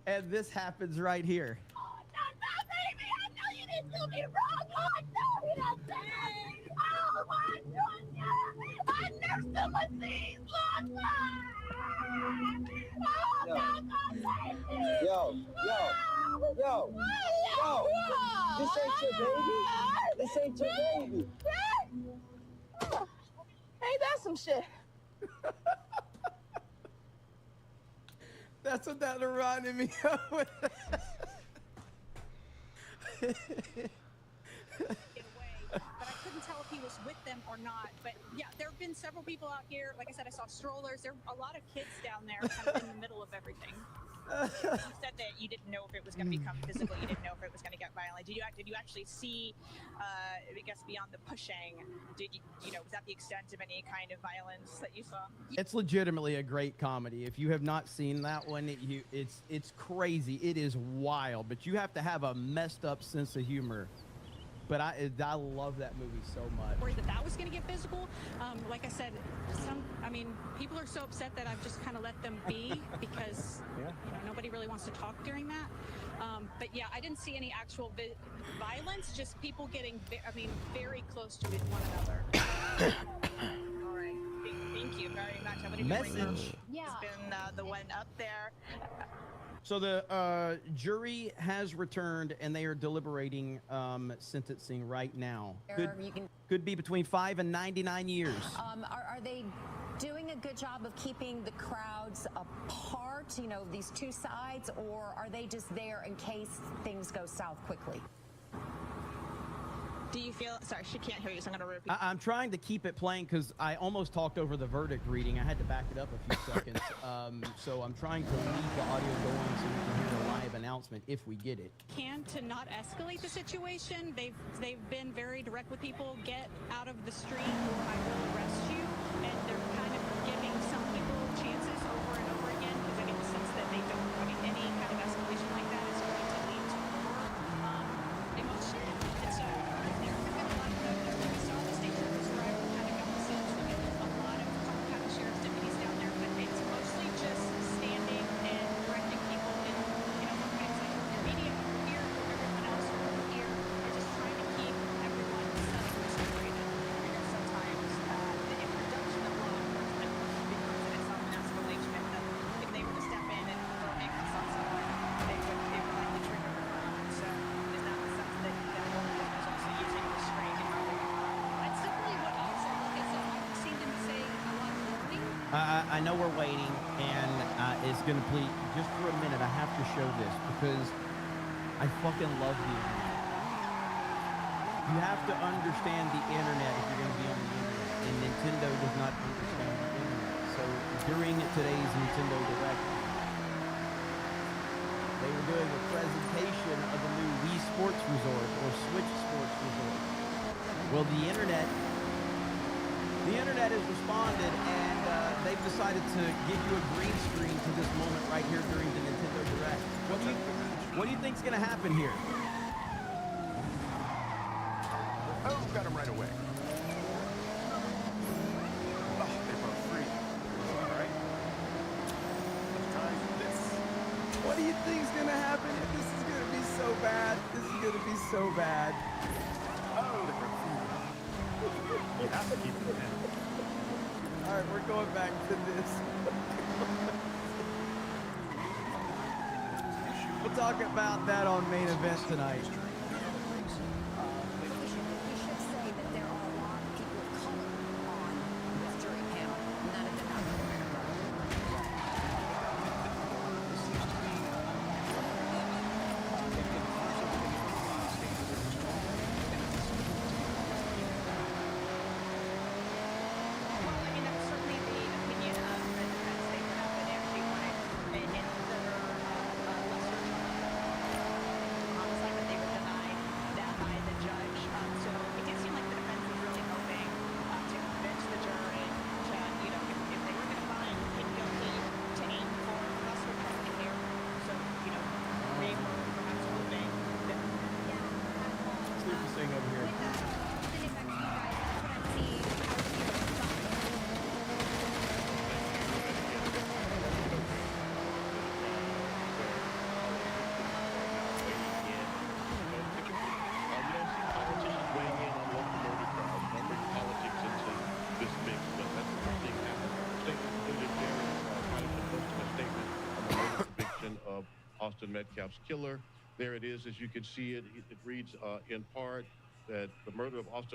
and this happens right here. Oh, baby, I know you didn't do me wrong. Oh, no, he doesn't. Oh, my goodness. I nursed him with these long time. Oh, Yo, this ain't your baby. This ain't your baby. Hey, that's some shit. That's what that reminded me of. But I couldn't tell if he was with them or not. But yeah, there have been several people out here. Like I said, I saw strollers. There are a lot of kids down there kind of in the middle of everything. You said that you didn't know if it was going to become physical. You didn't know if it was going to get violent. Did you actually see, I guess, beyond the pushing, was that the extent of any kind of violence that you saw? It's legitimately a great comedy. If you have not seen that one, it's crazy. It is wild, but you have to have a messed up sense of humor. But I love that movie so much. Worried that was going to get physical. Like I said, people are so upset that I've just kind of let them be because nobody really wants to talk during that. But yeah, I didn't see any actual violence, just people getting, very close to one another. All right. Thank you very much. I'm going to Message. Has been the one up there. So the jury has returned, and they are deliberating sentencing right now. Could be between 5 and 99 years. Are they doing a good job of keeping the crowds apart, these two sides, or are they just there in case things go south quickly? Do you feel, sorry, she can't hear you, so I'm going to repeat. I'm trying to keep it playing because I almost talked over the verdict reading. I had to back it up a few seconds. So I'm trying to leave the audio going so we can hear the live announcement if we get it. To not escalate the situation. They've been very direct with people. Get out of the street or I will arrest you. And they're kind of giving some people chances over and over again because I get the sense that they don't, any kind of escalation like that is going to lead to more emotion. And so there have been a lot of those. We saw the state troopers arrive kind of got the sense that there's a lot of kind of sheriff's deputies down there, but it's mostly just standing and directing people in, one way. It's like the media over here, everyone else over here. They're just trying to keep everyone separated. Because sometimes the introduction of law enforcement becomes in itself an escalation. If they were to step in and throw handcuffs on someone, they would likely trigger. So is that the sense that law enforcement is also using restraint and how they That's definitely what also, like I said, I've seen them say a lot of warning. I know we're waiting, and it's going to please, just for a minute, I have to show this because I fucking love the internet. You have to understand the internet if you're going to be on the internet, and Nintendo does not understand the internet. So during today's Nintendo Direct, they were doing a presentation of the new Wii Sports Resort or Switch Sports Resort. Well, the internet has responded, and they've decided to give you a green screen to this moment right here during the Nintendo Direct. What do you think's going to happen here? Oh, got him right away. Oh, they broke free. All right. Let's try this. What do you think's going to happen? This is going to be so bad. This is going to be so bad. Oh, they broke free. You have to keep them in. All right, we're going back to this. We'll talk about that on Main Event tonight. Austin Metcalf's killer. There it is, as you can see it. It reads in part that the murder of Austin